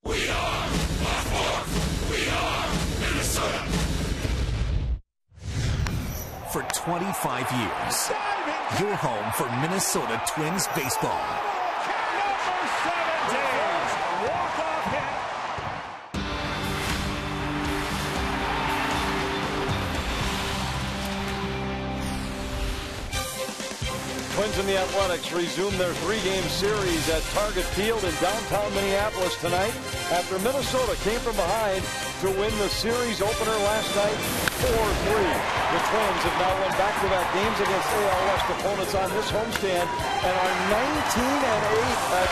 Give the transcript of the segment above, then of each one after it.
We are Blackboard. We are Minnesota. For 25 years, you're home for Minnesota Twins baseball. Twins and the Athletics resume their three-game series at Target Field in downtown Minneapolis tonight after Minnesota came from behind to win the series opener last night 4-3. The Twins have now won back-to-back games against AL West opponents on this homestand and are 19-8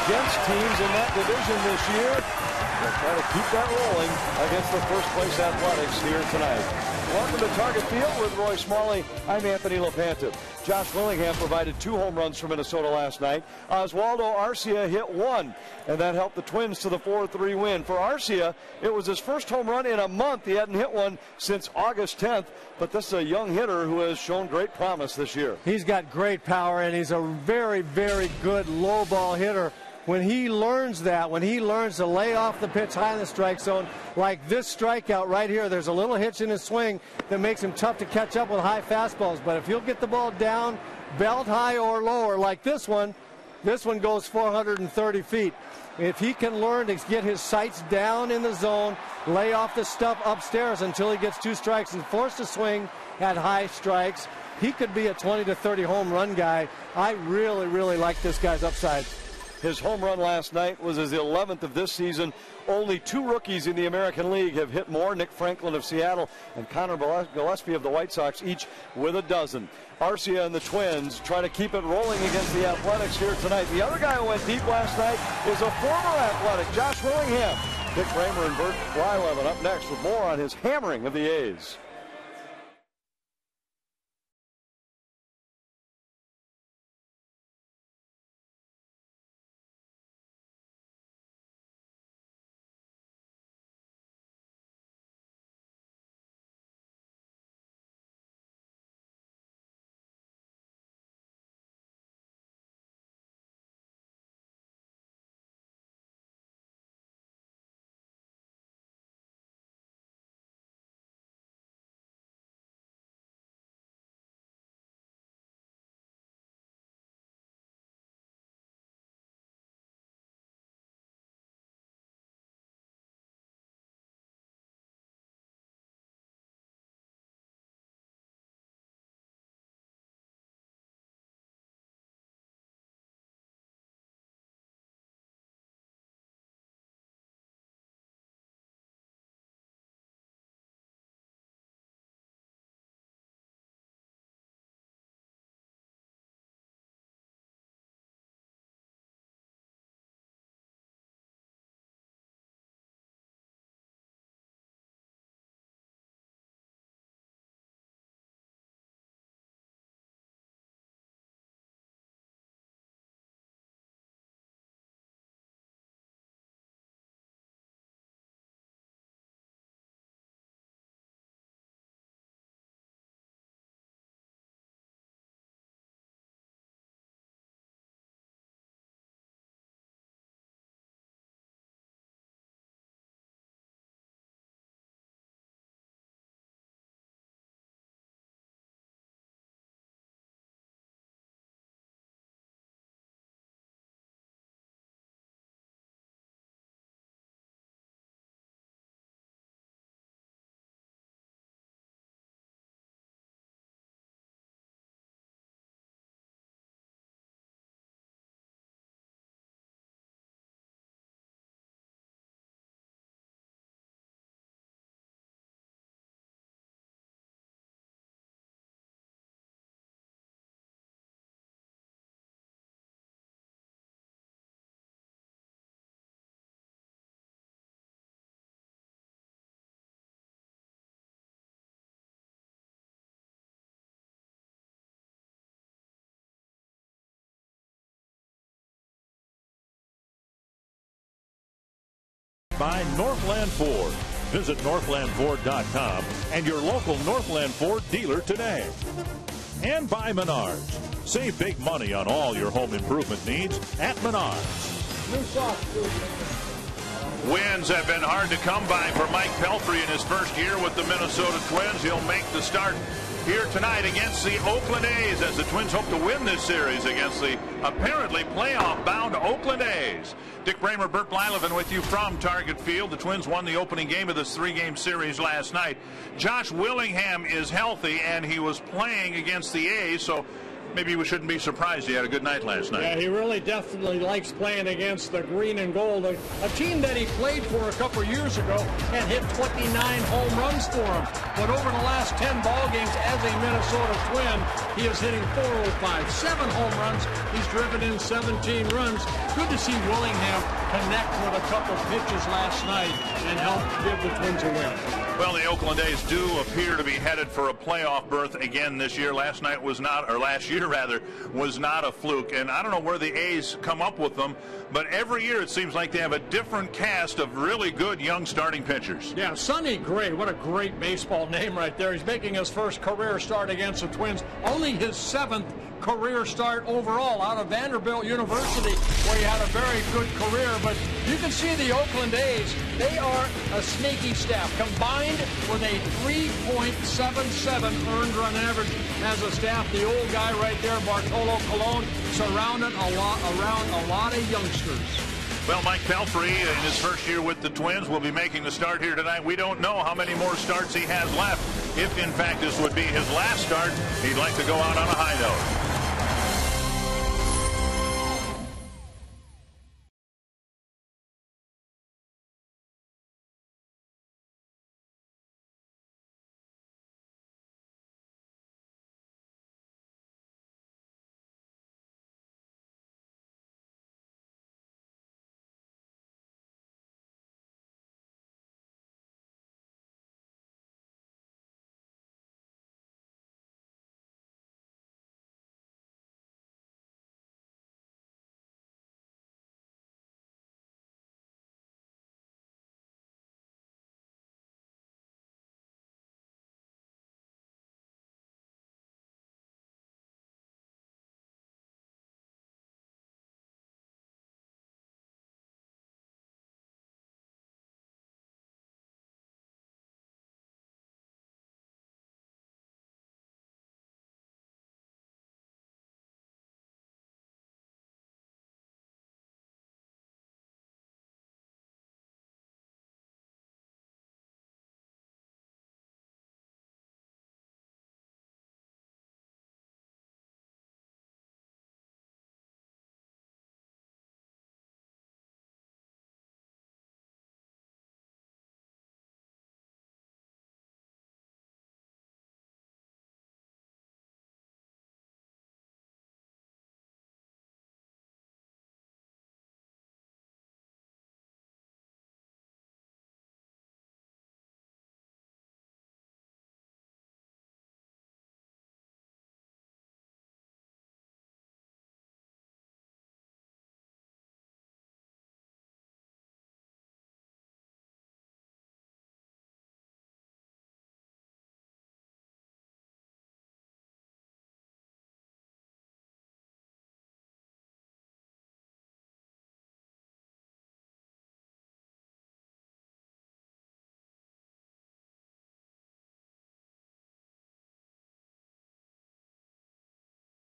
against teams in that division this year. They'll try to keep that rolling against the first-place Athletics here tonight. Welcome to Target Field with Roy Smalley. I'm Anthony LaPanta. Josh Willingham provided 2 home runs for Minnesota last night. Oswaldo Arcia hit 1, and that helped the Twins to the 4-3 win. For Arcia, it was his first home run in a month. He hadn't hit one since August 10th, but this is a young hitter who has shown great promise this year. He's got great power, and he's a very, very good low ball hitter. When he learns that, when he learns to lay off the pitch high in the strike zone, like this strikeout right here, there's a little hitch in his swing that makes him tough to catch up with high fastballs. But if he'll get the ball down, belt high or lower, like this one goes 430 feet. If he can learn to get his sights down in the zone, lay off the stuff upstairs until he gets 2 strikes and force to swing at high strikes, he could be a 20 to 30 home run guy. I really, really like this guy's upside. His home run last night was his 11th of this season. Only 2 rookies in the American League have hit more. Nick Franklin of Seattle and Connor Gillespie of the White Sox, each with a dozen. Arcia and the Twins try to keep it rolling against the Athletics here tonight. The other guy who went deep last night is a former Athletic, Josh Willingham. Dick Kramer and Bert Blyleven up next with more on his hammering of the A's. By Northland Ford. Visit northlandford.com and your local Northland Ford dealer today. And by Menards. Save big money on all your home improvement needs at Menards. New socks, Wins have been hard to come by for Mike Pelfrey in his first year with the Minnesota Twins. He'll make the start here tonight against the Oakland A's as the Twins hope to win this series against the apparently playoff-bound Oakland A's. Dick Bramer, Bert Blyleven with you from Target Field. The Twins won the opening game of this 3-game series last night. Josh Willingham is healthy, and he was playing against the A's, so maybe we shouldn't be surprised he had a good night last night. Yeah, he really definitely likes playing against the green and gold, a team that he played for a couple years ago and hit 29 home runs for him. But over the last 10 ball games as a Minnesota Twin, he is hitting .405, 7 home runs. He's driven in 17 runs. Good to see Willingham connect with a couple pitches last night and help give the Twins a win. Well, the Oakland A's do appear to be headed for a playoff berth again this year. Last year was not a fluke. And I don't know where the A's come up with them, but every year it seems like they have a different cast of really good young starting pitchers. Yeah, Sonny Gray, what a great baseball name right there. He's making his first career start against the Twins, only his 7th career start overall out of Vanderbilt University, where he had a very good career. But you can see the Oakland A's, they are a sneaky staff, combined with a 3.77 earned run average as a staff. The old guy right there, Bartolo Colon, surrounded around a lot of youngsters. Well, Mike Pelfrey, in his first year with the Twins, will be making the start here tonight. We don't know how many more starts he has left. If, in fact, this would be his last start, he'd like to go out on a high note.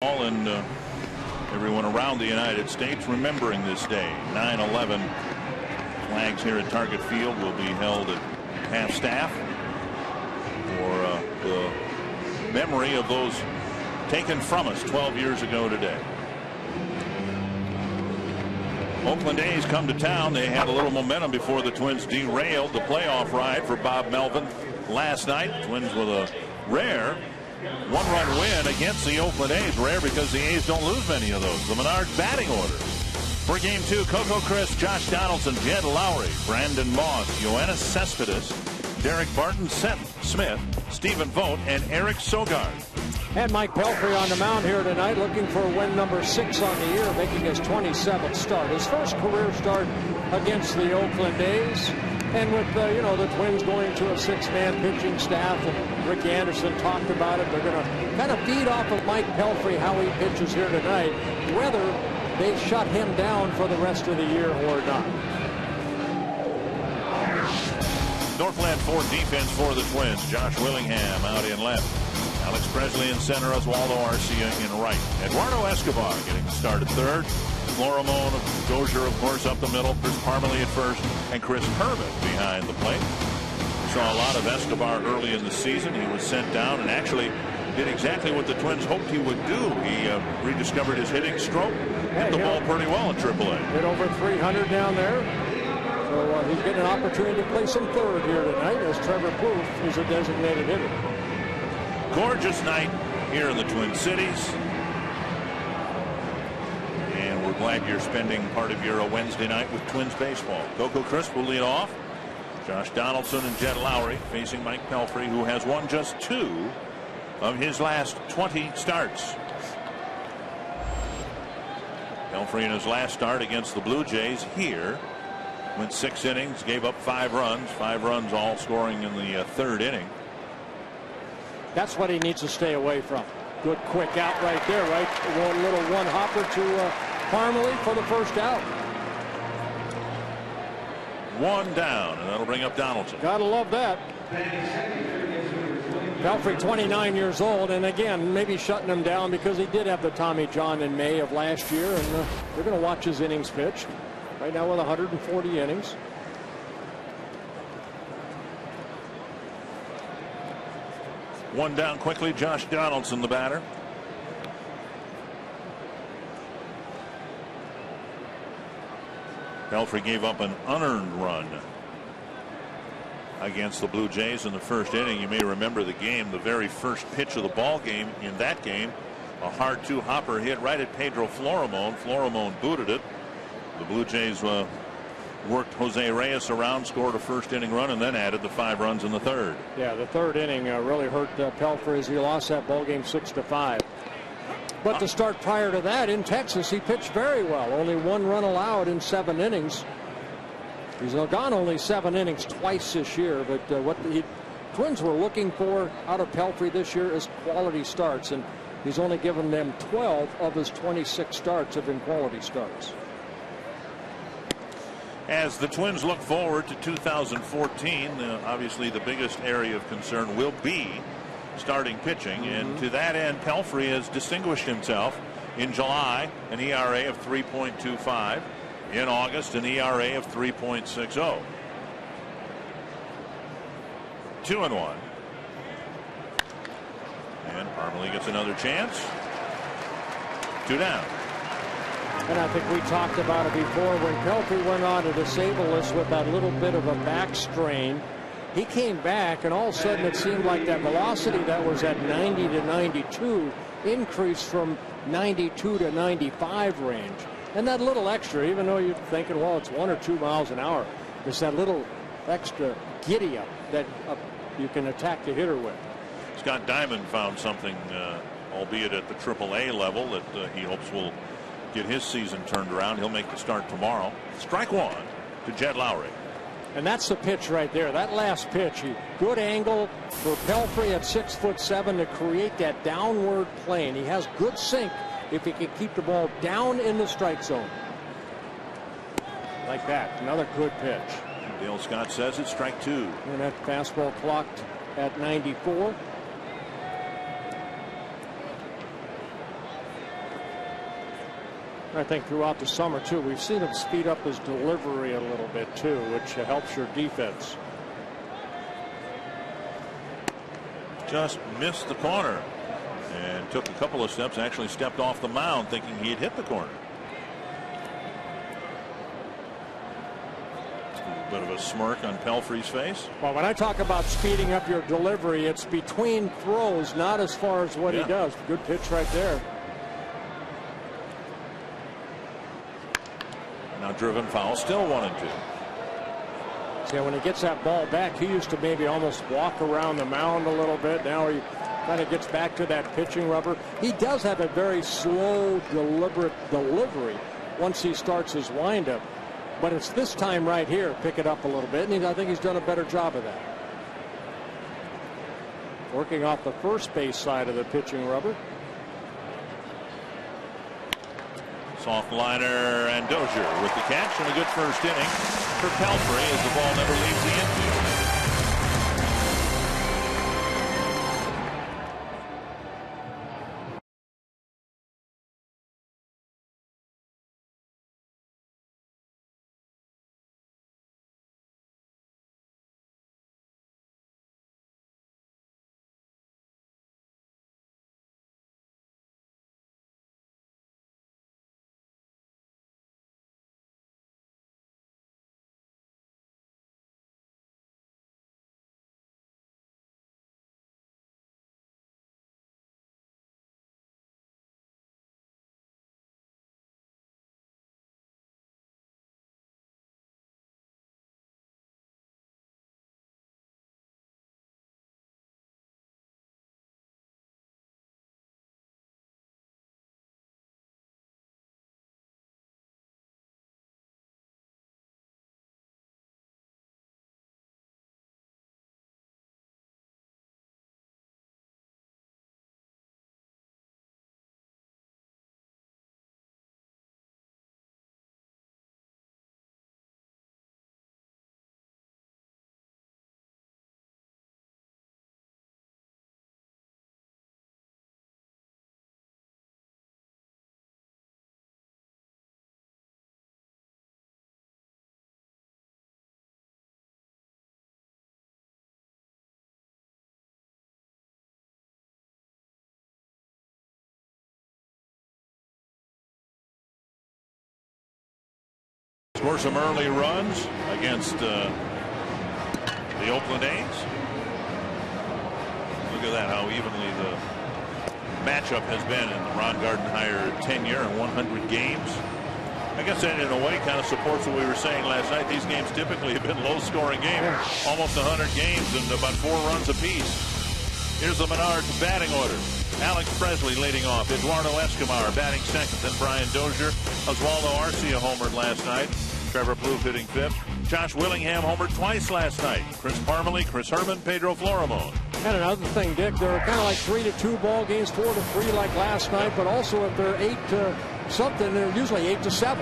And everyone around the United States remembering this day. 9/11 flags here at Target Field will be held at half-staff for the memory of those taken from us 12 years ago today. Oakland A's come to town. They had a little momentum before the Twins derailed the playoff ride for Bob Melvin last night. Twins with a rare one-run win against the Oakland A's. Rare because the A's don't lose many of those. The Menards batting order for Game 2: Coco Chris, Josh Donaldson, Jed Lowry, Brandon Moss, Yoenis Cespedes, Derek Barton, Seth Smith, Stephen Vogt, and Eric Sogard. And Mike Pelfrey on the mound here tonight, looking for win number 6 on the year, making his 27th start. His first career start against the Oakland A's. And with, the Twins going to a 6-man pitching staff, and Rick Anderson talked about it, they're going to kind of feed off of Mike Pelfrey, how he pitches here tonight, whether they shut him down for the rest of the year or not. Northland Ford defense for the Twins. Josh Willingham out in left. Alex Presley in center. Oswaldo Arcia in right. Eduardo Escobar getting the start at third. Florimon Dozier, of course, up the middle. Chris Parmelee at first. And Chris Herman behind the plate. Saw a lot of Escobar early in the season. He was sent down and actually did exactly what the Twins hoped he would do. He rediscovered his hitting stroke. Hit the ball pretty well at AAA. Hit over 300 down there. So he's getting an opportunity to play some third here tonight as Trevor Plouffe is a designated hitter. Gorgeous night here in the Twin Cities. And we're glad you're spending part of your Wednesday night with Twins baseball. Coco Crisp will lead off. Josh Donaldson and Jed Lowry facing Mike Pelfrey, who has won just 2 of his last 20 starts. Pelfrey in his last start against the Blue Jays here went 6 innings, gave up 5 runs. 5 runs all scoring in the 3rd inning. That's what he needs to stay away from. Good quick out right there, right? One little one hopper to Parmelee for the first out. 1 down, and that'll bring up Donaldson. Gotta love that. Pelfrey 29 years old, and again maybe shutting him down because he did have the Tommy John in May of last year, and they're going to watch his innings pitched. Right now with 140 innings. One down quickly. Josh Donaldson, the batter. Pelfrey gave up an unearned run against the Blue Jays in the first inning. You may remember the game, the very first pitch of the ball game in that game, a hard 2 hopper hit right at Pedro Florimon. Florimon booted it. The Blue Jays worked Jose Reyes around, scored a first inning run, and then added the 5 runs in the 3rd. Yeah, the 3rd inning really hurt Pelfrey as he lost that ball game 6-5. But the start prior to that in Texas, he pitched very well. Only 1 run allowed in 7 innings. He's gone only 7 innings twice this year, but what the Twins were looking for out of Pelfrey this year is quality starts, and he's only given them 12 of his 26 starts have been quality starts. As the Twins look forward to 2014, obviously the biggest area of concern will be starting pitching. And to that end, Pelfrey has distinguished himself in July, an ERA of 3.25. In August, an ERA of 3.60. 2-1. And Parmelee gets another chance. 2 down. And I think we talked about it before when Pelfrey went on to disable us with that little bit of a back strain. He came back, and all of a sudden it seemed like that velocity that was at 90 to 92 increased from 92 to 95 range. And that little extra, even though you're thinking, well, it's 1 or 2 miles an hour, there's that little extra giddy up that you can attack the hitter with. Scott Diamond found something, albeit at the AAA level, that he hopes will get his season turned around. He'll make the start tomorrow. Strike 1 to Jed Lowry. And that's the pitch right there. That last pitch, good angle for Pelfrey at 6'7" to create that downward plane. He has good sink if he can keep the ball down in the strike zone. Like that. Another good pitch. Dale Scott says it's strike 2. And that fastball clocked at 94. I think throughout the summer too, we've seen him speed up his delivery a little bit too, which helps your defense. Just missed the corner and took a couple of steps, actually stepped off the mound thinking he had hit the corner. A bit of a smirk on Pelfrey's face. Well, when I talk about speeding up your delivery, it's between throws, not as far as what he does. Good pitch right there. Now driven foul, still 1-2. Yeah, when he gets that ball back, he used to maybe almost walk around the mound a little bit. Now he kind of gets back to that pitching rubber. He does have a very slow, deliberate delivery once he starts his windup. But it's this time right here, pick it up a little bit, and I think he's done a better job of that. Working off the first base side of the pitching rubber. Soft liner, and Dozier with the catch, and a good first inning for Pelfrey as the ball never leaves the infield. Score some early runs against the Oakland A's. Look at that, how evenly the matchup has been in the Ron Gardenhire tenure in 100 games. I guess that in a way kind of supports what we were saying last night. These games typically have been low-scoring games, almost 100 games and about 4 runs apiece. Here's the Menards batting order. Alex Presley leading off. Eduardo Escobar batting second. Then Brian Dozier. Oswaldo Arcia homered last night. Trevor Plouffe hitting fifth. Josh Willingham homered twice last night. Chris Parmelee, Chris Herman, Pedro Florimon. And another thing, Dick, they're kind of like 3-2 ball games, 4-3 like last night, but also if they're 8-something, they're usually 8-7.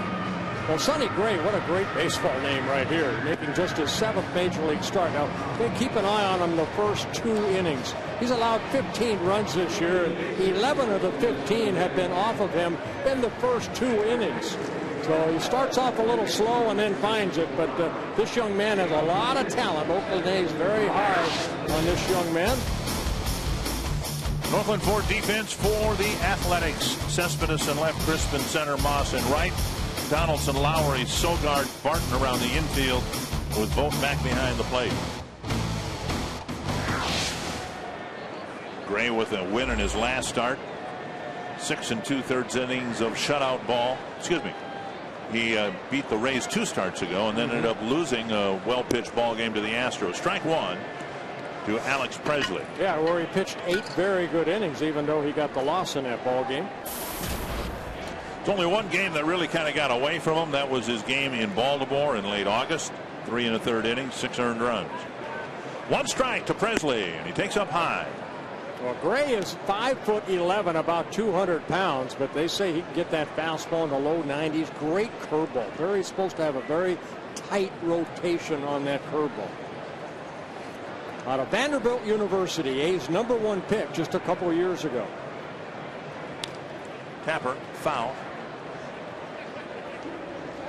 Well, Sonny Gray, what a great baseball name right here, making just his 7th major league start. Now, keep an eye on him the first 2 innings. He's allowed 15 runs this year, and 11 of the 15 have been off of him in the first 2 innings. So he starts off a little slow and then finds it, but this young man has a lot of talent. Oakland A's very high on this young man. Oakland for defense for the Athletics. Cespedes in left, Crispin center, Moss in right. Donaldson, Lowry, Sogard, Barton around the infield with both back behind the plate. Gray with a win in his last start. 6 2/3 innings of shutout ball. Excuse me. He beat the Rays 2 starts ago and then ended up losing a well-pitched ball game to the Astros. Strike 1 to Alex Presley. Yeah, where he pitched 8 very good innings, even though he got the loss in that ball game. It's only one game that really kind of got away from him. That was his game in Baltimore in late August. 3 1/3 innings, 6 earned runs. 1 strike to Presley, and he takes up high. Well, Gray is 5'11", about 200 pounds, but they say he can get that fastball in the low 90s. Great curveball. He's supposed to have a very tight rotation on that curveball. Out of Vanderbilt University, A's #1 pick just a couple years ago. Tapper, foul.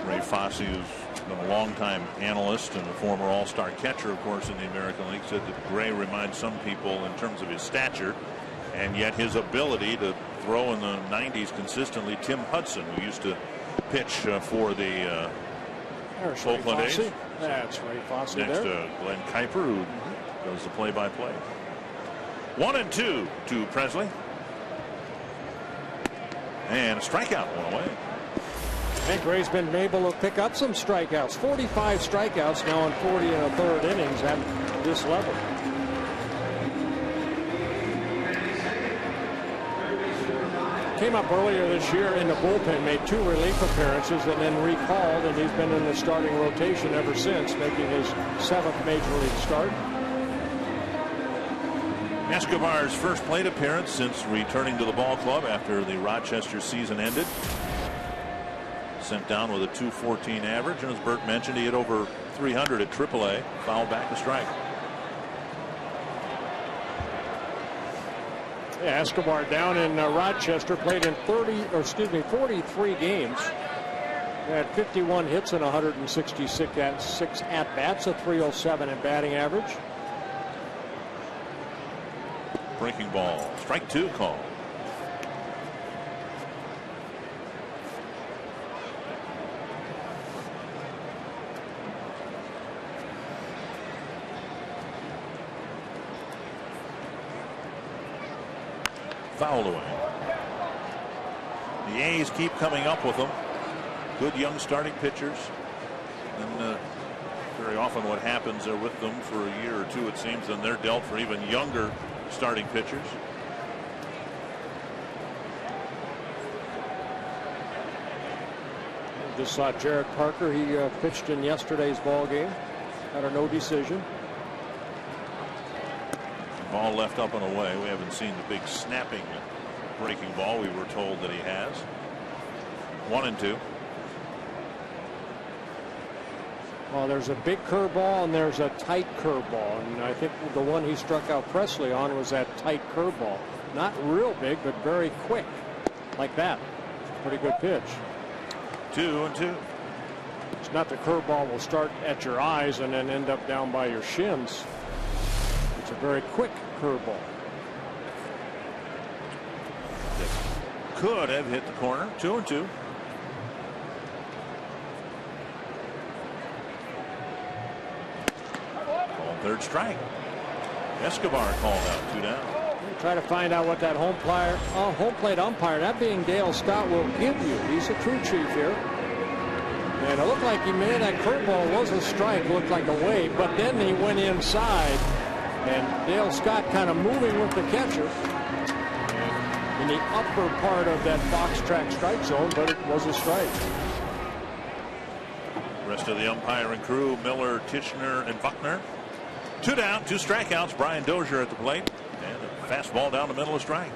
Ray Fosse, who's been a longtime analyst and a former all-star catcher, of course, in the American League, said that Gray reminds some people in terms of his stature and yet his ability to throw in the 90s consistently. Tim Hudson, who used to pitch for the Oakland A's. That's Ray Fosse. Next to Glenn Kuiper, who does the play-by-play. 1-2 to Presley. And a strikeout, 1 away. And Gray's been able to pick up some strikeouts. 45 strikeouts now in 40 1/3 innings at this level. Came up earlier this year in the bullpen, made 2 relief appearances and then recalled, and he's been in the starting rotation ever since, making his 7th major league start. Escobar's first plate appearance since returning to the ball club after the Rochester season ended. Sent down with a .214 average, and as Bert mentioned, he hit over 300 at AAA. Foul back, a strike. Yeah, Escobar down in Rochester, played in 43 games. He had 51 hits and 166 at-bats, a .307 in batting average. Breaking ball, strike 2 call. Fouled away. The A's keep coming up with them. Good young starting pitchers. And very often what happens are with them for a year or 2, it seems, then they're dealt for even younger starting pitchers. Just saw Jared Parker. He pitched in yesterday's ball game. Had a no decision. Ball left up and away. We haven't seen the big snapping breaking ball we were told that he has. 1-2. Well, there's a big curveball and there's a tight curveball, and I think the one he struck out Presley on was that tight curveball. Not real big, but very quick, like that. Pretty good pitch. 2-2. It's not the curveball will start at your eyes and then end up down by your shins. It's a very quick curveball. Could have hit the corner. 2-2. Called third strike. Escobar called out, 2 down. Try to find out what that home plate umpire, that being Dale Scott, will give you. He's a crew chief here. And it looked like he made that curveball was a strike, looked like a wave, but then he went inside, and Dale Scott kind of moving with the catcher in the upper part of that box track strike zone, but it was a strike. Rest of the umpire and crew, Miller, Tichenor, and Buckner. 2 down, 2 strikeouts. Brian Dozier at the plate. And a fastball down the middle of strike.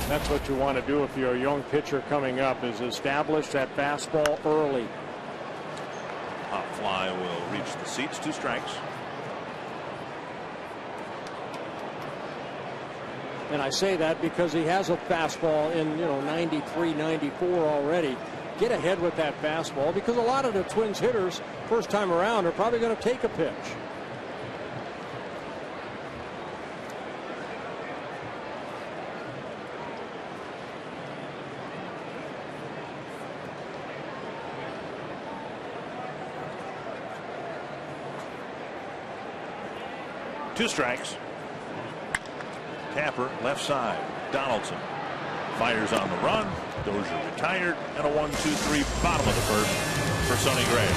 That's what you want to do if you're a young pitcher coming up, is establish that fastball early. Hot fly will reach the seats. 2 strikes. And I say that because he has a fastball in 93, 94 already. Get ahead with that fastball, because a lot of the Twins hitters first time around are probably going to take a pitch. Two strikes. Tapper left side. Donaldson fires on the run. Dozier retired, and a 1-2-3 bottom of the first for Sonny Gray.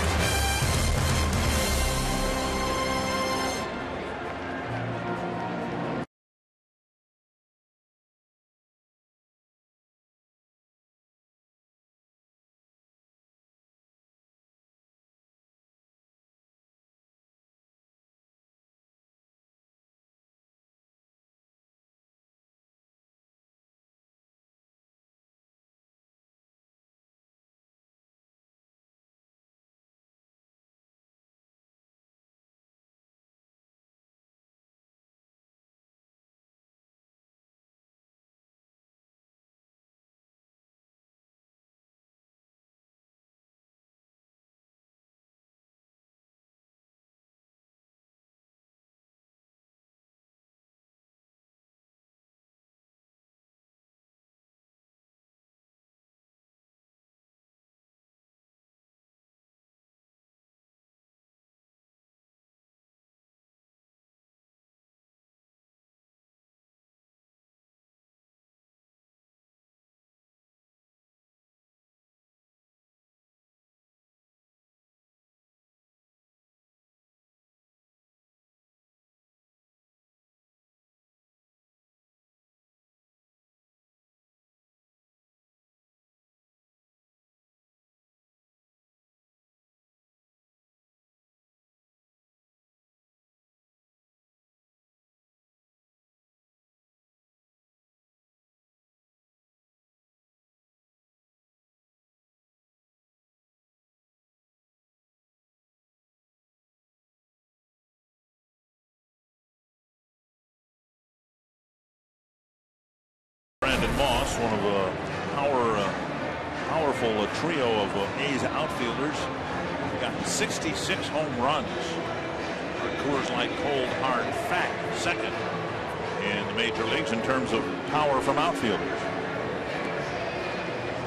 Brandon Moss, one of a powerful trio of A's outfielders, got 66 home runs. Coors Light cold hard fact, second in the major leagues in terms of power from outfielders.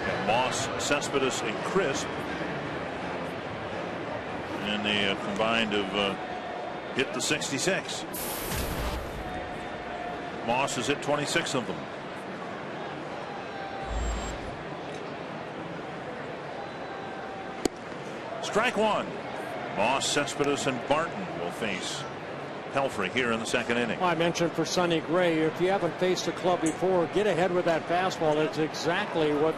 And Moss, Cespedes, and Crisp, and they combined have hit the 66. Moss has hit 26 of them. Strike one. Moss, Cespedes, and Barton will face Pelfrey here in the second inning. Well, I mentioned for Sonny Gray, if you haven't faced a club before, get ahead with that fastball. That's exactly what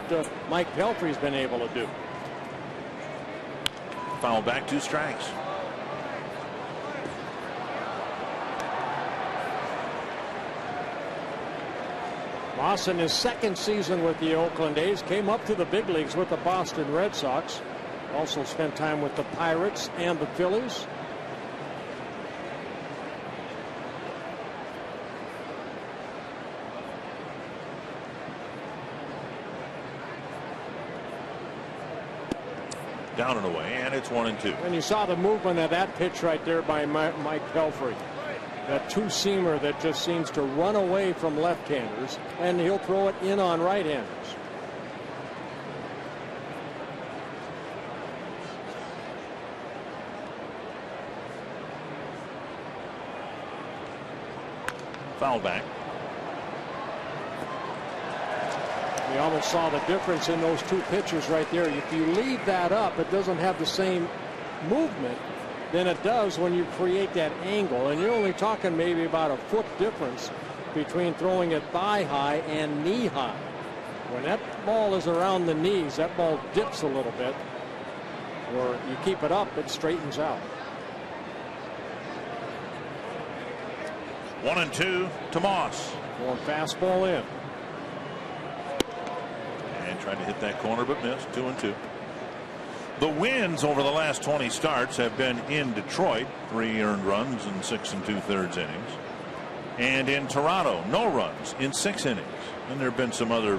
Mike Pelfrey's been able to do. Foul back, 2 strikes. Moss, in his second season with the Oakland A's, came up to the big leagues with the Boston Red Sox. Also spent time with the Pirates and the Phillies. Down and away, and it's 1-2. And you saw the movement of that pitch right there by Mike Pelfrey. That two-seamer that just seems to run away from left-handers, and he'll throw it in on right-handers. foul back. You almost saw the difference in those two pitches right there. If you leave that up, it doesn't have the same movement than it does when you create that angle. And you're only talking maybe about a foot difference between throwing it thigh high and knee high. When that ball is around the knees, that ball dips a little bit. Or you keep it up, it straightens out. 1-2 to Moss. Going fastball in. And tried to hit that corner but missed. 2-2. The wins over the last 20 starts have been in Detroit, 3 earned runs in 6 2/3 innings. And in Toronto, no runs in 6 innings. And there have been some other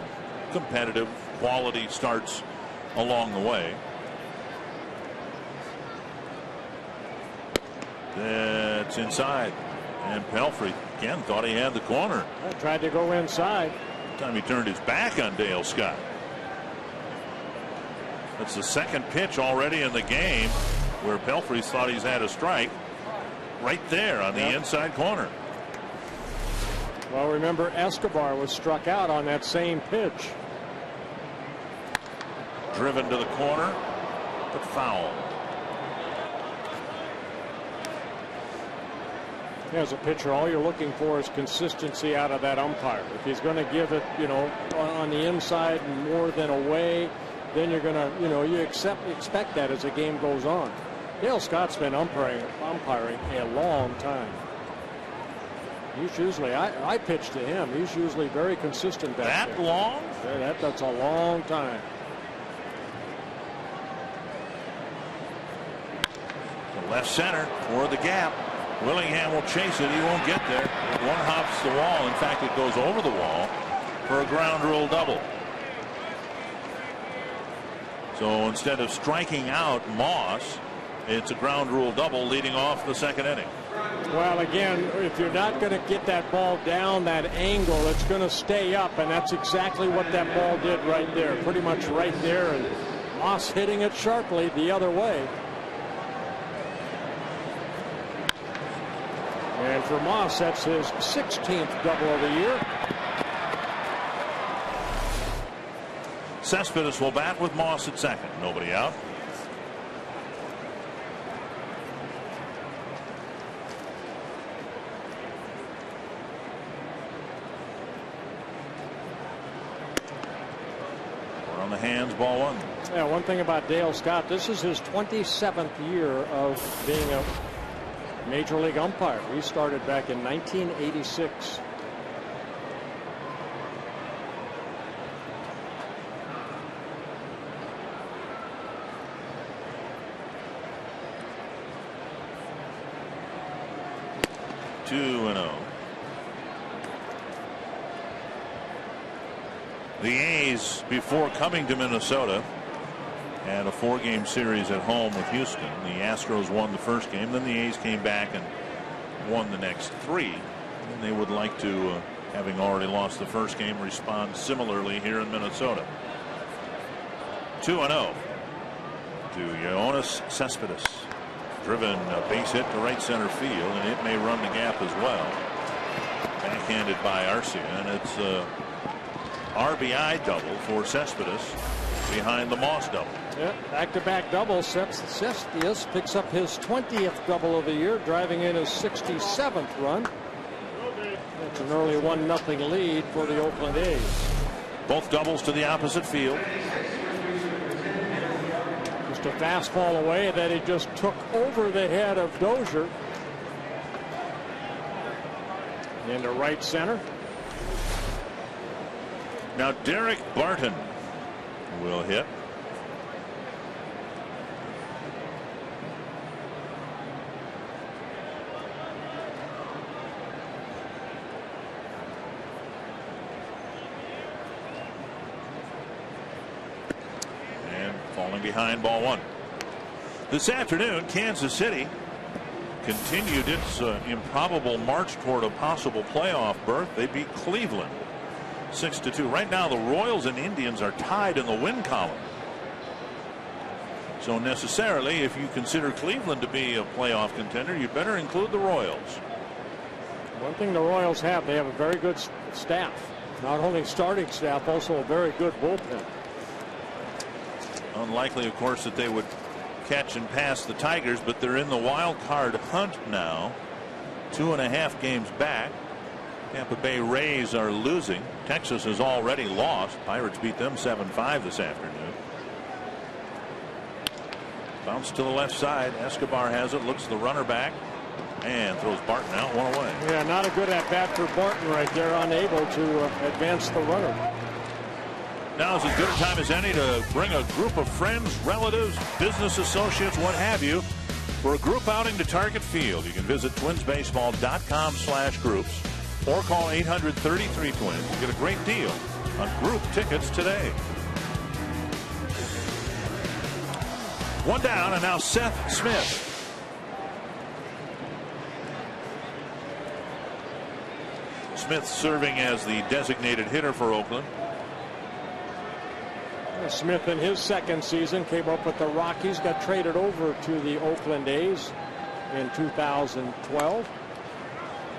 competitive quality starts along the way. That's inside. And Pelfrey again thought he had the corner. Tried to go inside. Time he turned his back on Dale Scott. That's the second pitch already in the game where Pelfrey thought he's had a strike right there on the inside corner. Well, remember, Escobar was struck out on that same pitch. Driven to the corner, but foul. As a pitcher, all you're looking for is consistency out of that umpire. If he's going to give it, on the inside more than away, then you're going to, you expect that as the game goes on. Dale Scott's been umpiring a long time. He's usually, I pitch to him. He's usually very consistent back that there. Long? Yeah, that's a long time. The left center for the gap. Willingham will chase it. He won't get there. One hops the wall. In fact, it goes over the wall for a ground rule double. So instead of striking out Moss, it's a ground rule double leading off the second inning. Well, again, if you're not going to get that ball down that angle, it's going to stay up, and that's exactly what that ball did right there. Pretty much right there, and Moss hitting it sharply the other way. And for Moss, that's his 16th double of the year. Cespedes will bat with Moss at second. Nobody out. We're on the hands, ball one. Yeah, one thing about Dale Scott, this is his 27th year of being a Major League umpire. He started back in 1986. Two and 0. The A's, before coming to Minnesota, had a 4-game series at home with Houston. The Astros won the first game, then the A's came back and won the next 3. And they would like to, having already lost the first game, respond similarly here in Minnesota. 2-0 to Yoenis Cespedes. Driven a base hit to right center field, and it may run the gap as well. Backhanded by Arcia, and it's a RBI double for Cespedes behind the Moss double. Yep, back-to-back doubles. Cespedes picks up his 20th double of the year, driving in his 67th run. It's an early 1-0 lead for the Oakland A's. Both doubles to the opposite field. Just a fastball away that he just took over the head of Dozier. Into right center. Now Derek Barton will hit. And falling behind, ball one. This afternoon, Kansas City continued its improbable march toward a possible playoff berth. They beat Cleveland 6-2. Right now the Royals and Indians are tied in the win column. So necessarily, if you consider Cleveland to be a playoff contender, you better include the Royals. One thing the Royals have, they have a very good staff. Not only starting staff, also a very good bullpen. Unlikely, of course, that they would catch and pass the Tigers, but they're in the wild card hunt now. 2.5 games back. Tampa Bay Rays are losing. Texas has already lost. Pirates beat them 7-5 this afternoon. Bounce to the left side. Escobar has it. Looks the runner back. And throws Barton out, one away. Yeah, not a good at bat for Barton right there, unable to advance the runner. Now is as good a time as any to bring a group of friends, relatives, business associates, what have you, for a group outing to Target Field. You can visit twinsbaseball.com/groups or call 800-33-TWINS to get a great deal on group tickets today. One down, and now Seth Smith. Smith serving as the designated hitter for Oakland. Smith in his second season came up with the Rockies, got traded over to the Oakland A's in 2012.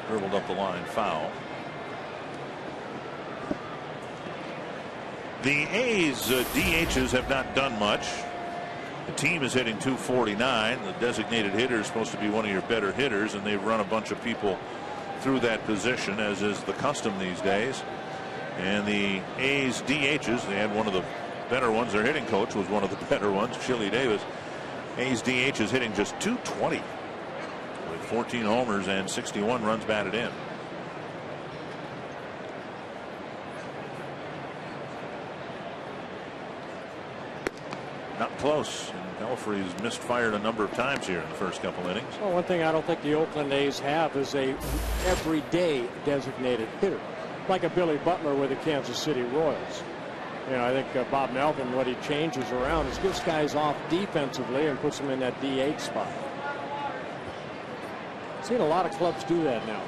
Dribbled up the line, foul. The A's DHs have not done much. The team is hitting .249. The designated hitter is supposed to be one of your better hitters, and they've run a bunch of people through that position, as is the custom these days. And the A's DHs, they had one of the better ones. Their hitting coach was one of the better ones, Chili Davis. A's DH is hitting just .220 with 14 homers and 61 runs batted in. Not close. And Pelfrey's misfired a number of times here in the first couple innings. Well, one thing I don't think the Oakland A's have is a everyday designated hitter, like a Billy Butler with the Kansas City Royals. You know, I think Bob Melvin, what he changes around is gets guys off defensively and puts them in that DH spot. Seen a lot of clubs do that now.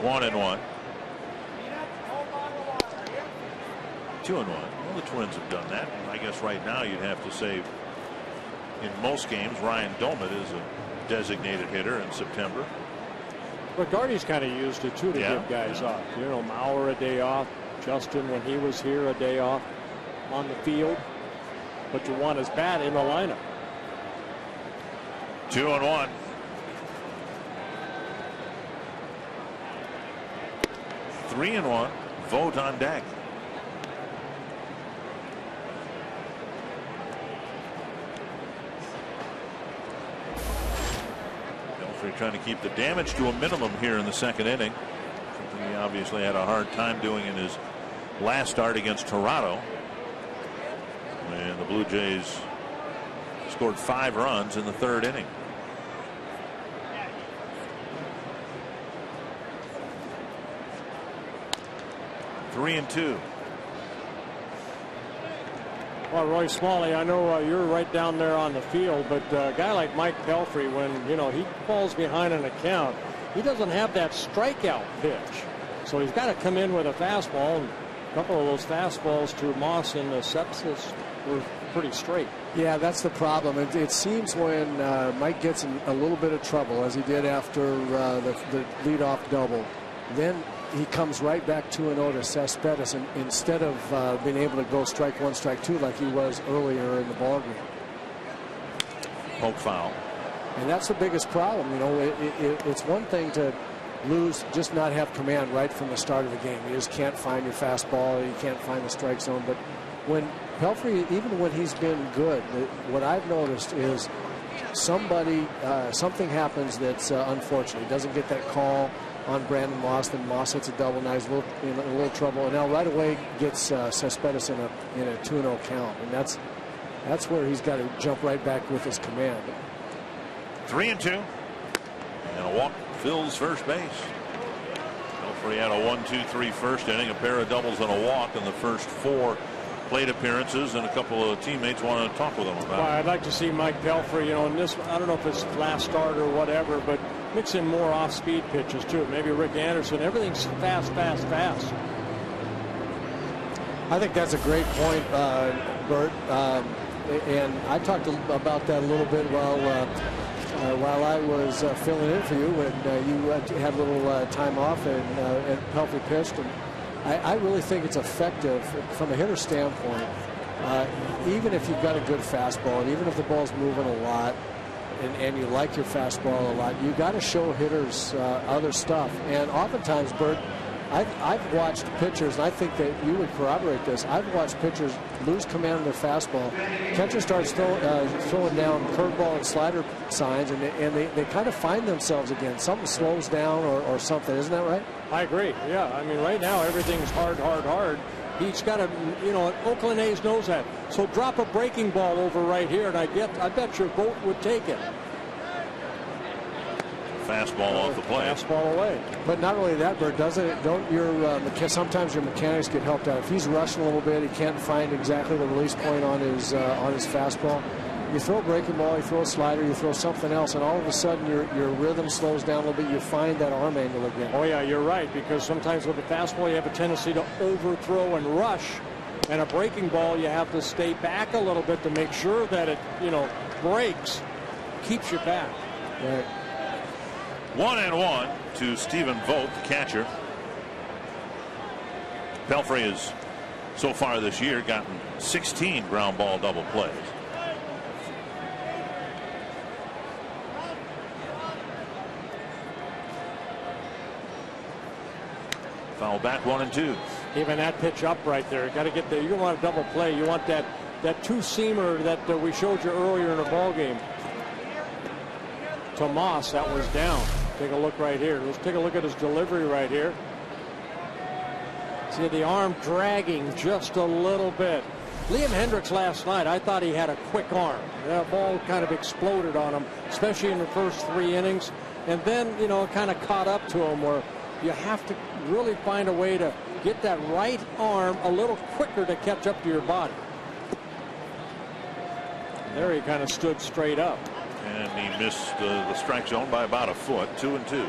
1-1. 2-1. Well, the Twins have done that. I guess right now you'd have to say in most games Ryan Doumit is a designated hitter in September. But Gardy's kind of used it too to give guys off. You know, Mauer a day off, Justin when he was here a day off on the field. But you want his bat in the lineup. 2-1. Three and 1. Vogt on deck. Pelfrey trying to keep the damage to a minimum here in the second inning. Something he obviously had a hard time doing in his last start against Toronto. And the Blue Jays scored 5 runs in the third inning. Three and 2. Well, Roy Smalley, I know you're right down there on the field, but a guy like Mike Pelfrey, when he falls behind an account, he doesn't have that strikeout pitch. So he's got to come in with a fastball, and a couple of those fastballs to Moss and Sepsis were pretty straight. Yeah, that's the problem. It seems when Mike gets in a little bit of trouble, as he did after the leadoff double, then he comes right back 2-0 to Cespedes, and instead of being able to go strike 1, strike 2 like he was earlier in the ballgame. Poke foul. And that's the biggest problem. It's one thing to lose, just not have command right from the start of the game. You just can't find your fastball, you can't find the strike zone. But when Pelfrey, even when he's been good, what I've noticed is something happens that's unfortunate. He doesn't get that call on Brandon Moss, then Moss hits a double, now he's in a little trouble, and now right away gets Cespedes in a 2-0 count, and that's where he's got to jump right back with his command. 3 and 2, and a walk fills first base. Pelfrey had a 1-2-3 first inning, a pair of doubles and a walk in the first 4 plate appearances, and a couple of teammates want to talk with him about it. Well, I'd like to see Mike Pelfrey, in this, I don't know if it's last start or whatever, but mix in more off-speed pitches too. Maybe Rick Anderson. Everything's fast. I think that's a great point, Bert. And I talked about that a little bit while while I was filling in for you when you had a little time off and Pelfrey pitched. And I really think it's effective from a hitter standpoint. Even if you've got a good fastball, and even if the ball's moving a lot, and you like your fastball a lot, you got to show hitters other stuff. And oftentimes, Bert, I've watched pitchers, and I think that you would corroborate this. I've watched pitchers lose command of their fastball. Catcher starts throwing down curveball and slider signs, and they kind of find themselves again. Something slows down or something. Isn't that right? I agree. Yeah. I mean, right now everything's hard, hard, hard. He's got to, Oakland A's knows that. So drop a breaking ball over right here, and I bet your vote would take it. Fastball off the plate. Fastball away. But not only that, Bert, sometimes your mechanics get helped out. If he's rushing a little bit, he can't find exactly the release point on his fastball. You throw a breaking ball, you throw a slider, you throw something else, and all of a sudden your rhythm slows down a little bit. You find that arm angle again. Oh yeah, you're right, because sometimes with a fastball you have a tendency to overthrow and rush, and a breaking ball you have to stay back a little bit to make sure that it breaks, keeps you back. Right. 1-1 to Stephen Vogt, the catcher. Pelfrey has so far this year gotten 16 ground ball double plays. Foul back, 1-2. Even that pitch up right there, you got to get there. You don't want a double play. You want that two-seamer that we showed you earlier in the ball game. Tomas, that was down. Take a look right here. Let's take a look at his delivery right here. See the arm dragging just a little bit. Liam Hendriks last night, I thought he had a quick arm. That ball kind of exploded on him, especially in the first 3 innings. And then, it kind of caught up to him where you have to really find a way to get that right arm a little quicker to catch up to your body. There he kind of stood straight up. And he missed the strike zone by about a foot. 2-2.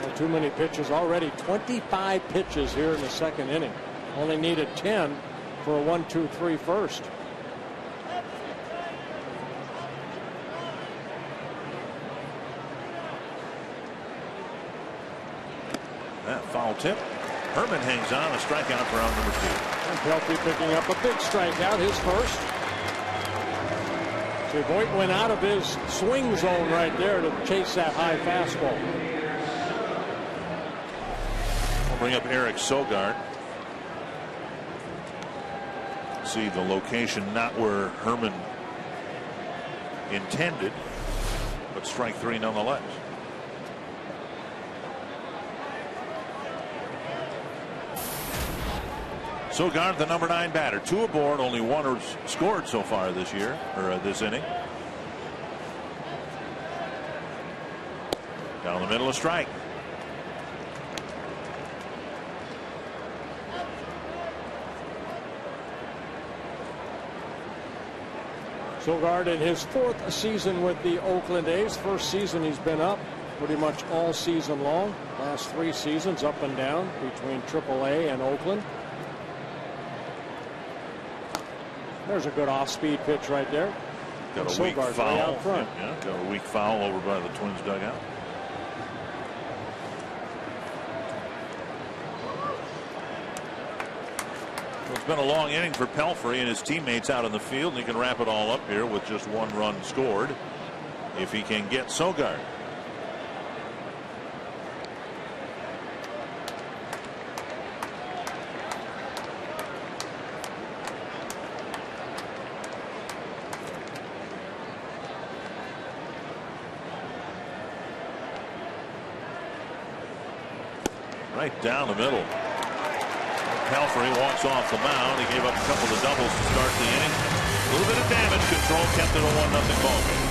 Well, too many pitches already. 25 pitches here in the second inning. Only needed 10 for a 1-2-3 first. That foul tip. Herman hangs on, a strikeout for round number 2. And Pelfrey picking up a big strikeout, his first. See, Voigt went out of his swing zone right there to chase that high fastball. I'll bring up Eric Sogard. See the location, not where Herman intended, but strike 3 nonetheless. Sogard, the number 9 batter, 2 aboard, only 1 has scored so far this year, or this inning. Down the middle, a strike. Sogard in his 4th season with the Oakland A's. First season he's been up pretty much all season long. Last 3 seasons up and down between AAA and Oakland. There's a good off-speed pitch right there. Got a weak foul out front. Yeah, got a weak foul over by the Twins dugout. Well, it's been a long inning for Pelfrey and his teammates out in the field, and he can wrap it all up here with just 1 run scored if he can get Sogard. Right down the middle. Pelfrey walks off the mound. He gave up a couple of doubles to start the inning. A little bit of damage control kept it a 1-0 ball game.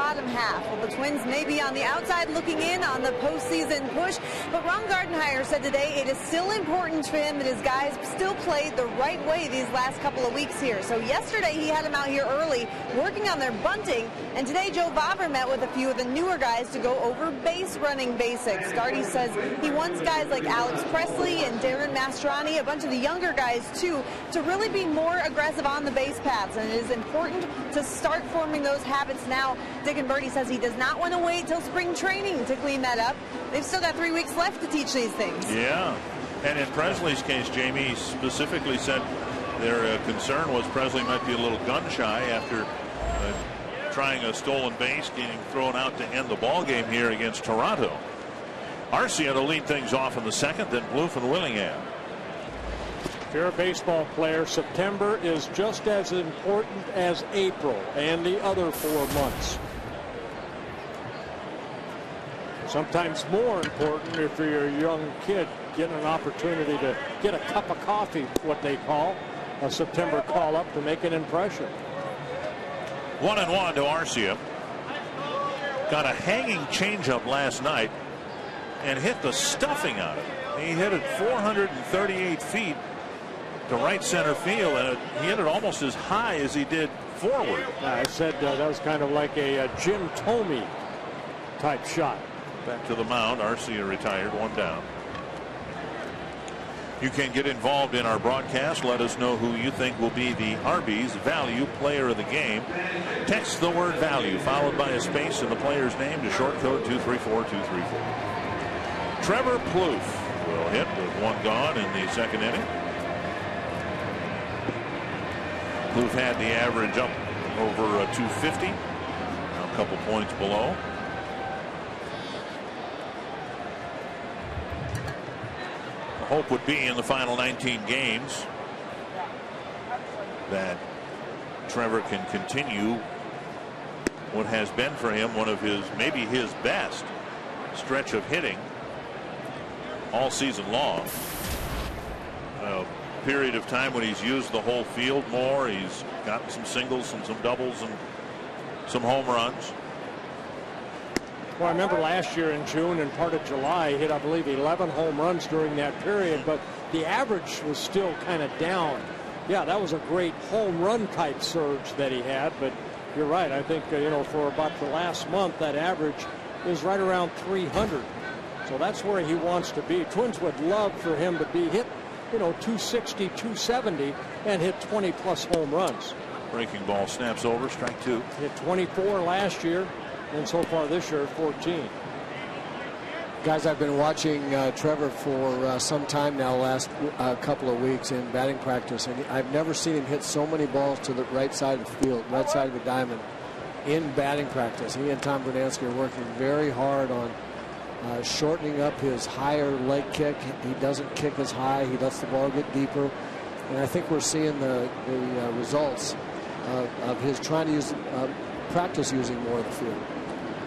bottom half. Well, the Twins may be on the outside looking in on the postseason push, but Ron Gardenhire said today it is still important for him that his guys still played the right way these last couple of weeks here. So yesterday he had them out here early working on their bunting, and today Joe Vavra met with a few of the newer guys to go over base running basics. Gardy says he wants guys like Alex Presley and Darren Mastrani, a bunch of the younger guys too, to really be more aggressive on the base paths, and it is important to start forming those habits now. Dick and Birdie says he does not want to wait till spring training to clean that up. They've still got 3 weeks left to teach these things. Yeah, and in Presley's case, Jamie specifically said their concern was Presley might be a little gun shy after trying a stolen base, getting thrown out to end the ball game here against Toronto. Arcia to lead things off in the second, then Bloof and Willingham. If you're a baseball player, September is just as important as April and the other 4 months. Sometimes more important if you're a young kid getting an opportunity to get a cup of coffee, what they call a September call-up, to make an impression. 1-1 to Arcia. Got a hanging changeup last night and hit the stuffing out of it. He hit it 438 feet to right center field, and he hit it almost as high as he did forward. I said that was kind of like a Jim Thome type shot. Back to the mound. Arcia retired, 1 down. You can get involved in our broadcast. Let us know who you think will be the Arby's Value Player of the Game. Text the word value followed by a space in the player's name to short code 234234. Trevor Plouffe will hit with 1 gone in the second inning. Plouffe had the average up over 250. Now a couple points below. The hope would be in the final 19 games that Trevor can continue what has been for him one of his, maybe his best stretch of hitting all season long. Period of time when he's used the whole field more. He's gotten some singles and some doubles and some home runs. Well, I remember last year in June and part of July, he hit, I believe, 11 home runs during that period, but the average was still kind of down. Yeah, that was a great home run type surge that he had, but you're right. I think, for about the last month, that average is right around 300. So that's where he wants to be. Twins would love for him to be hit 260, 270 and hit 20 plus home runs. Breaking ball snaps over, strike 2. Hit 24 last year, and so far this year 14. Guys, I've been watching Trevor for some time now, last couple of weeks in batting practice, and I've never seen him hit so many balls to the right side of the field, right side of the diamond in batting practice. He and Tom Brunansky are working very hard on shortening up his higher leg kick. He doesn't kick as high. He lets the ball get deeper. And I think we're seeing the results of his trying to use practice using more of the field.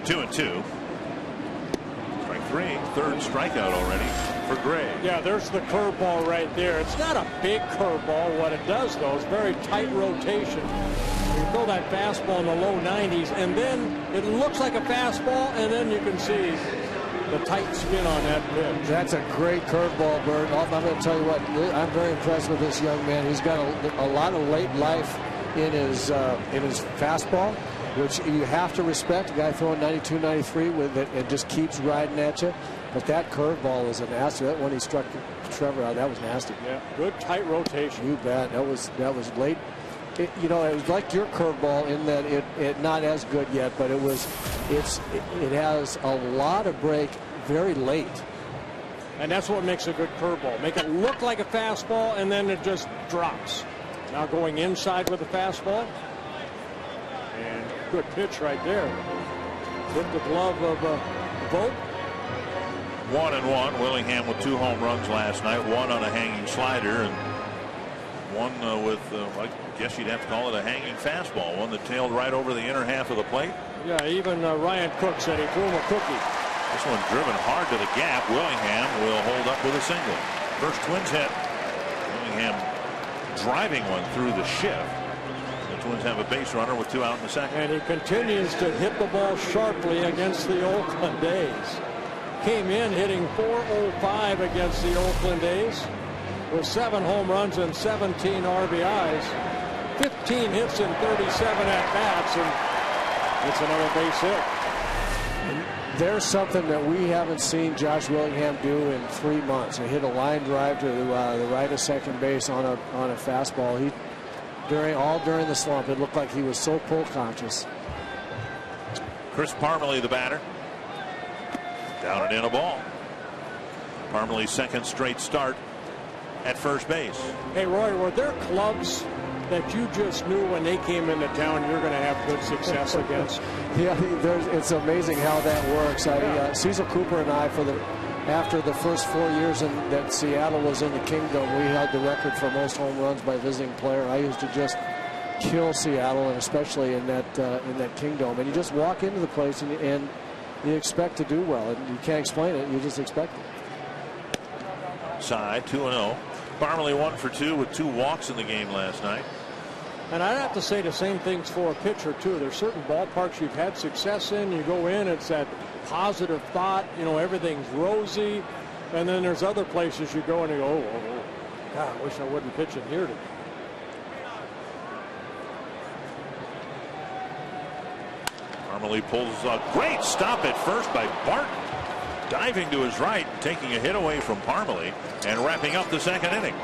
2-2. Strike 3. Third strikeout already for Gray. Yeah, there's the curveball right there. It's not a big curveball. What it does, though, is very tight rotation. You throw that fastball in the low 90s, and then it looks like a fastball, and then you can see the tight spin on that pitch. That's a great curveball, Bird. I'm going to tell you what, I'm very impressed with this young man. He's got a lot of late life in his fastball, which you have to respect. A guy throwing 92, 93 with it, and just keeps riding at you. But that curveball is a nasty. That one he struck Trevor out, that was nasty. Yeah, good tight rotation. You bet. That was late. It was like your curveball in that it not as good yet, but it has a lot of break very late. And that's what makes a good curveball. Make it look like a fastball, and then it just drops. Now going inside with a fastball. And good pitch right there. Hit the glove of Vogt. 1-1. Willingham with 2 home runs last night. 1 on a hanging slider, and 1 with, I guess you'd have to call it a hanging fastball. One that tailed right over the inner half of the plate. Yeah, even Ryan Cook said he threw him a cookie. This one driven hard to the gap. Willingham will hold up with a single. First Twins hit. Willingham driving one through the shift. The Twins have a base runner with 2 out in the second. And he continues to hit the ball sharply against the Oakland A's. Came in hitting .405 against the Oakland A's with 7 home runs and 17 RBIs. 15 hits in 37 at-bats, and it's another base hit. There's something that we haven't seen Josh Willingham do in 3 months. He hit a line drive to the right of second base on a fastball. During the slump, it looked like he was so pull conscious. Chris Parmelee, the batter. Down and in a ball. Parmelee's second straight start at first base. Hey, Roy, were there clubs that you just knew when they came into town you're going to have good success against? Yeah, it's amazing how that works. Cecil Cooper and I, after the first 4 years that Seattle was in the Kingdom, we held the record for most home runs by visiting player. I used to just kill Seattle, and especially in that Kingdom. And you just walk into the place and you expect to do well, and you can't explain it. You just expect it. Side 2-0. Parmelee 1 for 2 with 2 walks in the game last night. And I'd have to say the same things for a pitcher too. There's certain ballparks you've had success in. You go in, it's that positive thought, everything's rosy. And then there's other places you go and you go, oh God, I wish I wouldn't pitch in here today. Parmelee pulls a great stop at first by Barton. Diving to his right, taking a hit away from Parmelee and wrapping up the second inning.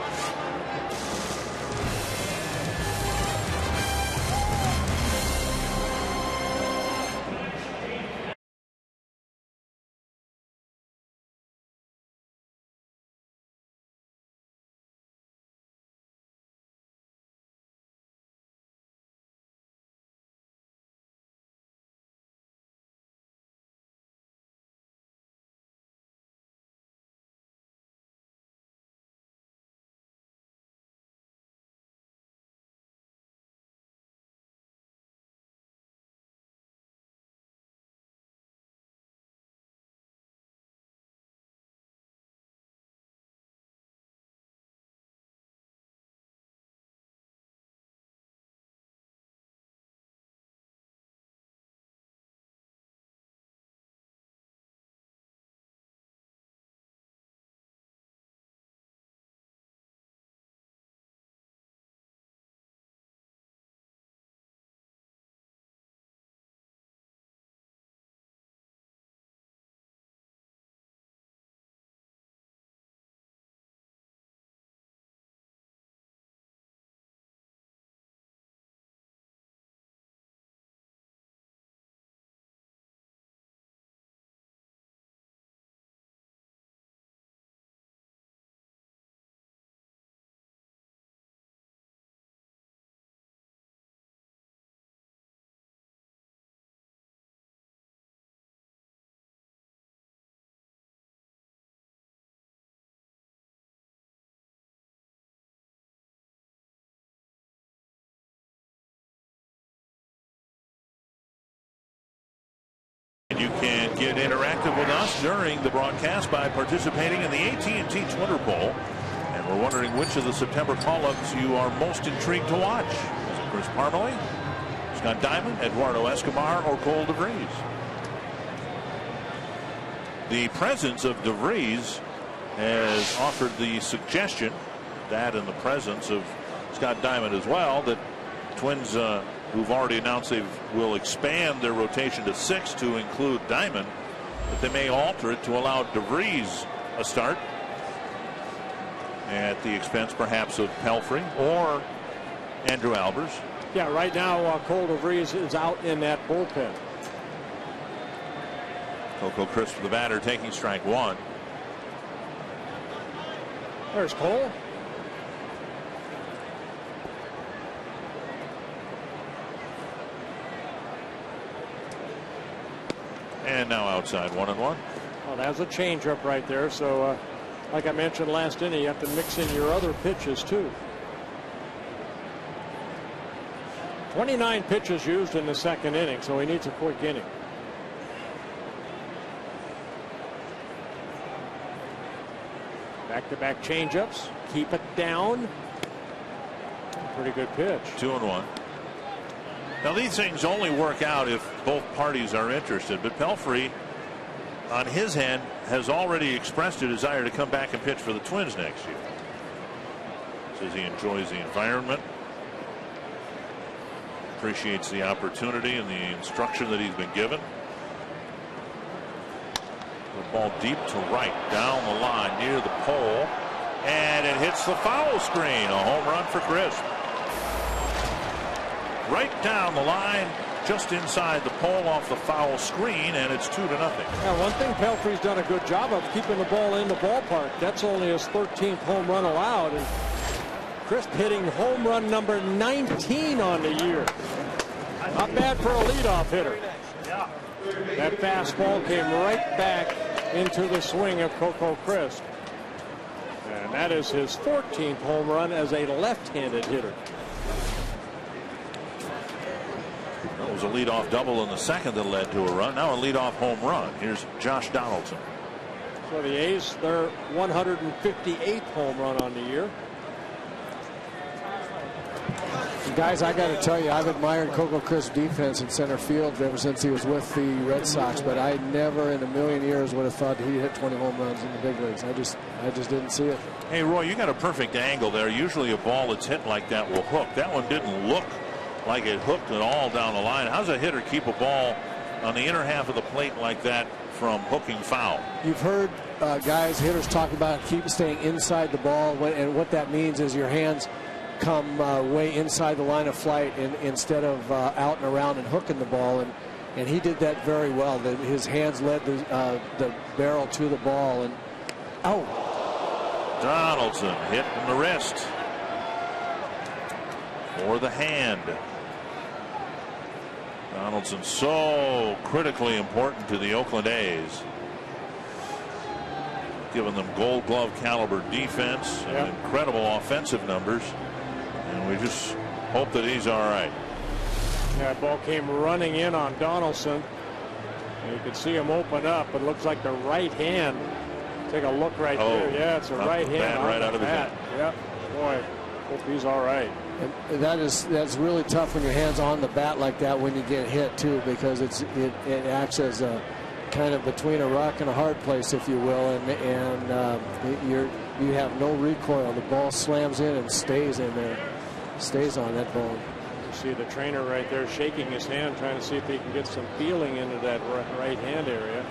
You can get interactive with us during the broadcast by participating in the AT&T Twitter poll. And we're wondering which of the September call-ups you are most intrigued to watch. Is it Chris Parmelee, Scott Diamond, Eduardo Escobar, or Cole DeVries? The presence of DeVries has offered the suggestion, that in the presence of Scott Diamond as well, that Twins who've already announced they will expand their rotation to 6 to include Diamond, but they may alter it to allow DeVries a start at the expense perhaps of Pelfrey or Andrew Albers. Yeah, right now Cole DeVries is out in that bullpen. Coco Crisp, the batter, taking strike 1. There's Cole. And now outside, 1-1. Well, that's a changeup right there. So, like I mentioned last inning, you have to mix in your other pitches too. 29 pitches used in the second inning, so he needs a quick inning. Back-to-back changeups. Keep it down. Pretty good pitch. 2-1. Now these things only work out if both parties are interested, but Pelfrey on his hand has already expressed a desire to come back and pitch for the Twins next year. Says he enjoys the environment, appreciates the opportunity and the instruction that he's been given. The ball deep to right, down the line near the pole, and it hits the foul screen. A home run for Crisp. Right down the line, just inside the pole off the foul screen, and it's 2-0. Yeah, one thing Pelfrey's done a good job of keeping the ball in the ballpark. That's only his 13th home run allowed, and Crisp hitting home run number 19 on the year. Not bad for a leadoff hitter. That fastball came right back into the swing of Coco Crisp, and that is his 14th home run as a left-handed hitter. That was a leadoff double in the second that led to a run. Now a leadoff home run. Here's Josh Donaldson. So the A's, their 158th home run on the year. Guys, I got to tell you, I've admired Coco Crisp's defense in center field ever since he was with the Red Sox, but I never in a million years would have thought he'd hit 20 home runs in the big leagues. I just didn't see it. Hey, Roy, you got a perfect angle there. Usually a ball that's hit like that will hook. That one didn't look like it hooked at all down the line. How's a hitter keep a ball on the inner half of the plate like that from hooking foul? You've heard guys, hitters talk about staying inside the ball, and what that means is your hands come way inside the line of flight instead of out and around and hooking the ball, and he did that very well. His hands led the barrel to the ball, and Donaldson hit in the wrist or the hand. Donaldson so critically important to the Oakland A's, giving them Gold Glove caliber defense and incredible offensive numbers. And we just hope that he's all right. That ball came running in on Donaldson. And you can see him open up. It looks like the right hand. Take a look right there. Yeah, it's a right hand. Right out of the bat. Yeah, boy, hope he's all right. And that's really tough when your hand's on the bat like that when you get hit too, because it acts as a kind of between a rock and a hard place, if you will, and you have no recoil. The ball slams in and stays in there, stays on that bone. You see the trainer right there shaking his hand, trying to see if he can get some feeling into that right hand area.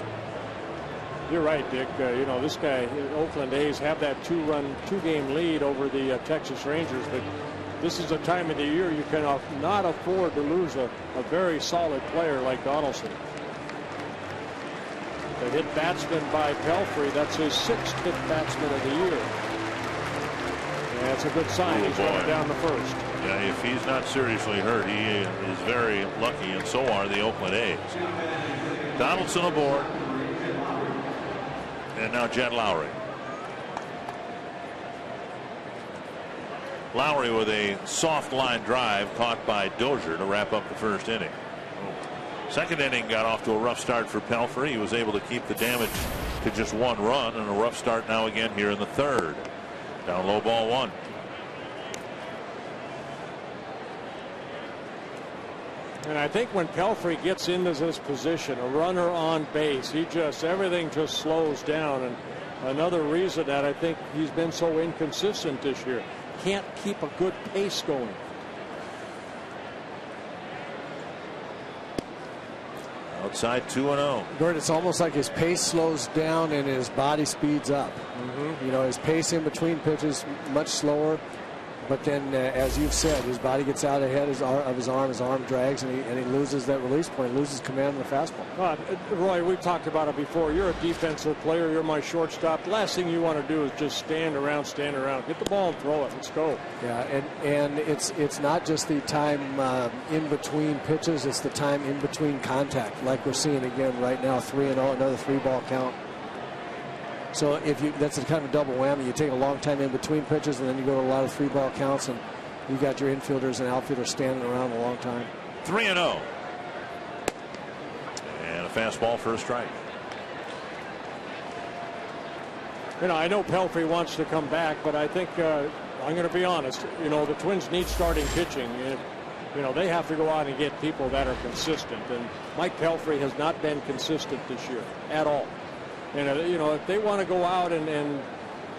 You're right, Dick. You know, this guy, Oakland A's have that two-game lead over the Texas Rangers, but this is a time of the year you cannot afford to lose a very solid player like Donaldson. The hit batsman by Pelfrey, that's his 6th hit batsman of the year. Yeah, it's a good sign. He's going down the first. Yeah, if he's not seriously hurt, he is very lucky, and so are the Oakland A's. Donaldson aboard. And now Jed Lowrie. Lowrie with a soft line drive caught by Dozier to wrap up the first inning. Second inning got off to a rough start for Pelfrey. He was able to keep the damage to just 1 run, and a rough start now again here in the third. Down low, ball 1. And I think when Pelfrey gets into this position, a runner on base, everything just slows down. And another reason that I think he's been so inconsistent this year, can't keep a good pace going. Outside 2-0. Gert, it's almost like his pace slows down and his body speeds up. You know, his pace in between pitches much slower, but then as you've said, his body gets out ahead of his arm drags, and he loses that release point, loses command of the fastball. Roy, we've talked about it before. You're a defensive player. You're my shortstop. The last thing you want to do is just stand around. Get the ball and throw it. Let's go. Yeah, and it's not just the time in between pitches. It's the time in between contact, like we're seeing again right now. 3-0, another 3-ball count. So that's a kind of double whammy. You take a long time in between pitches, and then you go to a lot of 3-ball counts, and you got your infielders and outfielders standing around a long time. 3-0. And a fastball for a strike. You know, I know Pelfrey wants to come back, but I think I'm going to be honest. You know, the Twins need starting pitching. You know, they have to go out and get people that are consistent, and Mike Pelfrey has not been consistent this year at all. And you know, if they want to go out and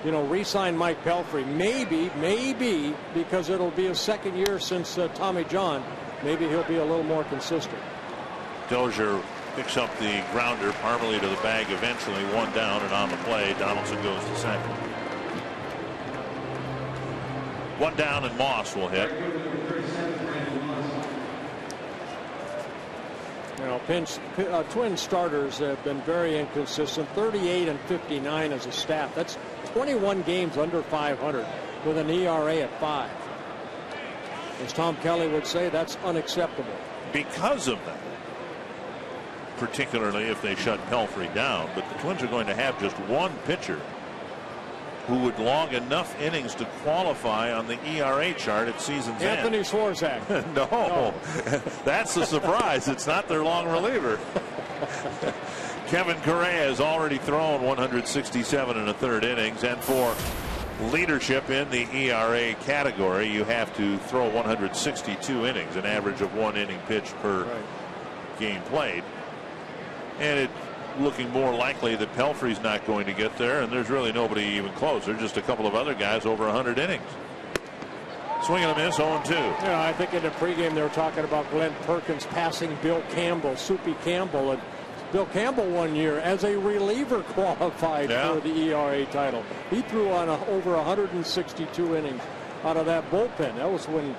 you know, re-sign Mike Pelfrey, maybe because it'll be his second year since Tommy John, maybe he'll be a little more consistent. Dozier picks up the grounder, Parmalee to the bag eventually, 1 down, and on the play, Donaldson goes to second. 1 down, and Moss will hit. You know, Twin starters have been very inconsistent. 38 and 59 as a staff. That's 21 games under 500 with an ERA at 5. As Tom Kelly would say, that's unacceptable. Because of that, particularly if they shut Pelfrey down, but the Twins are going to have just one pitcher who would log enough innings to qualify on the ERA chart at season's end. Anthony Swarzak. No, that's the surprise. It's not their long reliever. Kevin Correa has already thrown 167 and a third innings, and for leadership in the ERA category, you have to throw 162 innings, an average of 1 inning pitched per game played. And it looking more likely that Pelfrey's not going to get there, and there's really nobody even close. There's just a couple of other guys over 100 innings. Swing and a miss, 0-2. Yeah, I think in the pregame they were talking about Glenn Perkins passing Bill Campbell, Soupy Campbell, and Bill Campbell one year as a reliever qualified for the ERA title. He threw on over 162 innings out of that bullpen. That was when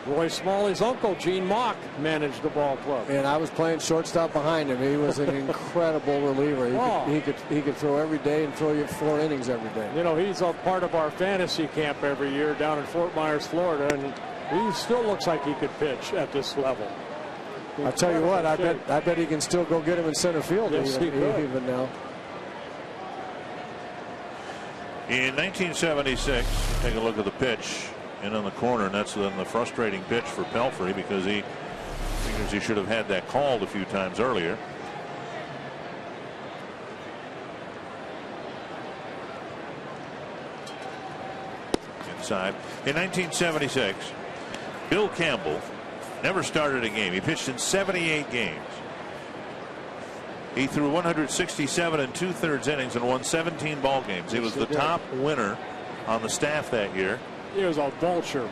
Roy Smalley's uncle, Gene Mock, managed the ball club. And I was playing shortstop behind him. He was an incredible reliever. He could throw every day and throw you 4 innings every day. You know, he's a part of our fantasy camp every year down in Fort Myers, Florida, and he still looks like he could pitch at this level. I'll tell you what, I bet he can still go get him in center field even now. In 1976, take a look at the pitch in on the corner, and that's then the frustrating pitch for Pelfrey because he figures he should have had that called a few times earlier. Inside. In 1976, Bill Campbell never started a game. He pitched in 78 games. He threw 167 and 2/3 innings and won 17 ball games. He was the top winner on the staff that year. He was a vulture.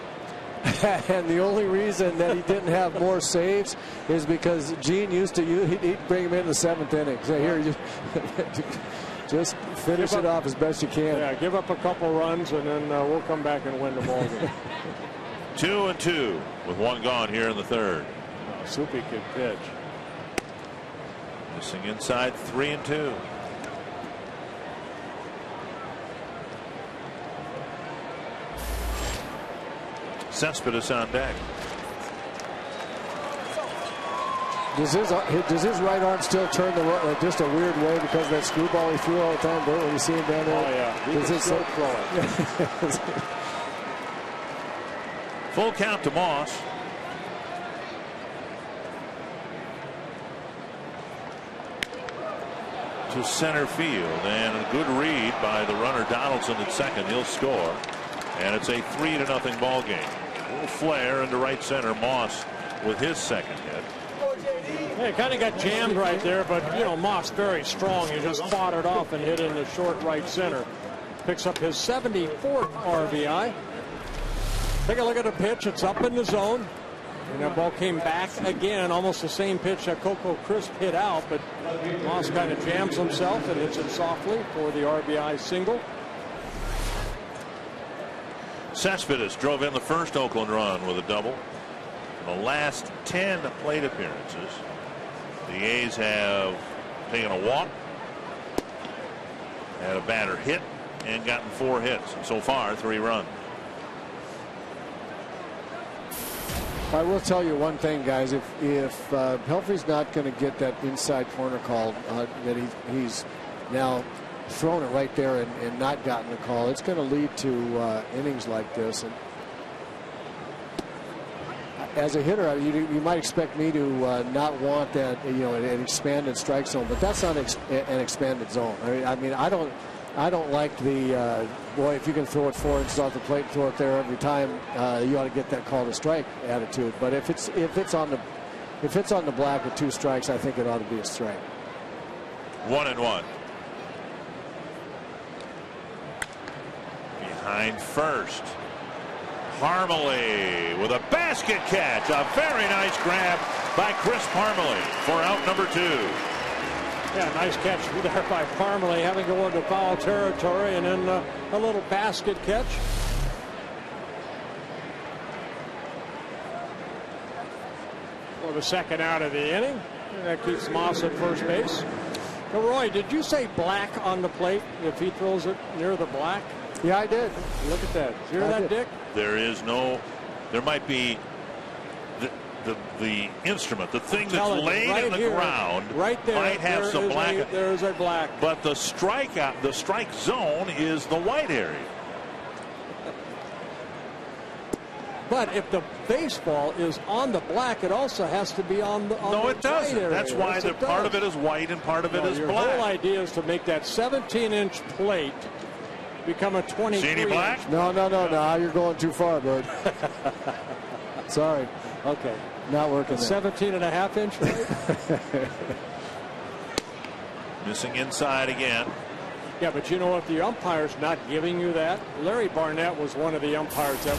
And the only reason that he didn't have more saves is because Gene used to he'd bring him in the 7th inning. So here, just finish it off as best you can. Yeah, give up a couple runs and then we'll come back and win the ball game. 2-2 with 1 gone here in the 3rd. Soupy could pitch. Missing inside, 3-2. Cespedes on deck. Does his right arm still turn just a weird way because of that screwball he threw all the time, Bert, when you see him down there? Oh, yeah. He can still throw it. Full count to Moss. To center field, and a good read by the runner Donaldson at second. He'll score, and it's a 3-0 ball game. A little flare into right center. Moss with his second hit. Yeah, kind of got jammed right there, but you know, Moss very strong. He just fought it off and hit in the short right center. Picks up his 74th RBI. Take a look at the pitch. It's up in the zone. And that ball came back again, almost the same pitch that Coco Crisp hit out, but Moss kind of jams himself and hits it softly for the RBI single. Cespedes drove in the first Oakland run with a double. In the last 10 plate appearances, the A's have taken a walk, had a batter hit, and gotten 4 hits. And so far, 3 runs. I will tell you one thing, guys. If Pelfrey's not going to get that inside corner call that he's now thrown it right there and not gotten the call, it's going to lead to innings like this. And as a hitter, you might expect me to not want that, an expanded strike zone, but that's not an expanded zone. I mean, I don't. I don't like the boy, if you can throw it 4 inches off the plate and throw it there every time, you ought to get that call to strike attitude. But if it's on the black with 2 strikes, I think it ought to be a strike. 1-1. Behind first. Parmelee with a basket catch. A very nice grab by Chris Parmelee for out number 2. Yeah, nice catch there by Parmelee, having to go into foul territory, and then a little basket catch. For the second out of the inning. And that keeps Moss at first base. Now, Roy, did you say black on the plate if he throws it near the black? Yeah, I did. Look at that. Hear that, Dick? There might be the instrument, the thing that's laid right in the here, ground, right there, might have some black. There's a black. But the strike zone is the white area. But if the baseball is on the black, it also has to be on the No, it doesn't. area. That's why yes, part of it is white and part of it is your black. Your whole idea is to make that 17-inch plate become a 23-inch. See any black? No. You're going too far, bud. Sorry. Okay. Not working. 17.5-inch plate. Missing inside again. Yeah, but you know what? The umpire's not giving you that. Larry Barnett was one of the umpires that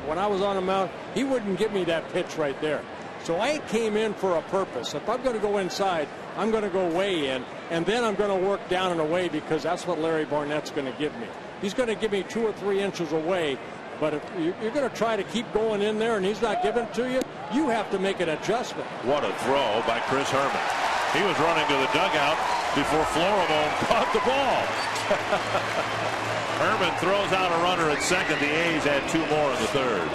when I was on the mound, he wouldn't give me that pitch right there. So I came in for a purpose. If I'm going to go inside, I'm going to go way in, and then I'm going to work down and away because that's what Larry Barnett's going to give me. He's going to give me 2 or 3 inches away, but if you're going to try to keep going in there and he's not giving it to you, you have to make an adjustment. What a throw by Chris Herman. He was running to the dugout before Florimon caught the ball. Herman throws out a runner at second. The A's had 2 more in the third.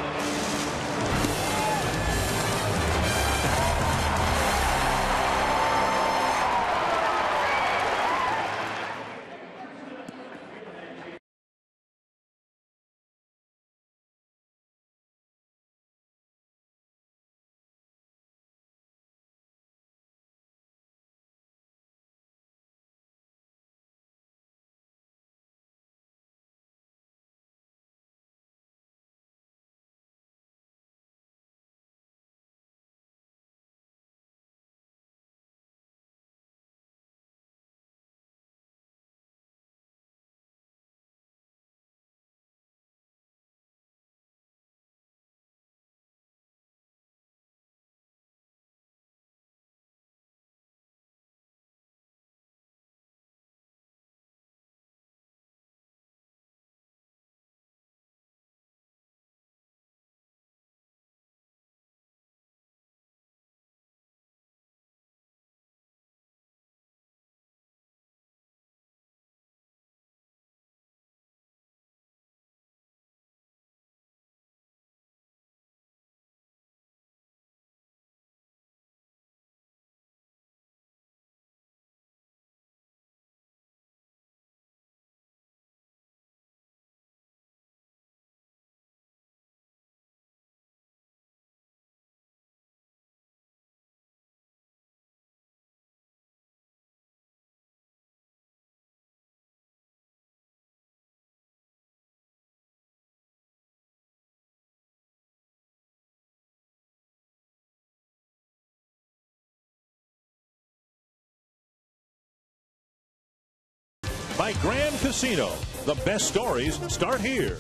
By Grand Casino, the best stories start here.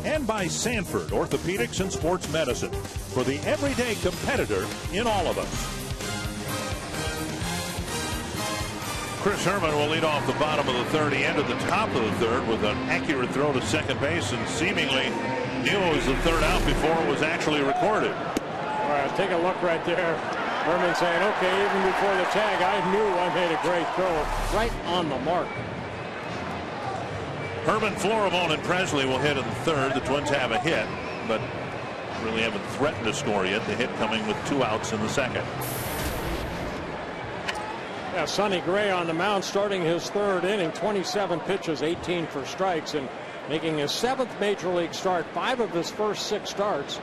And by Sanford Orthopedics and Sports Medicine, for the everyday competitor in all of us. Chris Herman will lead off the bottom of the third. He ended the top of the third with an accurate throw to second base and seemingly knew it was the third out before it was actually recorded. All right, take a look right there. Herman saying, okay, even before the tag, I knew I made a great throw right on the mark. Herman, Florimon, and Presley will hit in the third. The Twins have a hit, but really haven't threatened to score yet. The hit coming with 2 outs in the second. Yeah, Sonny Gray on the mound starting his third inning. 27 pitches, 18 for strikes, and making his 7th major league start. 5 of his first 6 starts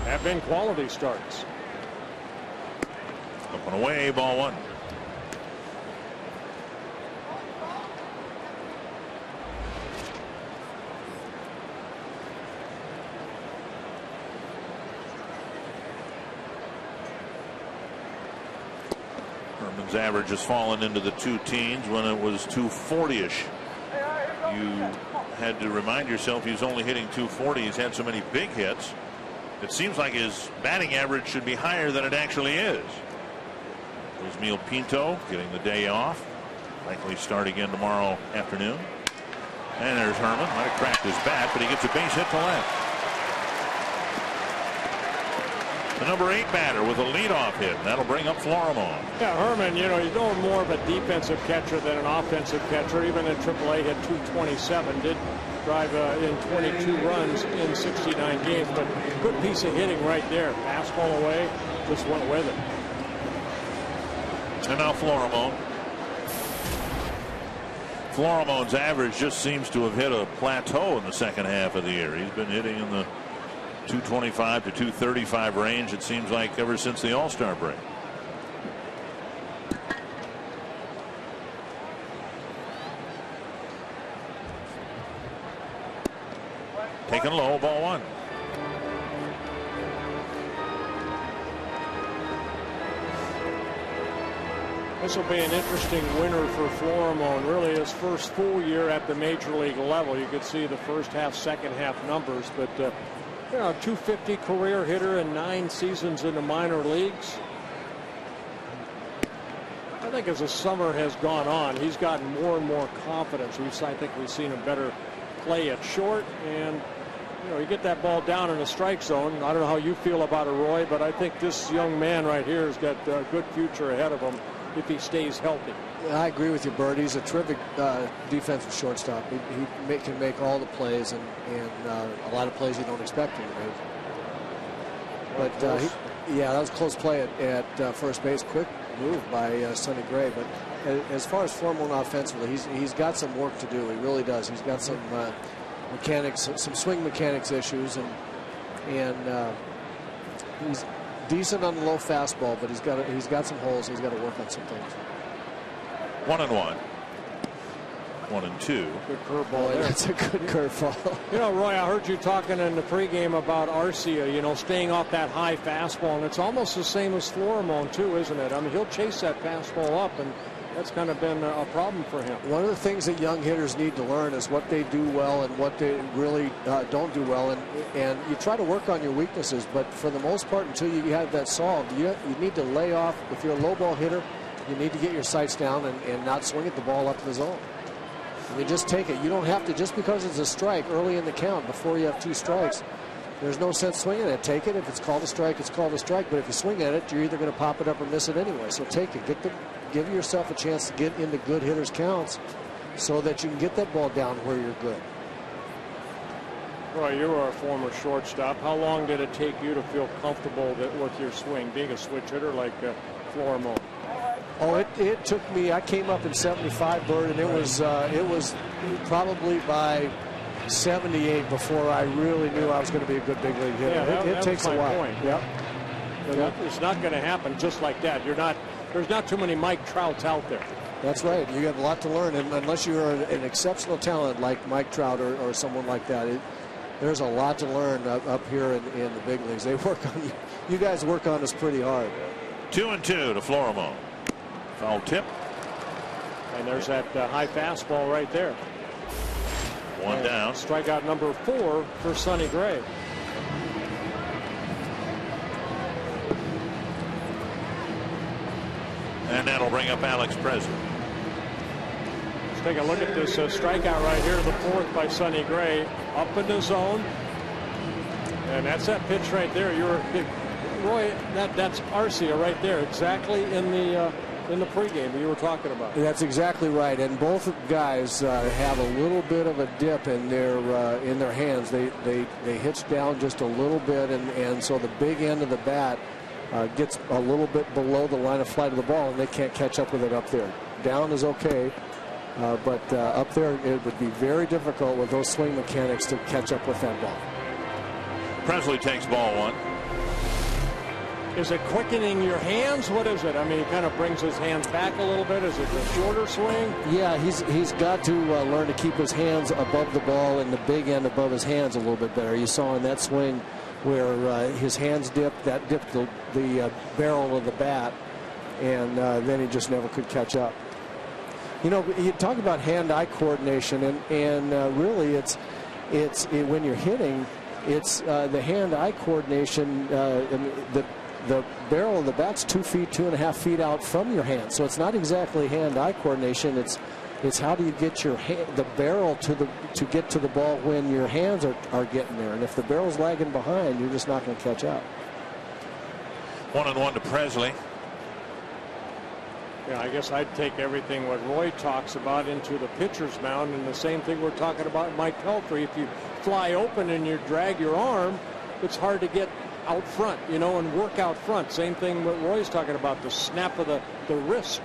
have been quality starts. Up and away, ball 1. Herman's average has fallen into the 2 teens when it was 240-ish. You had to remind yourself he's only hitting 240. He's had so many big hits. It seems like his batting average should be higher than it actually is. Yusmeil Pinto getting the day off. Likely start again tomorrow afternoon. And there's Herman. Might have cracked his bat, but he gets a base hit to left. The number 8 batter with a leadoff hit. That'll bring up Florimon. Yeah, Herman, you know, he's no more of a defensive catcher than an offensive catcher. Even in AAA, hit 227. Did drive in 22 runs in 69 games. But good piece of hitting right there. Fastball away. Just went with it. And now Florimon. Florimon's average just seems to have hit a plateau in the second half of the year. He's been hitting in the 225 to 235 range, it seems like, ever since the All-Star break. Taken low, ball 1. This will be an interesting winter for Florimon. Really his first full year at the major league level. You could see the first half, second half numbers, but you know, 250 career hitter and 9 seasons in the minor leagues. I think as the summer has gone on, he's gotten more and more confidence. I think we've seen a better play at short, and you know, you get that ball down in the strike zone. I don't know how you feel about it, Roy, but I think this young man right here has got a good future ahead of him if he stays healthy. I agree with you, Bert. He's a terrific defensive shortstop. He can make all the plays and a lot of plays you don't expect him to make. But yeah, that was a close play at first base. Quick move by Sonny Gray. But as far as Florimon offensively, he's got some work to do. He really does. He's got some mechanics, some swing mechanics issues, and he's decent on the low fastball, but he's got some holes. He's got to work on some things. 1-1. 1-2. Good curveball there. That's a good curveball. You know, Roy, I heard you talking in the pregame about Arcia, you know, staying off that high fastball, and it's almost the same as Florimon too, isn't it? I mean, he'll chase that fastball up, and that's kind of been a problem for him. One of the things that young hitters need to learn is what they do well and what they really don't do well, and you try to work on your weaknesses, but for the most part, until you have that solved, you need to lay off. If you're a low ball hitter, you need to get your sights down and not swing at the ball up the zone. I mean, just take it. You don't have to, just because it's a strike early in the count before you have 2 strikes, there's no sense swinging it. Take it. If it's called a strike, it's called a strike. But if you swing at it, you're either going to pop it up or miss it anyway. So take it. Give yourself a chance to get into good hitters' counts so that you can get that ball down where you're good. Roy, you were a former shortstop. How long did it take you to feel comfortable with your swing, being a switch hitter like Florimon? Oh, it took me. I came up in '75, Bert, and it was probably by '78 before I really knew I was going to be a good big league hitter. Yeah, it takes a while. Point. Yep. It's not going to happen just like that. There's not too many Mike Trouts out there. That's right. You have a lot to learn, and unless you're an exceptional talent like Mike Trout or someone like that, there's a lot to learn up here in the big leagues. They work on you. You guys work on us pretty hard. 2-2 to Florimon. Foul tip. And there's that high fastball right there. 1 down. Strikeout number 4 for Sonny Gray. And that'll bring up Alex Presley. Let's take a look at this strikeout right here, the 4th by Sonny Gray, up in the zone. And that's that pitch right there. Roy, that's Arcia right there, exactly in the pregame you were talking about. That's exactly right, and both guys have a little bit of a dip in their hands. They hitch down just a little bit, and so the big end of the bat gets a little bit below the line of flight of the ball, and they can't catch up with it up there. Down is okay, but up there it would be very difficult with those swing mechanics to catch up with that ball. Presley takes ball 1. Is it quickening your hands? What is it? I mean, he kind of brings his hands back a little bit. Is it a shorter swing? Yeah, he's got to learn to keep his hands above the ball and the big end above his hands a little bit better. You saw in that swing where his hands dipped, that dipped the barrel of the bat. and then he just never could catch up. You know, you talk about hand-eye coordination, and really it's when you're hitting, it's the hand-eye coordination. The barrel of the bat's 2 feet, 2.5 feet out from your hand, so it's not exactly hand-eye coordination. It's how do you get the barrel to get to the ball when your hands are getting there, and if the barrel's lagging behind, you're just not going to catch up. 1-1 to Presley. Yeah, I guess I'd take everything what Roy talks about into the pitcher's mound, and the same thing we're talking about Mike Pelfrey. If you fly open and you drag your arm, it's hard to get out front, you know, and work out front. Same thing what Roy's talking about, the snap of the wrist.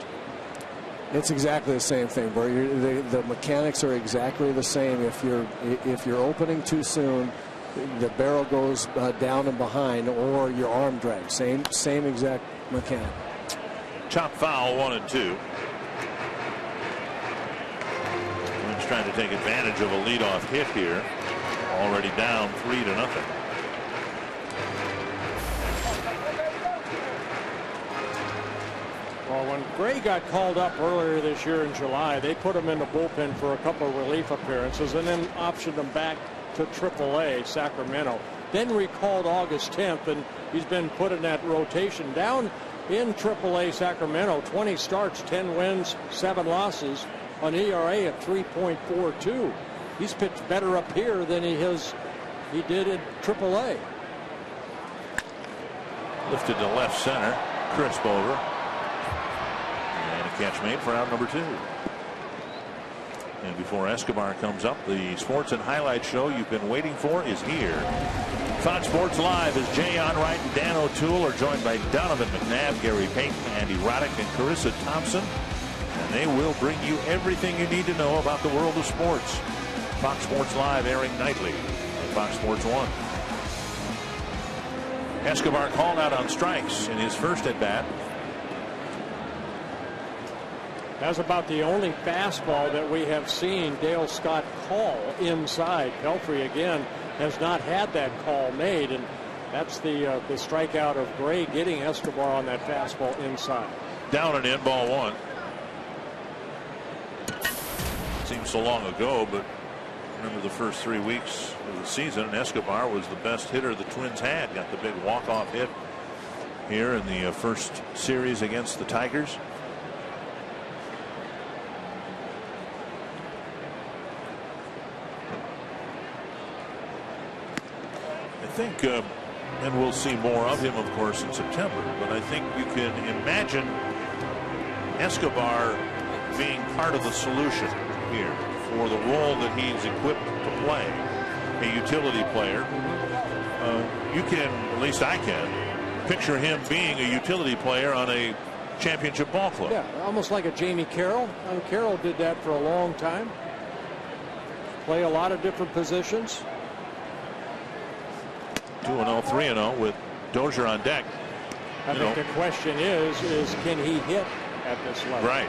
It's exactly the same thing, Bert. The mechanics are exactly the same. If you're opening too soon, the barrel goes down and behind, or your arm drags. Same exact mechanic. Chop foul, 1-2. Twins trying to take advantage of a leadoff hit here. Already down 3-0. Well, when Gray got called up earlier this year in July, they put him in the bullpen for a couple of relief appearances and then optioned him back to AAA Sacramento. Then recalled August 10th, and he's been put in that rotation down in AAA Sacramento. 20 starts, 10 wins, 7 losses, an ERA of 3.42. He's pitched better up here than he did in AAA. Lifted to left center, crisp over. Catch made for out number 2. And before Escobar comes up, the sports and highlights show you've been waiting for is here. Fox Sports Live as Jay Onrait and Dan O'Toole are joined by Donovan McNabb, Gary Payton, Andy Roddick, and Carissa Thompson. And they will bring you everything you need to know about the world of sports. Fox Sports Live airing nightly on Fox Sports 1. Escobar called out on strikes in his first at bat. That's about the only fastball that we have seen Dale Scott call inside. Pelfrey again has not had that call made, and that's the strikeout of Gray getting Escobar on that fastball inside. Down and in, ball 1. Seems so long ago, but remember the first 3 weeks of the season, and Escobar was the best hitter the Twins had. Got the big walk-off hit here in the first series against the Tigers. I think, and we'll see more of him, of course, in September, but I think you can imagine Escobar being part of the solution here for the role that he's equipped to play, a utility player. You can, at least I can, picture him being a utility player on a championship ball club. Yeah, almost like a Jamie Carroll. Carroll did that for a long time. Play a lot of different positions. 2-0, 3-0 with Dozier on deck. I think the question is can he hit at this level? Right.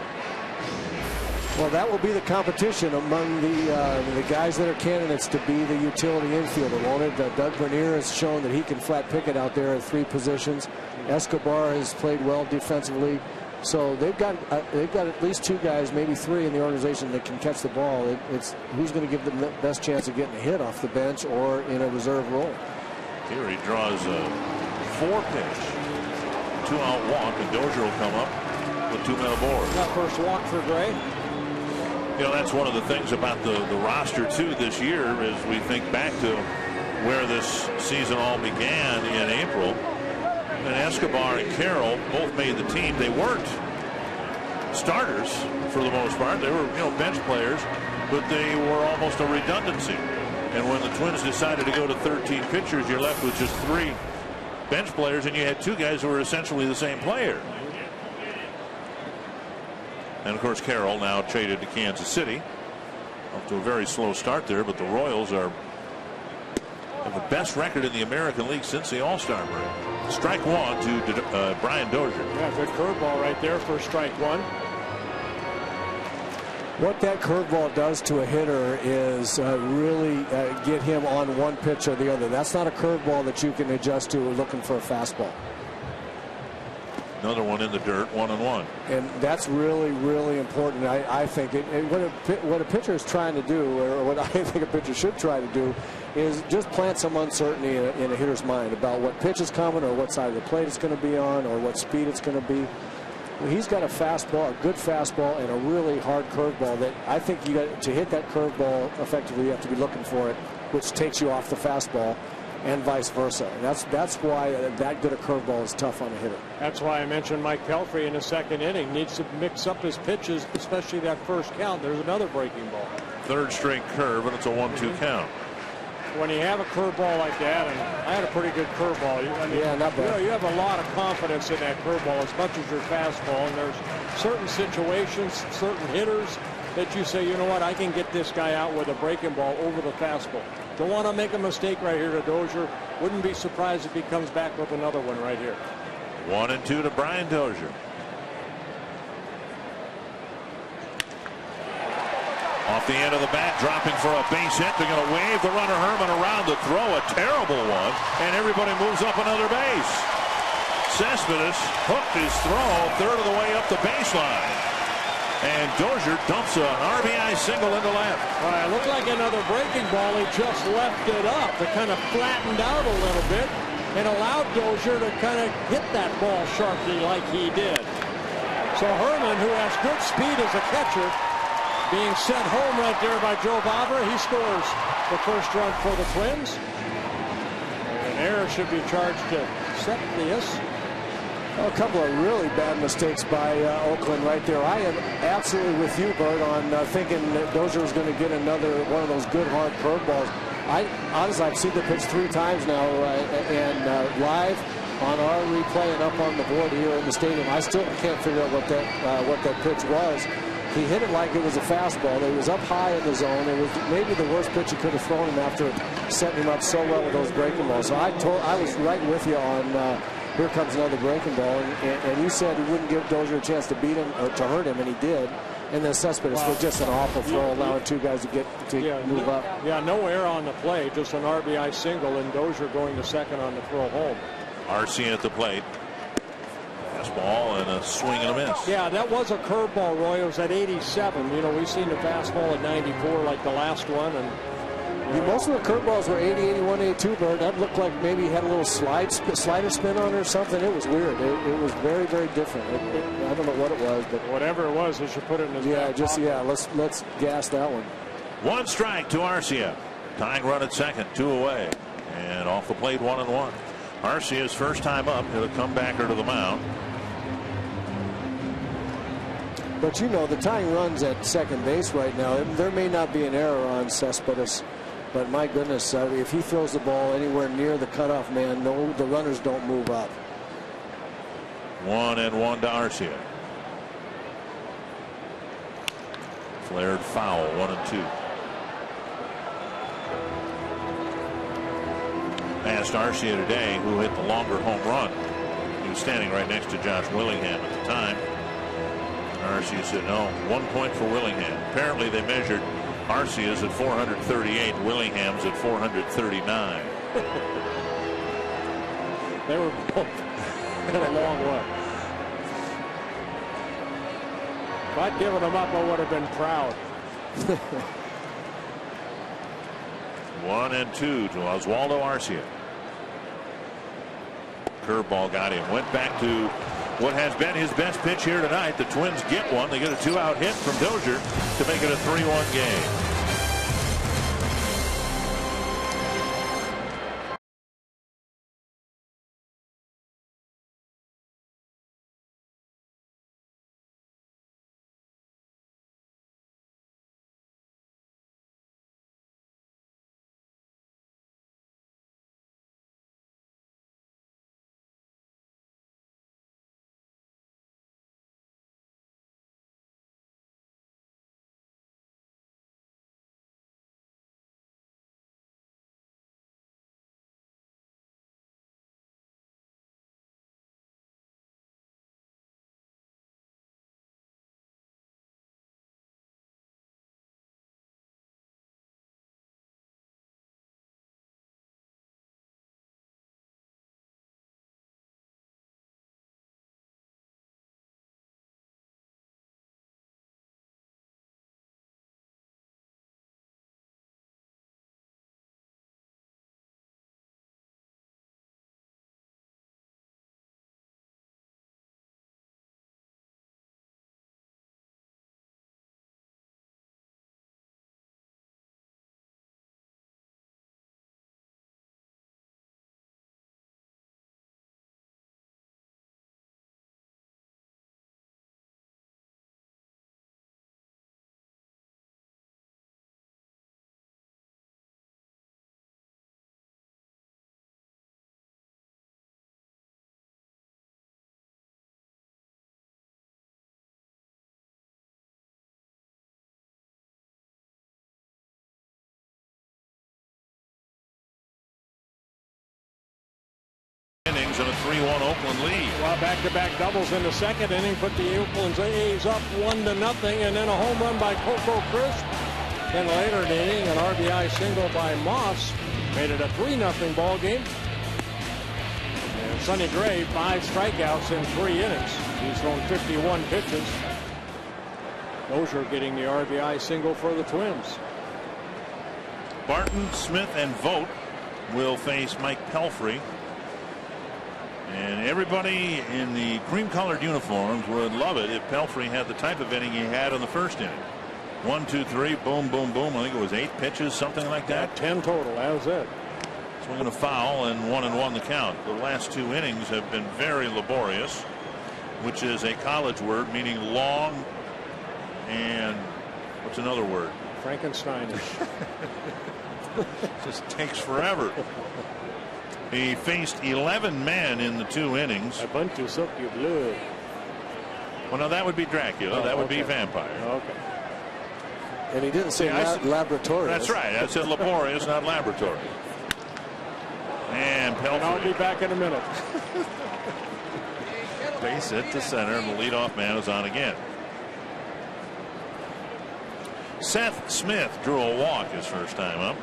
Well, that will be the competition among the guys that are candidates to be the utility infielder, won't it? Doug Bernier has shown that he can flat pick it out there at 3 positions. Escobar has played well defensively. So they've got at least 2 guys, maybe 3 in the organization that can catch the ball. It's who's going to give them the best chance of getting a hit off the bench or in a reserve role. Here he draws a 4-pitch, 2-out walk, and Dozier will come up with 2 men aboard. That first walk for Gray. You know, that's one of the things about the roster too this year as we think back to where this season all began in April. And Escobar and Carroll both made the team. They weren't starters for the most part. They were, bench players, but they were almost a redundancy. And when the Twins decided to go to 13 pitchers, you're left with just 3 bench players, and you had 2 guys who were essentially the same player. And of course, Carroll now traded to Kansas City. Off to a very slow start there, but the Royals have the best record in the American League since the All-Star break. Strike 1 to Brian Dozier. Yeah, good curveball right there for strike 1. What that curveball does to a hitter is really get him on one pitch or the other. That's not a curveball that you can adjust to looking for a fastball. Another one in the dirt, 1-1. And that's really, really important. I think what a pitcher is trying to do, or what I think a pitcher should try to do, is just plant some uncertainty in a hitter's mind about what pitch is coming, or what side of the plate it's going to be on, or what speed it's going to be. Well, he's got a fastball, a good fastball, and a really hard curveball that I think you got to hit that curveball effectively. You have to be looking for it, which takes you off the fastball, and vice versa. And that's why that good a curveball is tough on a hitter. That's why I mentioned Mike Pelfrey in the second inning needs to mix up his pitches, especially that first count. There's another breaking ball. Third straight curve, and it's a 1-2 count. When you have a curveball like that, and I had a pretty good curveball. Yeah, not bad. You have a lot of confidence in that curveball as much as your fastball. And there's certain situations, certain hitters that you say, you know what, I can get this guy out with a breaking ball over the fastball. Don't want to make a mistake right here to Dozier. Wouldn't be surprised if he comes back with another one right here. 1-2 to Brian Dozier. Off the end of the bat, dropping for a base hit. They're going to wave the runner Herman around to throw a terrible one, and everybody moves up another base. Cespedes hooked his throw third of the way up the baseline. And Dozier dumps an RBI single into left. It looked like another breaking ball. He just left it up. It kind of flattened out a little bit and allowed Dozier to kind of hit that ball sharply like he did. So Herman, who has good speed as a catcher, being sent home right there by Joe Vavra. He scores the first run for the Twins. And an error should be charged to Cespedes. A couple of really bad mistakes by Oakland right there. I am absolutely with you, Bert, on thinking that Dozier was going to get another one of those good hard curveballs. Honestly, I've seen the pitch 3 times now, and live on our replay and up on the board here in the stadium. I still can't figure out what that pitch was. He hit it like it was a fastball. It was up high in the zone. It was maybe the worst pitch he could have thrown him after setting him up so well with those breaking balls. So I was right with you on here comes another breaking ball. And you said he wouldn't give Dozier a chance to beat him or to hurt him, and he did. And then Cespedes was just an awful throw, allowing 2 guys to move up. Yeah, no error on the play, just an RBI single, and Dozier going to second on the throw home. Arcia at the plate. Fastball and a swing and a miss. Yeah, that was a curveball, Roy. It was at 87. You know, we've seen the fastball at 94 like the last one. And most of the curveballs were 80, 81, 82, Bird. That looked like maybe he had a little slider spin on it or something. It was weird. It was very, very different. I don't know what it was, but whatever it was, they should put it in his back pocket. Let's gas that one. 1 strike to Arcia. Tying run at second, 2 away. And off the plate, 1-1. Arcia's first time up. He'll come backer to the mound. But you know, the tying runs at second base right now, there may not be an error on Cespedes, but my goodness, if he throws the ball anywhere near the cutoff man, no, the runners don't move up. 1-1 to Arcia. Flared foul, 1-2. Asked Arcia today who hit the longer home run. He was standing right next to Josh Willingham at the time. Arcia said no, 1 point for Willingham. Apparently they measured Arcia's at 438, Willingham's at 439. They were both in a long way. If I'd given them up, I would have been proud. 1-2 to Oswaldo Arcia. Curveball got him. Went back to what has been his best pitch here tonight. The Twins get one. They get a 2-out hit from Dozier to make it a 3-1 game. innings and a 3-1 Oakland lead. Well, back-to-back doubles in the second inning put the Oakland A's up 1-0, and then a home run by Coco Crisp. Then later in the inning, an RBI single by Moss made it a 3-0 ball game. And Sonny Gray, 5 strikeouts in 3 innings. He's thrown 51 pitches. Dozier getting the RBI single for the Twins. Barton, Smith, and Vogt will face Mike Pelfrey. And everybody in the cream-colored uniforms would love it if Pelfrey had the type of inning he had in the first inning. 1, 2, 3, boom, boom, boom. I think it was 8 pitches, something like that. 10 total. That was it. Swinging a foul and 1-1 the count. The last 2 innings have been very laborious, which is a college word meaning long and what's another word? Frankensteinish. Just takes forever. He faced 11 men in the 2 innings. A bunch of suck your blood. Well, no, that would be Dracula. That would be vampire. Okay. And he didn't say laboratory. That's right. I said laborious, not laboratory. And Pelfrey. And I'll be back in a minute. Base hit to center, and the leadoff man is on again. Seth Smith drew a walk his first time up.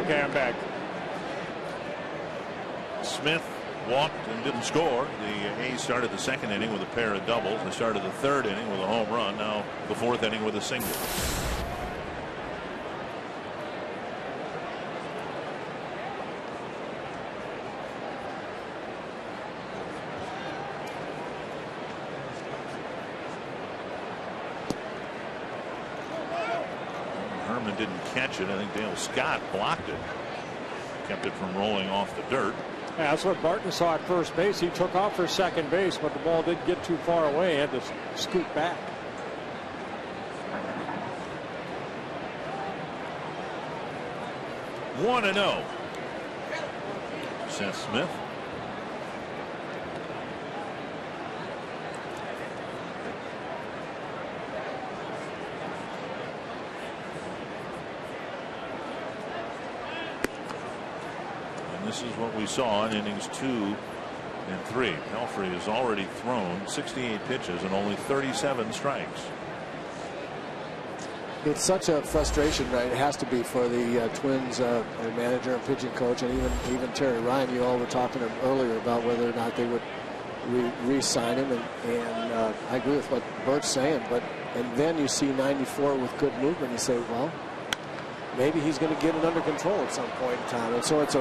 Okay, I'm back. Smith walked and didn't score. The A's started the second inning with a pair of doubles. They started the third inning with a home run. Now the fourth inning with a single. Herman didn't catch it. I think Dale Scott blocked it. Kept it from rolling off the dirt. Yeah, that's what Barton saw at first base. He took off for second base, but the ball did get too far away. He had to scoot back. One and 0. Seth Smith. This is what we saw in innings 2 and 3. Pelfrey has already thrown 68 pitches and only 37 strikes. It's such a frustration, right? It has to be for the Twins manager and pitching coach, and even Terry Ryan. You all were talking earlier about whether or not they would re-sign him, and I agree with what Bert's saying. And then you see 94 with good movement. You say, well, maybe he's going to get it under control at some point in time. And so it's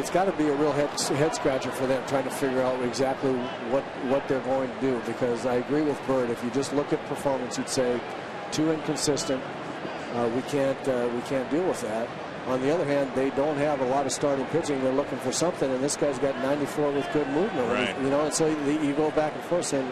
got to be a real head scratcher for them, trying to figure out exactly what they're going to do. Because I agree with Bert. If you just look at performance, you'd say too inconsistent. We can't deal with that. On the other hand, they don't have a lot of starting pitching. They're looking for something, and this guy's got 94 with good movement. Right. And so you go back and forth saying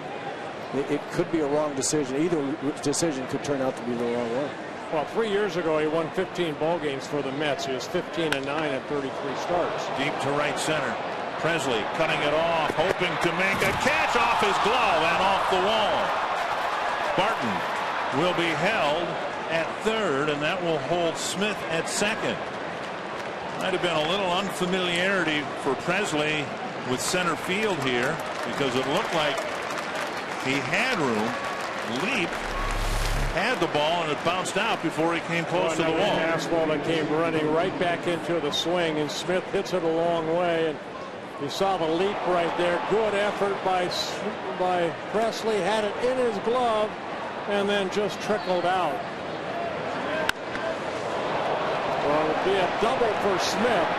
it could be a wrong decision. Either decision could turn out to be the wrong one. Well, 3 years ago, he won 15 ball games for the Mets. He was 15-9 at 33 starts. Deep to right center. Presley cutting it off, hoping to make a catch off his glove and off the wall. Barton will be held at third, and that will hold Smith at second. Might have been a little unfamiliarity for Presley with center field here, because it looked like he had room. Leap had the ball, and it bounced out before he came close to the wall. Fastball that came running right back into the swing, and Smith hits it a long way. And you saw the leap right there. Good effort by Presley. Had it in his glove, and then just trickled out. Well, it would be a double for Smith.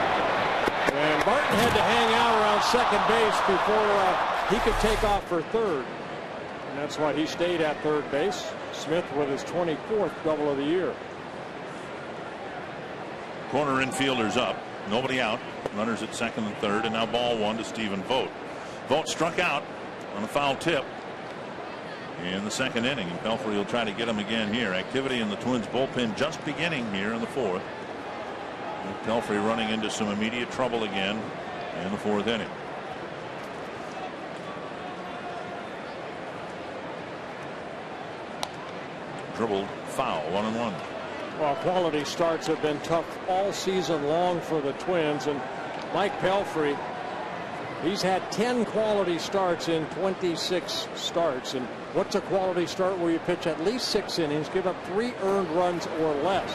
And Barton had to hang out around second base before he could take off for third. And that's why he stayed at third base. Smith with his 24th double of the year. Corner infielders up. Nobody out. Runners at second and third, and now ball one to Stephen Vogt. Vogt struck out on a foul tip in the second inning, and Pelfrey will try to get him again here. Activity in the Twins bullpen just beginning here in the fourth. And Pelfrey running into some immediate trouble again in the fourth inning. dribbled foul. 1-1. Well, quality starts have been tough all season long for the Twins, and Mike Pelfrey, he's had 10 quality starts in 26 starts. And what's a quality start? Where you pitch at least 6 innings, give up 3 earned runs or less.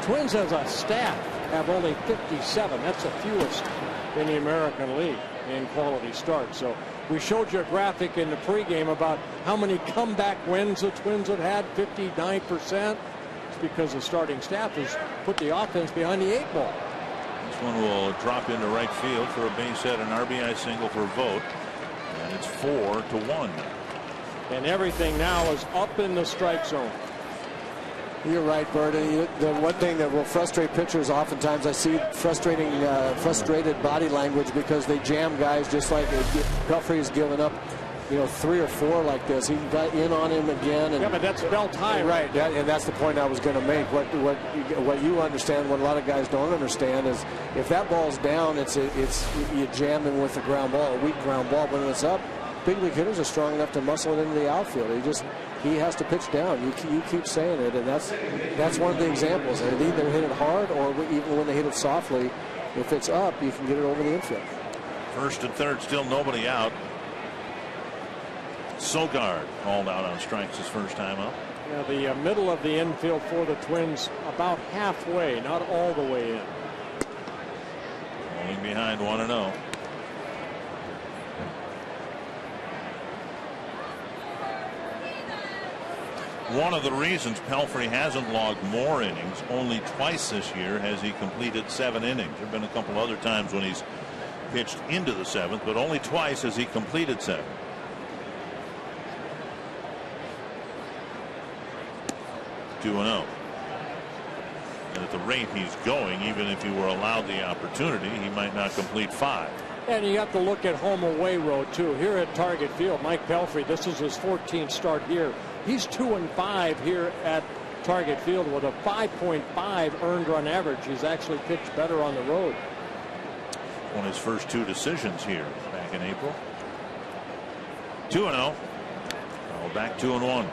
Twins as a staff have only 57. That's the fewest in the American League in quality starts. So we showed you a graphic in the pregame about how many comeback wins the Twins have had, 59%. It's because the starting staff has put the offense behind the 8 ball. This one will drop into right field for a base hit, an RBI single for Vogt, and it's 4-1. And everything now is up in the strike zone. You're right, Bert. The one thing that will frustrate pitchers, oftentimes I see frustrated body language because they jam guys, just like Pelfrey's given up, 3 or 4 like this. He got in on him again. And, yeah, but that's belt time. Right, and that's the point I was going to make. What you understand, what a lot of guys don't understand, is if that ball's down, it's you jam him with a ground ball, a weak ground ball. But when it's up, big league hitters are strong enough to muscle it into the outfield. He has to pitch down. You keep saying it, and that's one of the examples. And they either hit it hard, or even when they hit it softly, if it's up, you can get it over the infield. First and third, still nobody out. Sogard called out on strikes his first time up. Yeah, the middle of the infield for the Twins about halfway, not all the way in. Only behind 1-0. One of the reasons Pelfrey hasn't logged more innings, only twice this year has he completed 7 innings. There have been a couple other times when he's pitched into the 7th, but only twice has he completed 7. And at the rate he's going, even if he were allowed the opportunity, he might not complete 5. And you have to look at home away road too. Here at Target Field, Mike Pelfrey, this is his 14th start here. He's 2-5 here at Target Field with a 5.5 earned run average. He's actually pitched better on the road. Won his first 2 decisions here back in April. 2-0. Well, back 2-1.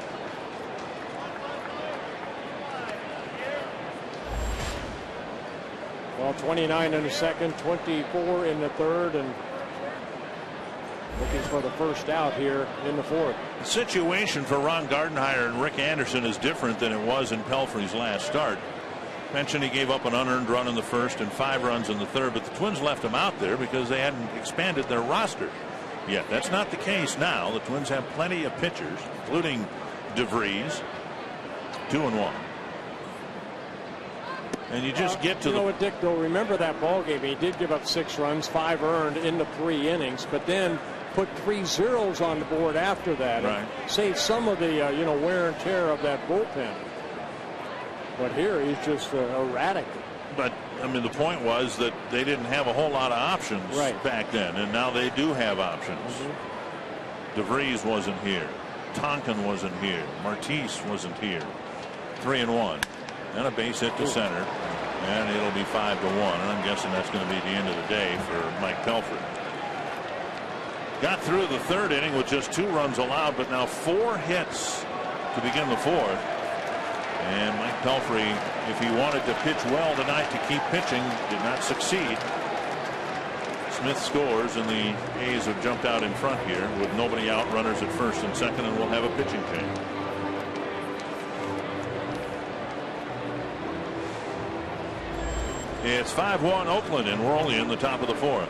Well, 29 in the second, 24 in the third, and looking for the first out here in the fourth. The situation for Ron Gardenhire and Rick Anderson is different than it was in Pelfrey's last start. Mentioned he gave up an unearned run in the first and 5 runs in the third, but the Twins left him out there because they hadn't expanded their roster yet. That's not the case now. The Twins have plenty of pitchers, including DeVries. 2-1. And you just get to what, Dick, though, remember that ball game. He did give up 6 runs, 5 earned in the 3 innings, but then put 3 zeros on the board after that. Right. And saved some of the wear and tear of that bullpen. But here he's just erratic. But I mean, the point was that they didn't have a whole lot of options back then, and now they do have options. DeVries wasn't here. Tonkin wasn't here. Martis wasn't here. 3-1. And a base hit to center, and it'll be 5-1. And I'm guessing that's going to be the end of the day for Mike Pelfrey. Got through the 3rd inning with just 2 runs allowed, but now 4 hits to begin the 4th. And Mike Pelfrey, if he wanted to pitch well tonight to keep pitching, did not succeed. Smith scores, and the A's have jumped out in front here with nobody out, runners at first and second, and we'll have a pitching change. It's 5-1 Oakland, and we're only in the top of the 4th.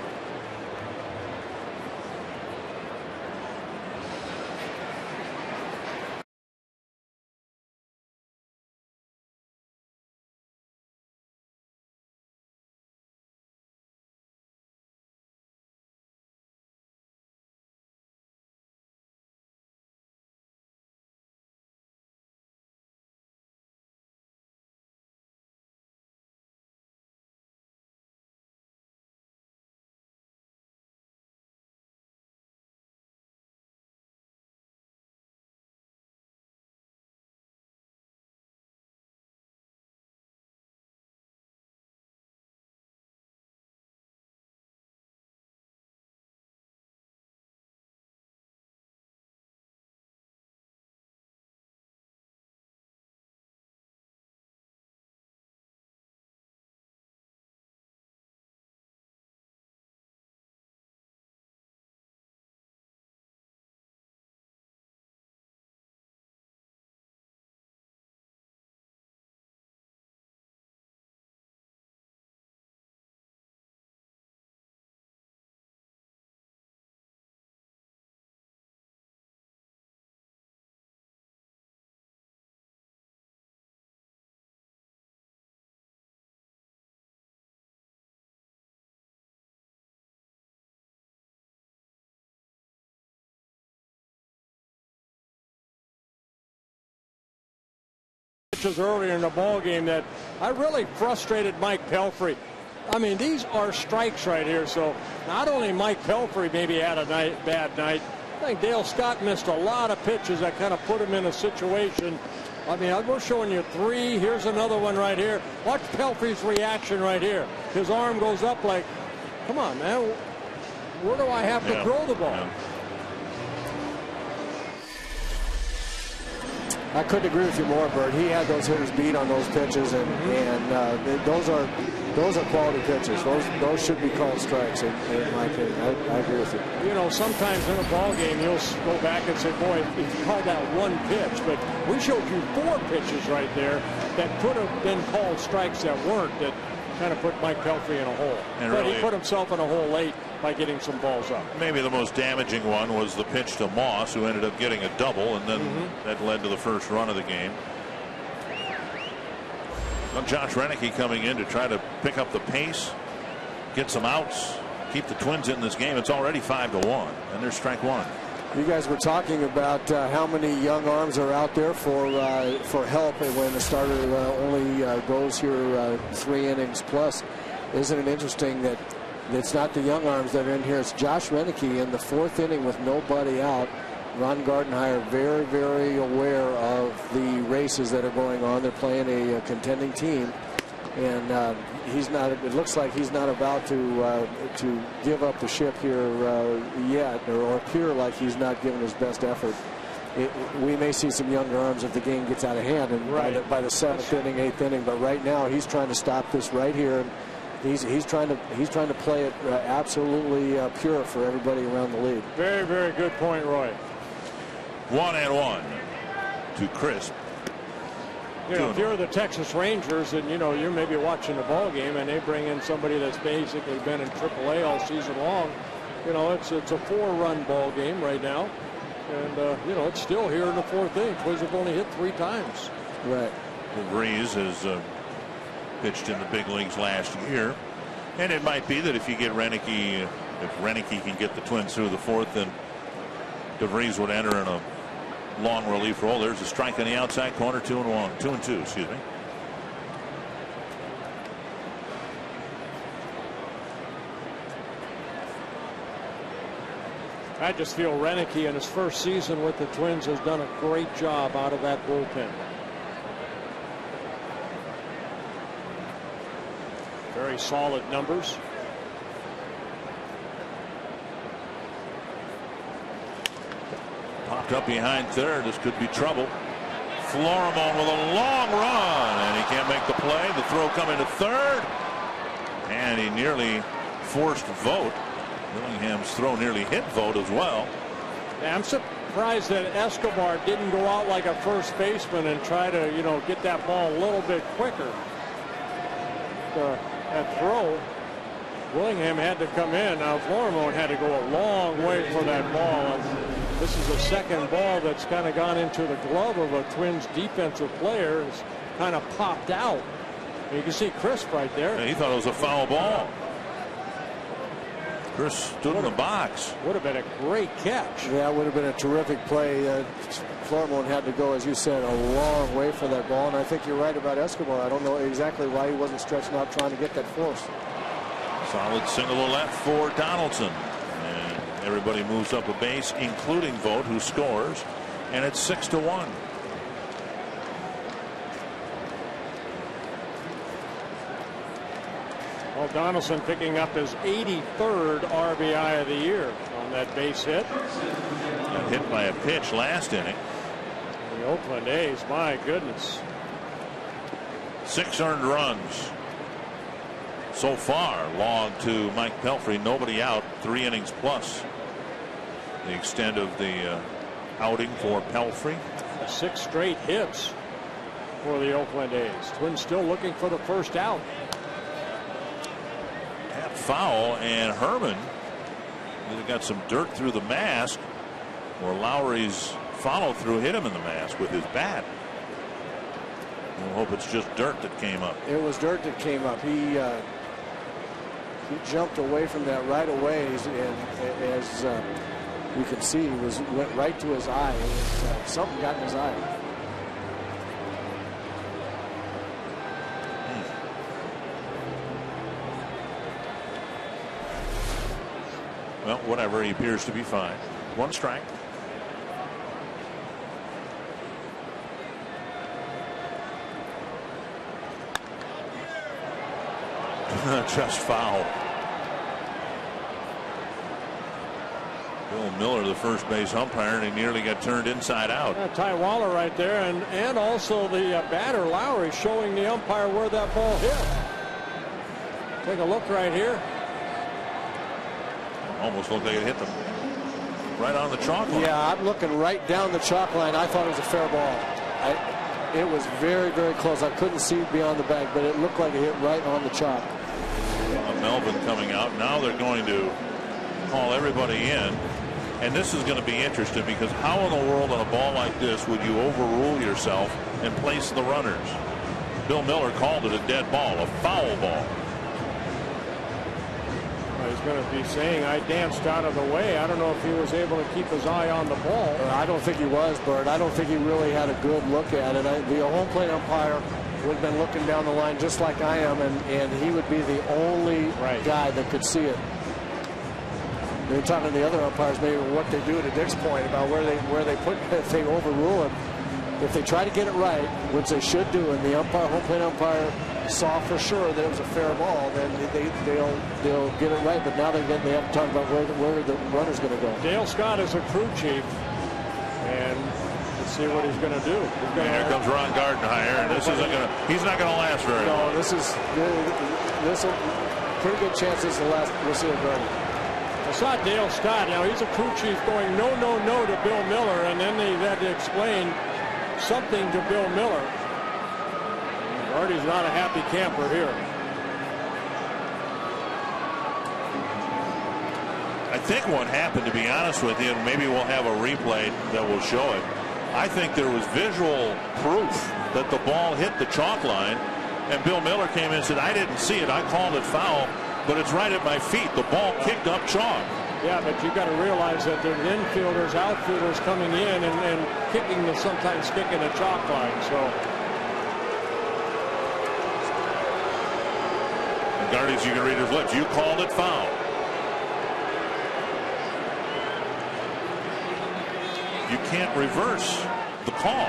pitches earlier in the ball game that I really frustrated Mike Pelfrey. I mean, these are strikes right here. So not only Mike Pelfrey maybe had a bad night, I think Dale Scott missed a lot of pitches that kind of put him in a situation. I mean, we're showing you 3. Here's another one right here. Watch Pelfrey's reaction right here. His arm goes up like, come on, man. Where do I have to throw the ball? Yeah. I couldn't agree with you more, Bert. He had those hitters beat on those pitches, and those are quality pitches. Those should be called strikes, in my opinion. I agree with you. You know, sometimes in a ball game, you'll go back and say, boy, if you called that one pitch, but we showed you 4 pitches right there that could have been called strikes that weren't, that kind of put Mike Pelfrey in a hole. And but really, he put himself in a hole late by getting some balls up. Maybe the most damaging one was the pitch to Moss, who ended up getting a double, and then that led to the first run of the game. Well, Josh Renicky coming in to try to pick up the pace, get some outs, keep the Twins in this game. It's already 5-1, and there's strike 1. You guys were talking about how many young arms are out there for help when the starter only goes here 3 innings plus. Isn't it interesting that it's not the young arms that are in here? It's Josh Renicky in the 4th inning with nobody out. Ron Gardenhire very, very aware of the races that are going on. They're playing a contending team, and he's not. It looks like he's not about to give up the ship here yet, or appear like he's not giving his best effort. We may see some younger arms if the game gets out of hand, and by the 7th inning, 8th inning. But right now, he's trying to stop this right here. He's trying to play it absolutely pure for everybody around the league. Very, very good point, Roy. 1-1 to Crisp. You know, if you're the Texas Rangers and, you know, you're maybe watching the ball game and they bring in somebody that's basically been in AAA all season long, you know, it's a 4-run ball game right now. And, you know, it's still here in the 4th inning. Twins have only hit 3 times. Right. DeVries has pitched in the big leagues last year. And it might be that if you get Renicky, if Renicky can get the Twins through the 4th, then DeVries would enter in a long relief role. There's a strike on the outside corner. 2-2, excuse me. I just feel Renicky in his first season with the Twins has done a great job out of that bullpen. Very solid numbers. Popped up behind third. This could be trouble. Florimon with a long run, and he can't make the play. The throw coming to third, and he nearly forced Vogt. Willingham's throw nearly hit Vogt as well. Yeah, I'm surprised that Escobar didn't go out like a first baseman and try to, you know, get that ball a little bit quicker. That throw, Willingham had to come in. Now Florimon had to go a long way for that ball. This is a second ball that's kind of gone into the glove of a Twins defensive player. It's kind of popped out. You can see Crisp right there. Yeah, he thought it was a foul ball. Chris stood in the box. Would have been a great catch. Yeah, it would have been a terrific play. Florimon had to go, as you said, a long way for that ball. And I think you're right about Escobar. I don't know exactly why he wasn't stretching out trying to get that force. Solid single to left for Donaldson. And everybody moves up a base, including Vogt, who scores. And it's 6-1. Well, Donaldson picking up his 83rd RBI of the year on that base hit. Got hit by a pitch last inning. The Oakland A's, my goodness. 6 earned runs so far logged to Mike Pelfrey. Nobody out, 3 innings plus. The extent of the outing for Pelfrey. 6 straight hits for the Oakland A's. Twins still looking for the first out. Tap foul, and Herman got some dirt through the mask, where Lowry's follow through hit him in the mask with his bat. We'll hope it's just dirt that came up. It was dirt that came up. He jumped away from that right away, and as you can see, went right to his eye. Something got in his eye. Well, whatever. He appears to be fine. 1 strike. Just foul. Bill Miller, the first base umpire, and he nearly got turned inside out. Ty Waller right there, and also the batter Lowry showing the umpire where that ball hit. Take a look right here. Almost looked like it hit them right on the chalk line. Yeah, I'm looking right down the chalk line. I thought it was a fair ball. It was very, very close. I couldn't see beyond the bag, but it looked like it hit right on the chalk. Melvin coming out. Now they're going to call everybody in. And this is going to be interesting, because how in the world on a ball like this would you overrule yourself and place the runners? Bill Miller called it a dead ball, a foul ball. Well, he's going to be saying, I danced out of the way. I don't know if he was able to keep his eye on the ball. I don't think he was, Bert. I don't think he really had a good look at it. The home plate umpire would have been looking down the line just like I am, and he would be the only guy that could see it. They're talking to the other umpires, maybe what they do to Dick's point about where they put, if they overrule it, if they try to get it right, which they should do, and the home plate umpire saw for sure that it was a fair ball, then they'll get it right. But now they have to talk about where the runner's going to go. Dale Scott is a crew chief, and let's see what he's going to do. Here comes Ron Gardenhire, and this isn't going to. He's not going to last very long. No, this will pretty good chance this will last. We'll see it Garden. I saw Dale Scott. Now he's a crew chief going no to Bill Miller, and then they had to explain something to Bill Miller. Artie's not a happy camper here. I think what happened, to be honest with you, and maybe we'll have a replay that will show it, I think there was visual proof that the ball hit the chalk line, and Bill Miller came in and said, I didn't see it, I called it foul, but it's right at my feet. The ball kicked up chalk. Yeah, but you got to realize that there's infielders, outfielders coming in and kicking sometimes kicking the chalk line. So Gardy's, you can read his lips. You called it foul. You can't reverse the call.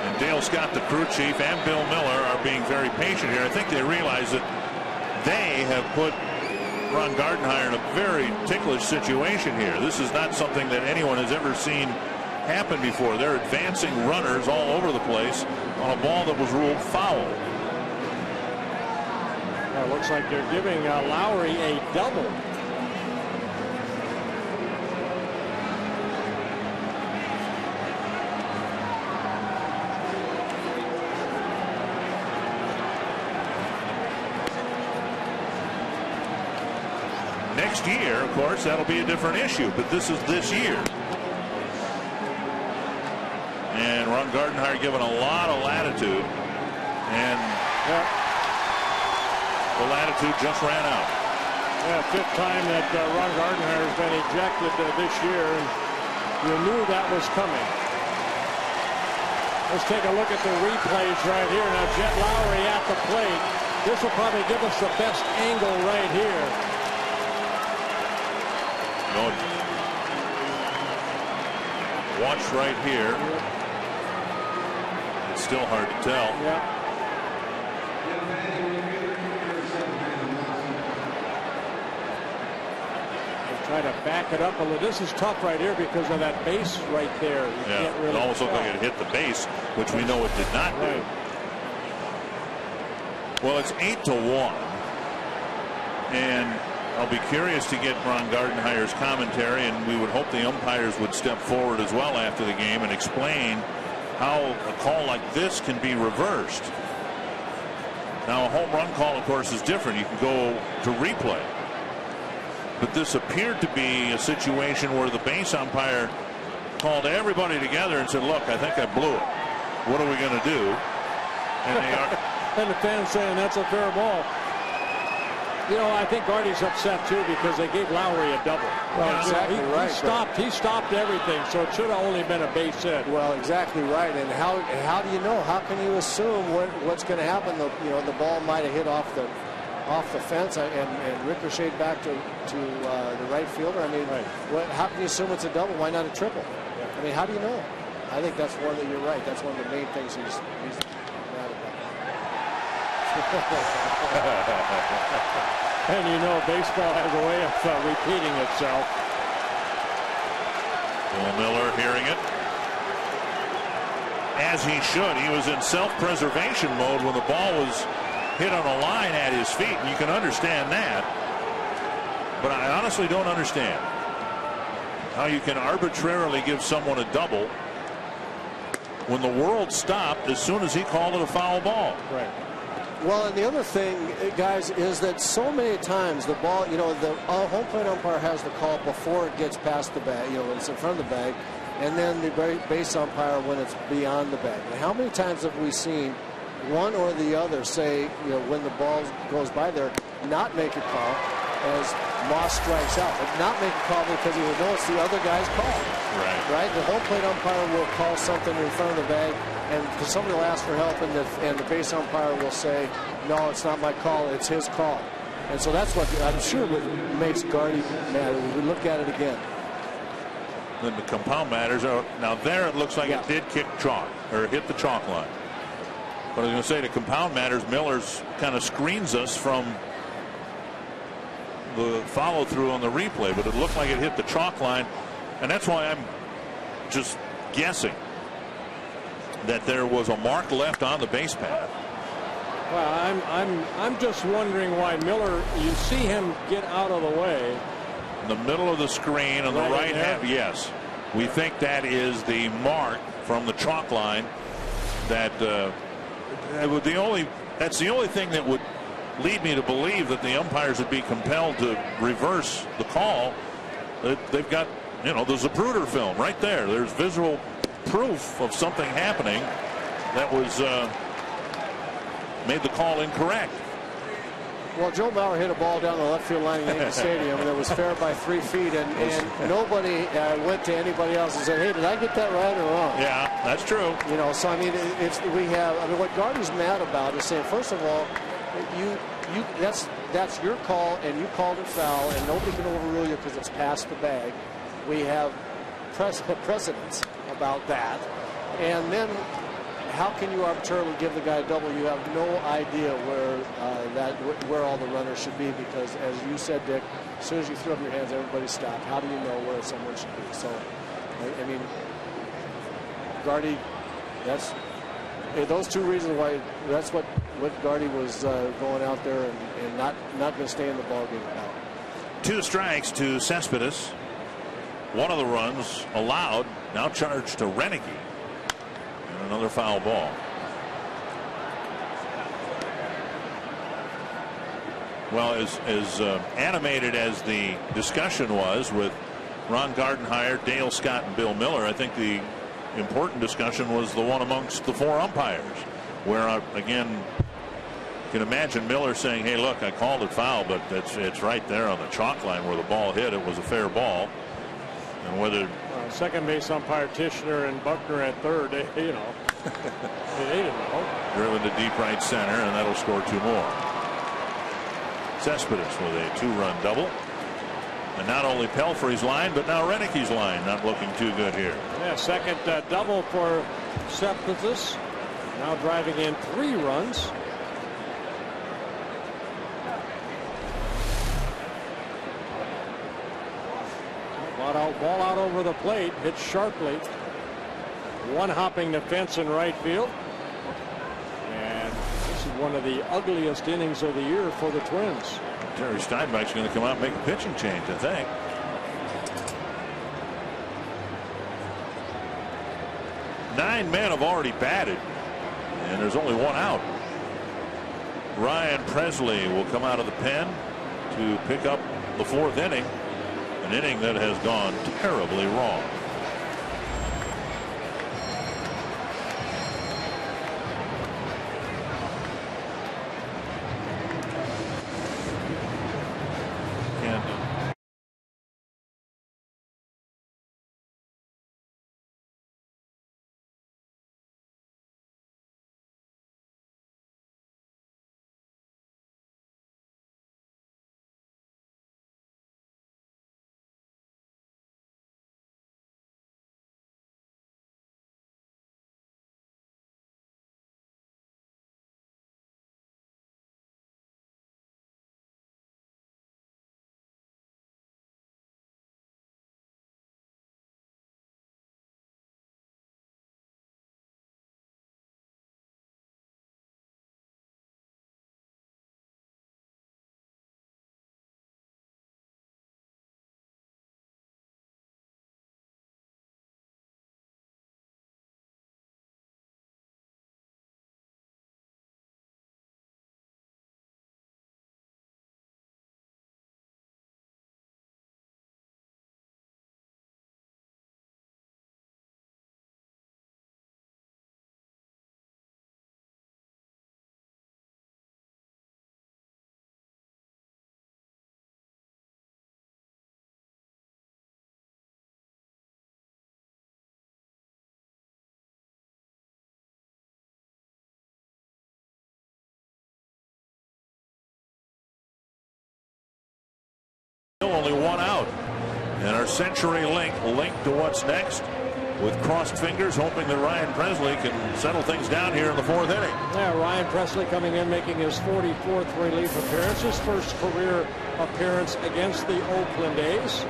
And Dale Scott, the crew chief, and Bill Miller are being very patient here. I think they realize that they have put Ron Gardenhire in a very ticklish situation here. This is not something that anyone has ever seen happen before. They're advancing runners all over the place on a ball that was ruled foul. It looks like they're giving Lowry a double. Next year, of course, that'll be a different issue, but this is this year. And Ron Gardenhire given a lot of latitude, and the latitude just ran out. Yeah, fifth time that Ron Gardenhire has been ejected this year, and you knew that was coming. Let's take a look at the replays right here. Now Jet Lowry at the plate. This will probably give us the best angle right here. Watch right here. It's still hard to tell. Yeah. Try to back it up a little. This is tough right here because of that base right there. You can't really it almost looked like it hit the base, which we know it did not do. Well, it's 8-1, and I'll be curious to get Ron Gardenhire's commentary, and we would hope the umpires would step forward as well after the game and explain how a call like this can be reversed. Now, a home run call, of course, is different. You can go to replay. But this appeared to be a situation where the base umpire called everybody together and said, look, I think I blew it. What are we going to do? And they are. And the fans saying that's a fair ball. You know, I think Gardy's upset too because they gave Lowry a double. Well, exactly right. He stopped everything, so it should have only been a base hit. Well, exactly right. And how do you know? How can you assume what's going to happen? The ball might have hit off the fence and ricocheted back to the right fielder. I mean, how can you assume it's a double? Why not a triple? I mean, how do you know? I think that's one that you're right. That's one of the main things he's mad about. And you know, baseball has a way of repeating itself. Bill Miller hearing it. As he should. He was in self-preservation mode when the ball was hit on a line at his feet, and you can understand that. But I honestly don't understand how you can arbitrarily give someone a double when the world stopped as soon as he called it a foul ball. Right. Well, and the other thing, guys, is that so many times the ball, the home plate umpire has the call before it gets past the bag, when it's in front of the bag, and then the base umpire when it's beyond the bag. And how many times have we seen one or the other say, when the ball goes by there, not make a call as Moss strikes out, but not make a call because he would know it's the other guy's call. Right. The home plate umpire will call something in front of the bag, and somebody will ask for help, and the base umpire will say, no, it's not my call, it's his call. And so that's what I'm sure what makes Gardy mad. We look at it again. Then the compound matters. Now there it looks like it did kick chalk or hit the chalk line. But I was going to say to compound matters, Miller's kind of screens us from the follow through on the replay, but it looked like it hit the chalk line, and that's why I'm just guessing that there was a mark left on the base path. Well, I'm just wondering why Miller, you see him get out of the way. In the middle of the screen on the right half, yes. We think that is the mark from the chalk line that that's the only thing that would lead me to believe that the umpires would be compelled to reverse the call. They've got, the Zapruder film right there. There's visual proof of something happening that was made the call incorrect. Well, Joe Mauer hit a ball down the left field line in Yankee Stadium, and it was fair by 3 feet, and nobody went to anybody else and said, hey, did I get that right or wrong? Yeah, that's true. So I mean, what Gardy's mad about is saying, first of all, that's your call, and you called it foul, and nobody can overrule you because it's past the bag. We have precedents about that, and then how can you arbitrarily give the guy a double? You have no idea where all the runners should be, because as you said, Dick, as soon as you throw up your hands, everybody stopped. How do you know where someone should be? So, I mean, Gardy, those two reasons why that's what Gardy was going out there and not going to stay in the ballgame about. 2 strikes to Cespedes. One of the runs allowed, now charged to Renicky. And another foul ball. Well, as animated as the discussion was with Ron Gardenhire, Dale Scott, and Bill Miller, I think the important discussion was the one amongst the 4 umpires, where again, you can imagine Miller saying, hey, look, I called it foul, but it's right there on the chalk line where the ball hit. It was a fair ball. And whether second base umpire Tishner and Buckner at third, they didn't know. Driven to deep right center, and that'll score 2 more. Cespedes with a 2-run double. And not only Pelfrey's line, but now Renicky's line not looking too good here. Yeah, second double for Cespedes. Now driving in 3 runs. Ball out over the plate, hit sharply. One hopping the fence in right field. And this is one of the ugliest innings of the year for the Twins. Terry Steinbach's going to come out and make a pitching change, I think. Nine men have already batted, and there's only 1 out. Ryan Presley will come out of the pen to pick up the 4th inning. An inning that has gone terribly wrong. Our CenturyLink linked to what's next, with crossed fingers, hoping that Ryan Pressly can settle things down here in the 4th inning. Yeah, Ryan Pressly coming in, making his 44th relief appearance, his first career appearance against the Oakland A's.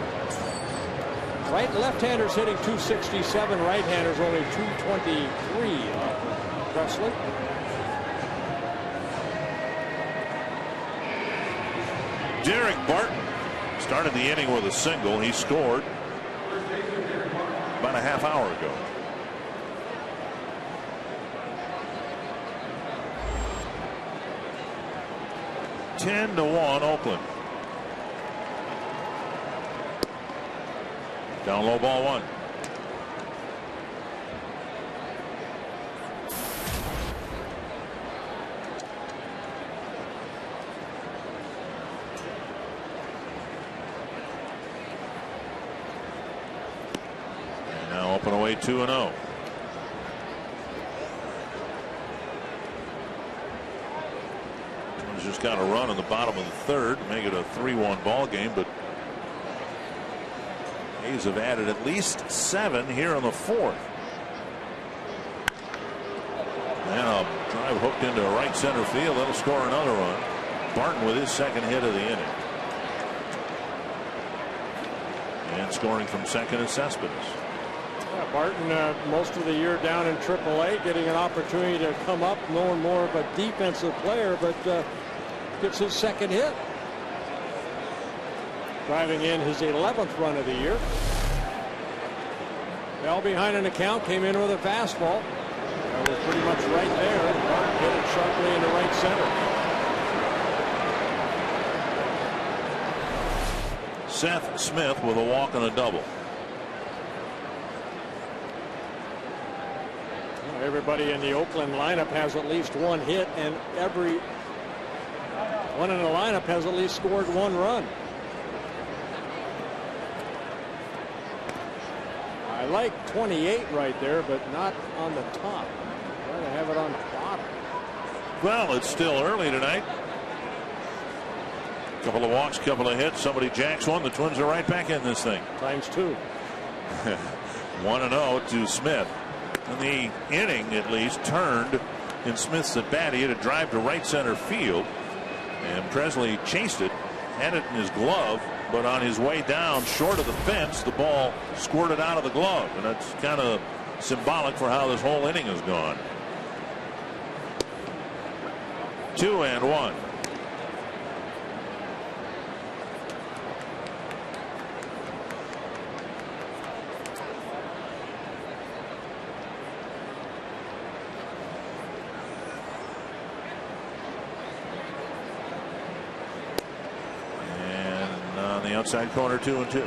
Right and left-handers hitting 267, right-handers only 223. Pressly. Derek Barton started the inning with a single. He scored about a half hour ago. Ten to 1 Oakland. Down low, ball 1. Now up and away 2-0. Just got a run in the bottom of the 3rd, make it a 3-1 ball game, but A's have added at least 7 here in the 4th. And a drive hooked into right center field. That'll score another run. Barton with his 2nd hit of the inning. And scoring from second is Cespedes. Yeah, Barton most of the year down in AAA, getting an opportunity to come up, knowing more of a defensive player, but gets his 2nd hit. Driving in his 11th run of the year. Bell behind an account, came in with a fastball. That was pretty much right there. And Barton hit it sharply into right center. Seth Smith with a walk and a double. Everybody in the Oakland lineup has at least 1 hit, and every one in the lineup has at least scored 1 run. I like 28 right there, but not on the top. I'd rather have it on the bottom. Well, it's still early tonight. Couple of walks, couple of hits. Somebody jacks one. The Twins are right back in this thing. Times 2. 1-0 to Smith. And the inning, at least, turned in Smith's at bat. He had a drive to right center field, and Pressly chased it, had it in his glove, but on his way down short of the fence, the ball squirted out of the glove, and that's kind of symbolic for how this whole inning has gone. 2-1. Outside corner, 2-2.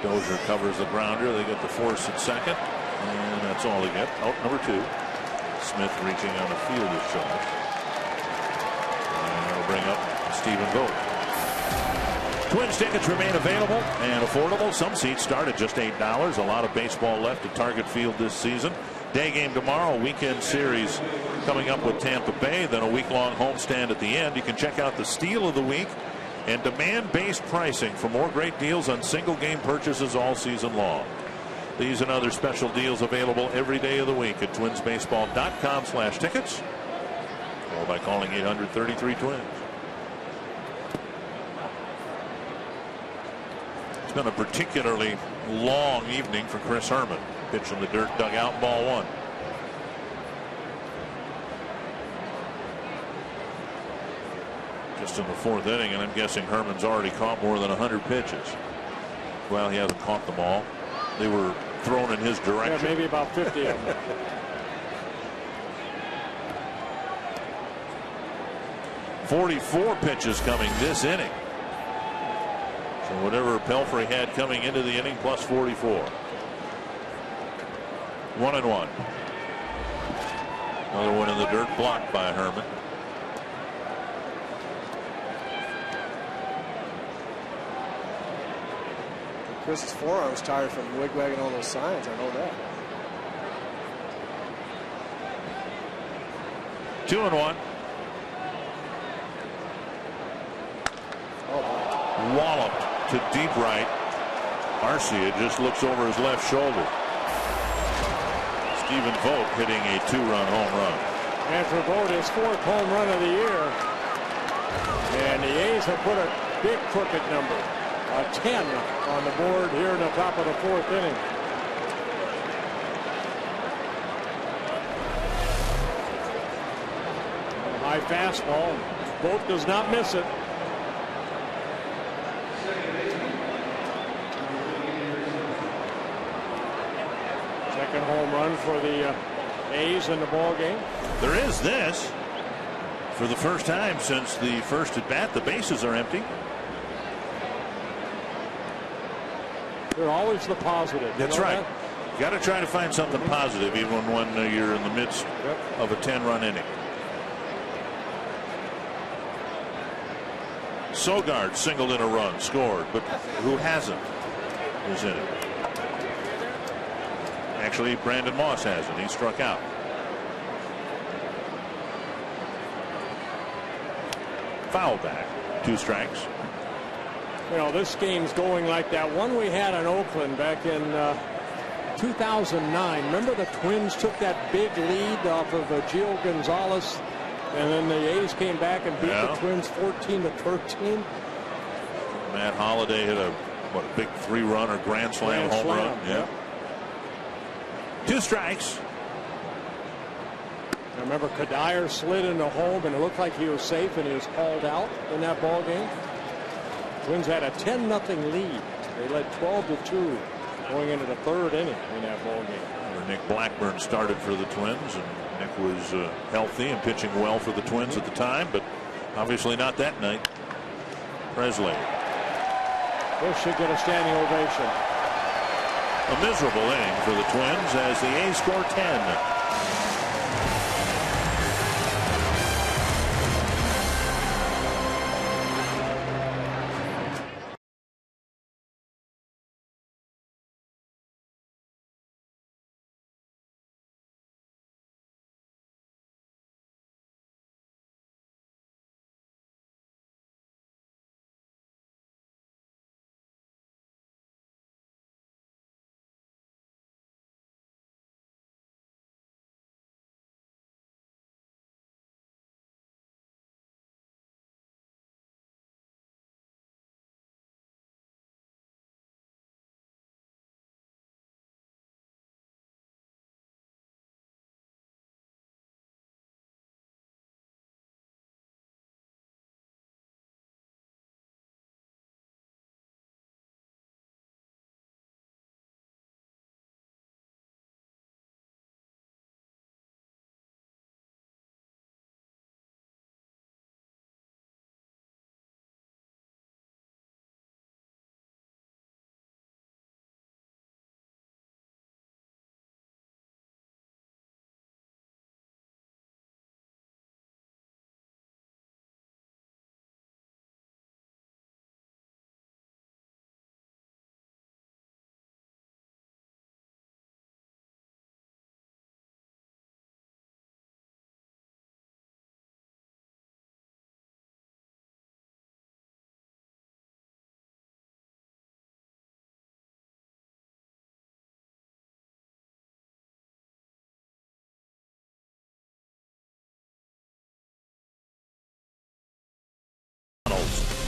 Dozier covers the grounder. They get the force at second, and that's all they get. Out number 2. Smith reaching on a fielder's shot. And that'll bring up Stephen Vogt. Twins tickets remain available and affordable. Some seats start at just $8. A lot of baseball left at Target Field this season. Day game tomorrow, weekend series coming up with Tampa Bay, then a week-long homestand at the end. You can check out the Steal of the Week and demand-based pricing for more great deals on single-game purchases all season long. These and other special deals available every day of the week at twinsbaseball.com/tickets or by calling 800-33-TWINS. It's been a particularly long evening for Chris Herman. Pitch in the dirt, dugout, ball 1. Just in the 4th inning, and I'm guessing Herman's already caught more than 100 pitches. Well, he hasn't caught them all. They were thrown in his direction. Yeah, maybe about 50 of them. .44 pitches coming this inning. So whatever Pelfrey had coming into the inning plus 44. 1-1. Another one in the dirt, blocked by Chris's forearm's tired from wigwagging all those signs. I know that. 2-1. Oh, my. Walloped to deep right. Arcia just looks over his left shoulder. Stephen Vogt hitting a 2-run home run. And for Vogt, his 4th home run of the year. And the A's have put a big crooked number, a 10 on the board here in the top of the 4th inning. High fastball. Vogt does not miss it. Second home run for the A's in the ball game. There is this. For the first time since the first at bat, the bases are empty. They're always the positive. That's right. You got to try to find something positive even when you're in the midst of a 10-run inning. Sogard singled in a run, scored, but who hasn't is in it. Actually, Brandon Moss hasn't. He struck out. Foul back. 2 strikes. You know, this game's going like that one we had in Oakland back in 2009. Remember the Twins took that big lead off of Gio Gonzalez, and then the A's came back and beat the Twins 14-13. Matt Holliday hit a big 3-run or grand slam home run. Yeah. 2 strikes. I remember Kadire slid into home and it looked like he was safe and he was called out in that ball game. Twins had a 10-0 lead. They led 12-2 going into the 3rd inning in that ball game. Nick Blackburn started for the Twins, and Nick was healthy and pitching well for the Twins at the time, but obviously not that night. Presley. This should get a standing ovation. A miserable inning for the Twins as the A's score 10.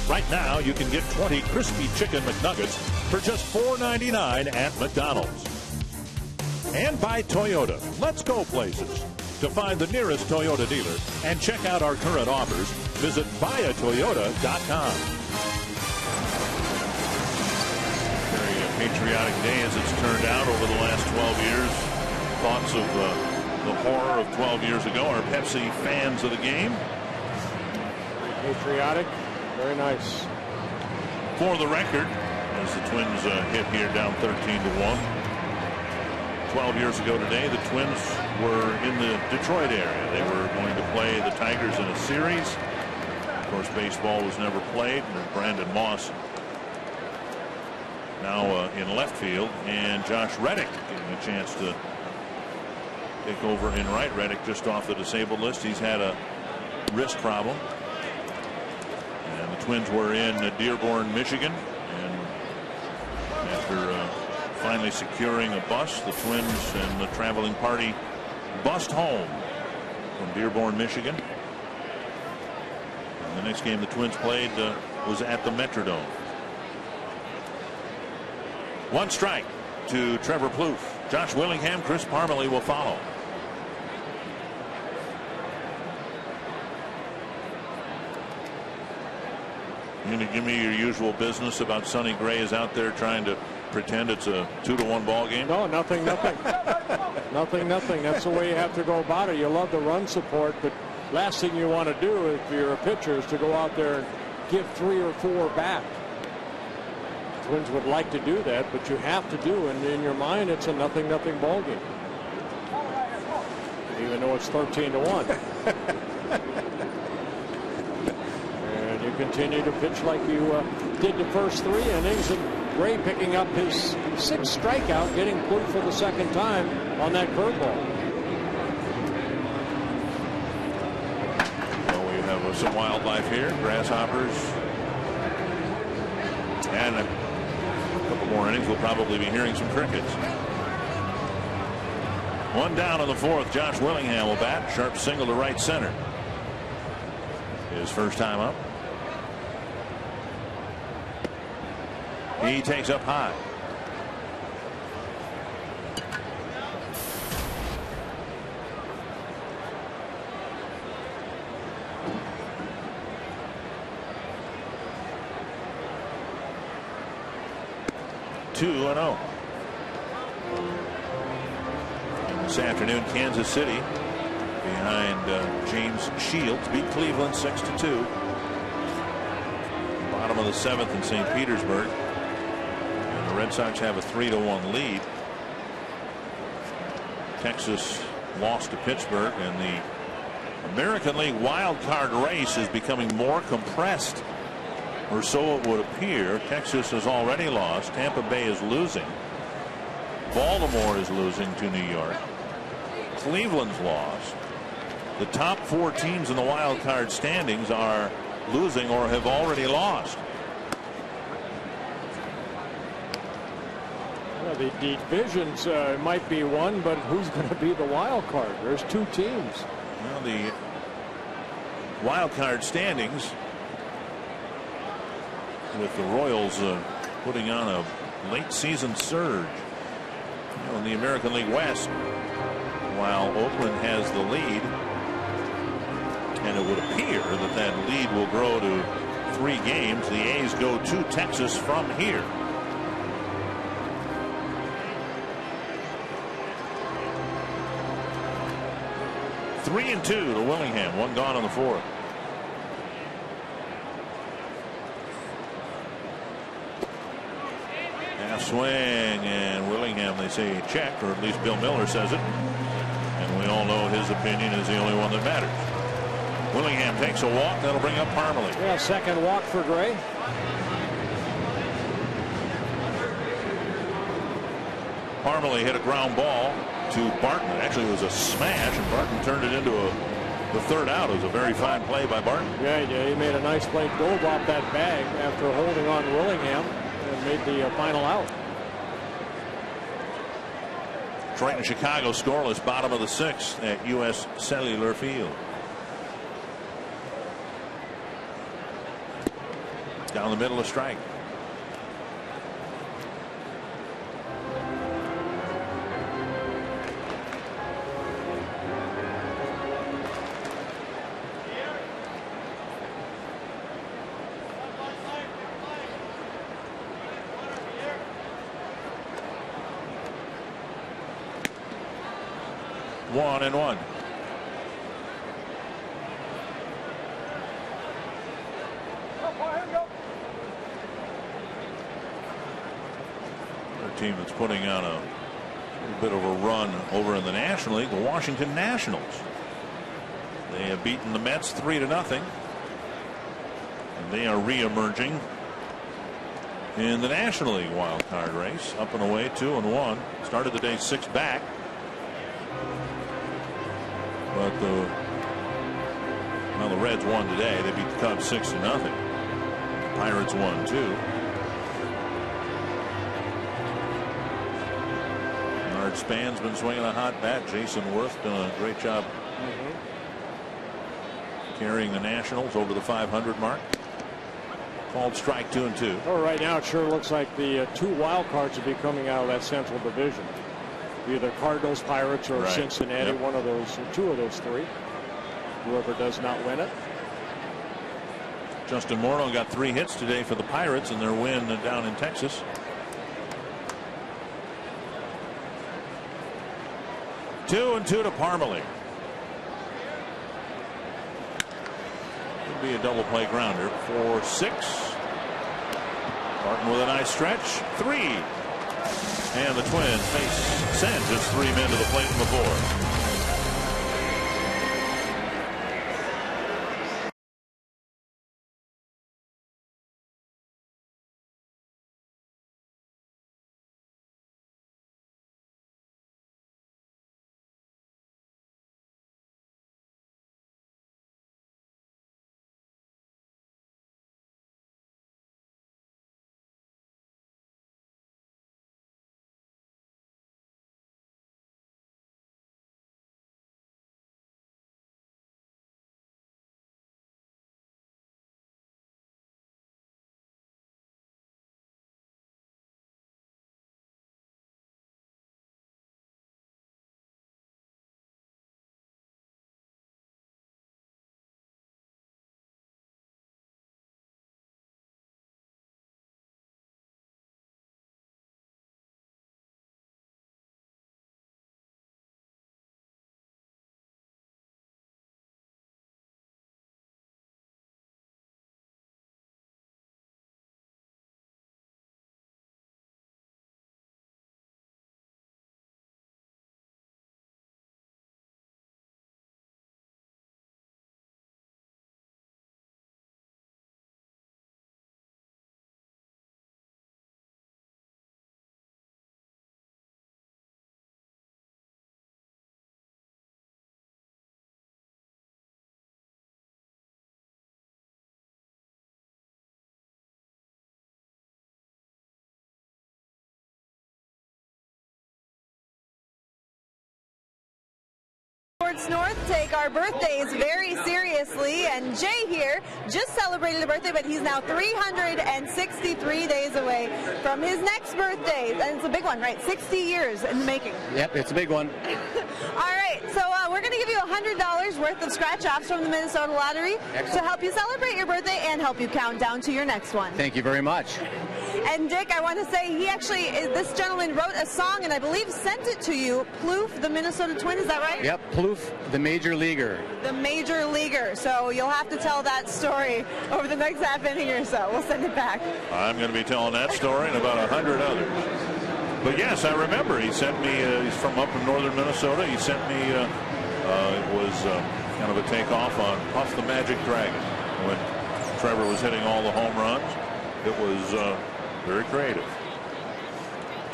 Right now, you can get 20 crispy chicken McNuggets for just $4.99 at McDonald's. And by Toyota. Let's go places. To find the nearest Toyota dealer and check out our current offers, visit buyatoyota.com. Very patriotic day as it's turned out over the last 12 years. Thoughts of the horror of 12 years ago. Our Pepsi fans of the game. Patriotic. Very nice. For the record, as the Twins hit here down 13-1. 12 years ago today, the Twins were in the Detroit area. They were going to play the Tigers in a series. Of course, baseball was never played, and Brandon Moss now in left field, and Josh Reddick getting a chance to take over in right. Reddick just off the disabled list. He's had a wrist problem. And the Twins were in Dearborn, Michigan, and after finally securing a bus, the Twins and the traveling party bussed home from Dearborn, Michigan. And the next game the Twins played was at the Metrodome. One strike to Trevor Plouffe. Josh Willingham, Chris Parmelee will follow. You gonna give me your usual business about Sonny Gray is out there trying to pretend it's a 2-1 ball game? No, nothing. Nothing. That's the way you have to go about it. You love the run support, but last thing you want to do if you're a pitcher is to go out there and give 3 or 4 back. Twins would like to do that, but you have to do, and in your mind it's a nothing ball game, even though it's 13-1. And you continue to pitch like you did the first 3 innings, and Gray picking up his 6th strikeout, getting Plouffe for the 2nd time on that curveball. Well, we have some wildlife here, grasshoppers, and a couple more innings. We'll probably be hearing some crickets. 1 down in the 4th. Josh Willingham will bat. Sharp single to right center. His first time up. He takes up high. Two and 0. This afternoon, Kansas City behind James Shields beat Cleveland 6-2. Bottom of the 7th in St. Petersburg. And the Red Sox have a 3-1 lead. Texas lost to Pittsburgh, and the American League wild card race is becoming more compressed, or so it would appear. Texas has already lost. Tampa Bay is losing. Baltimore is losing to New York. Cleveland's lost. The top 4 teams in the wild card standings are losing or have already lost. Well, the divisions might be one, but who's going to be the wild card? There's 2 teams. Well, the wild card standings, with the Royals putting on a late season surge. In the American League West, while Oakland has the lead, and it would appear that that lead will grow to 3 games. The A's go to Texas from here. Three and 2 to Willingham. 1 gone on the 4th. Swing, and Willingham, they say check, or at least Bill Miller says it, and we all know his opinion is the only one that matters. Willingham takes a walk. That'll bring up Parmelee. Yeah, 2nd walk for Gray. Parmelee hit a ground ball to Barton. Actually, it was a smash, and Barton turned it into the 3rd out. It was a very fine play by Barton. Yeah, he made a nice play, dove off that bag after holding on Willingham, and made the final out. Detroit and Chicago scoreless, bottom of the 6th at U.S. Cellular Field. Down the middle, a strike. One and 1. A team that's putting on a bit of a run over in the National League, the Washington Nationals. They have beaten the Mets 3-0, and they are re-emerging in the National League wild card race. Up and away 2-1. Started the day 6 back. But the Reds won today. They beat the Cubs 6-0. Pirates won too. Bernard Span's been swinging a hot bat. Jason Worth doing a great job carrying the Nationals over the 500 mark. Called strike 2-2. Well, right now it sure looks like the 2 wild cards will be coming out of that Central Division. Either Cardinals, Pirates, or Cincinnati. One of those, 2 of those 3. Whoever does not win it. Justin Morneau got 3 hits today for the Pirates in their win down in Texas. Two to Parmelee. Could be a double play grounder for 6. Martin with a nice stretch. 3. And the Twins send just 3 men to the plate in the 4th. Sports North take our birthdays very seriously, and Jay here just celebrated a birthday, but he's now 363 days away from his next birthday, and it's a big one, right? 60 years in the making. Yep, it's a big one. All right, so we're going to give you $100 worth of scratch-offs from the Minnesota Lottery to help you celebrate your birthday and help you count down to your next one. Thank you very much. And Dick, I want to say this gentleman wrote a song and I believe sent it to you. Plouffe, the Minnesota Twin, is that right? Yep, Plouffe, the Major Leaguer. The Major Leaguer. So you'll have to tell that story over the next half inning or so. We'll send it back. I'm going to be telling that story and about 100 others. But yes, I remember he sent me, he's from up in northern Minnesota. He sent me, it was kind of a takeoff on Puff the Magic Dragon when Trevor was hitting all the home runs. It was very creative.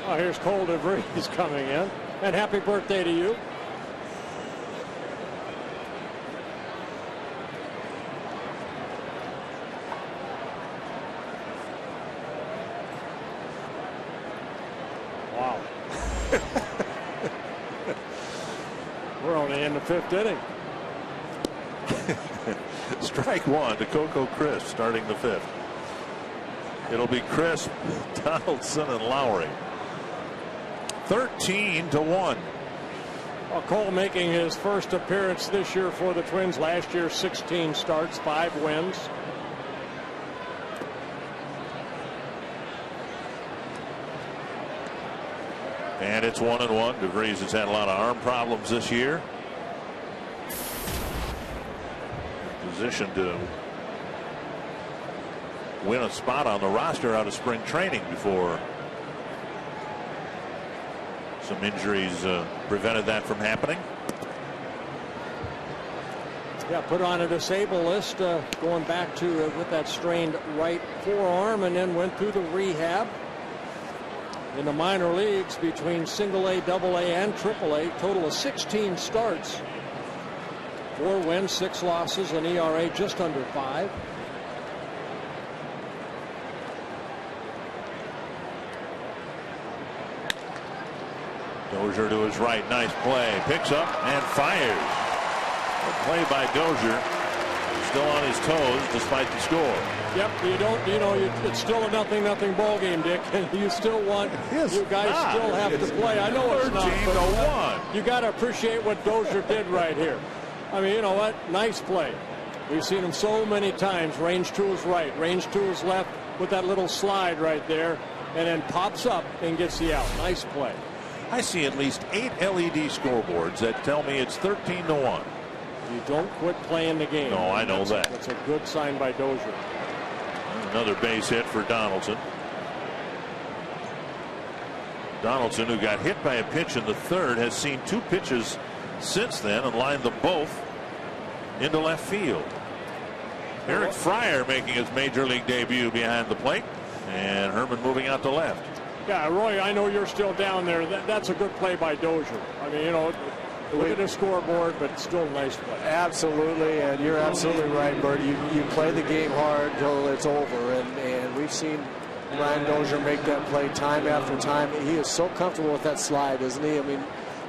Oh, here's Cole DeVries coming in. And happy birthday to you. Wow. We're only in the 5th inning. Strike 1 to Coco Crisp starting the 5th. It'll be Crisp, Donaldson, and Lowry. 13-1. Well, Cole making his first appearance this year for the Twins. Last year, 16 starts, 5 wins. And it's 1-1. DeVries has had a lot of arm problems this year. In position to win a spot on the roster out of spring training before some injuries prevented that from happening. Yeah, put on a disabled list going back to with that strained right forearm, and then went through the rehab in the minor leagues between single A, double A, and triple A. Total of 16 starts, 4 wins, 6 losses, an ERA just under 5. Dozier to his right. Nice play. Picks up and fires. Good play by Dozier. Still on his toes despite the score. Yep, it's still a 0-0 ball game, Dick, and you still want, you guys still have to play. I know it's not, but you got to appreciate what Dozier did right here. I mean, you know what? Nice play. We've seen him so many times. Range to his right, range to his left with that little slide right there, and then pops up and gets the out. Nice play. I see at least 8 LED scoreboards that tell me it's 13-1. You don't quit playing the game. No, I know that. That's a good sign by Dozier. Another base hit for Donaldson. Donaldson, who got hit by a pitch in the third, has seen 2 pitches since then and lined them both into left field. Eric Fryer making his major league debut behind the plate, and Herman moving out to left. Yeah, Roy, I know you're still down there. That's a good play by Dozier. I mean, you know, look at the scoreboard, but still a nice play. Absolutely, and you're absolutely right, Bert. You play the game hard till it's over, and we've seen Brian Dozier make that play time after time. He is so comfortable with that slide, isn't he? I mean,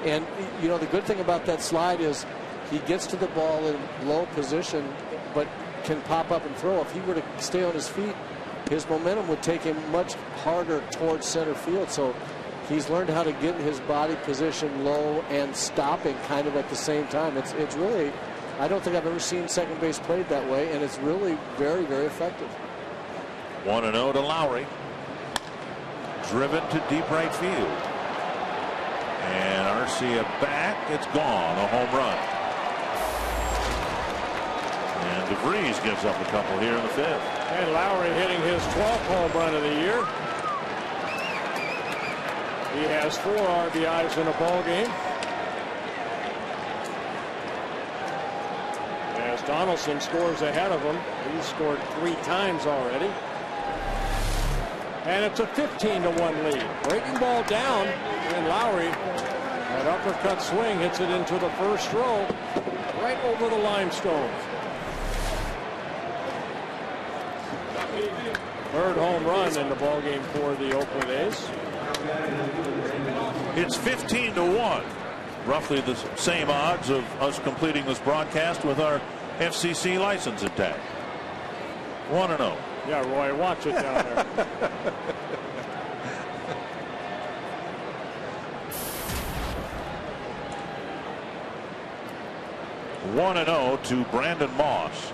and, you know, the good thing about that slide is he gets to the ball in low position, but can pop up and throw. If he were to stay on his feet, his momentum would take him much harder towards center field. So he's learned how to get his body position low and stopping kind of at the same time. It's really, I don't think I've ever seen second base played that way, and it's really very, very effective. 1-0 to Lowry. Driven to deep right field. And Arcia back. It's gone. A home run. And DeVries gives up a couple here in the 5th. And Lowry hitting his 12th home run of the year. He has 4 RBIs in a ball game. As Donaldson scores ahead of him, he's scored 3 times already. And it's a 15-1 lead. Breaking ball down, and Lowry, that uppercut swing, hits it into the first row, right over the limestone. 3rd home run in the ball game for the Oakland A's. It's 15-1. Roughly the same odds of us completing this broadcast with our FCC license intact. 1-0. Yeah, Roy, watch it down there. One and 0 to Brandon Moss,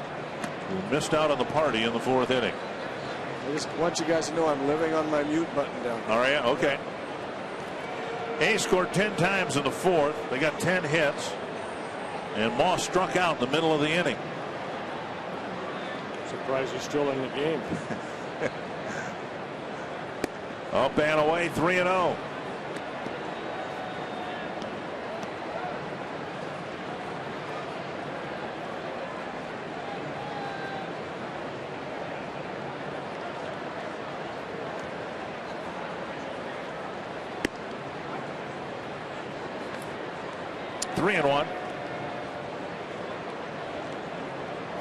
who missed out on the party in the 4th inning. I just want you guys to know I'm living on my mute button down here. All right, okay. A's scored 10 times in the 4th. They got 10 hits, and Moss struck out in the middle of the inning. Surprised he's still in the game. Up and away, 3-0. Three and 1.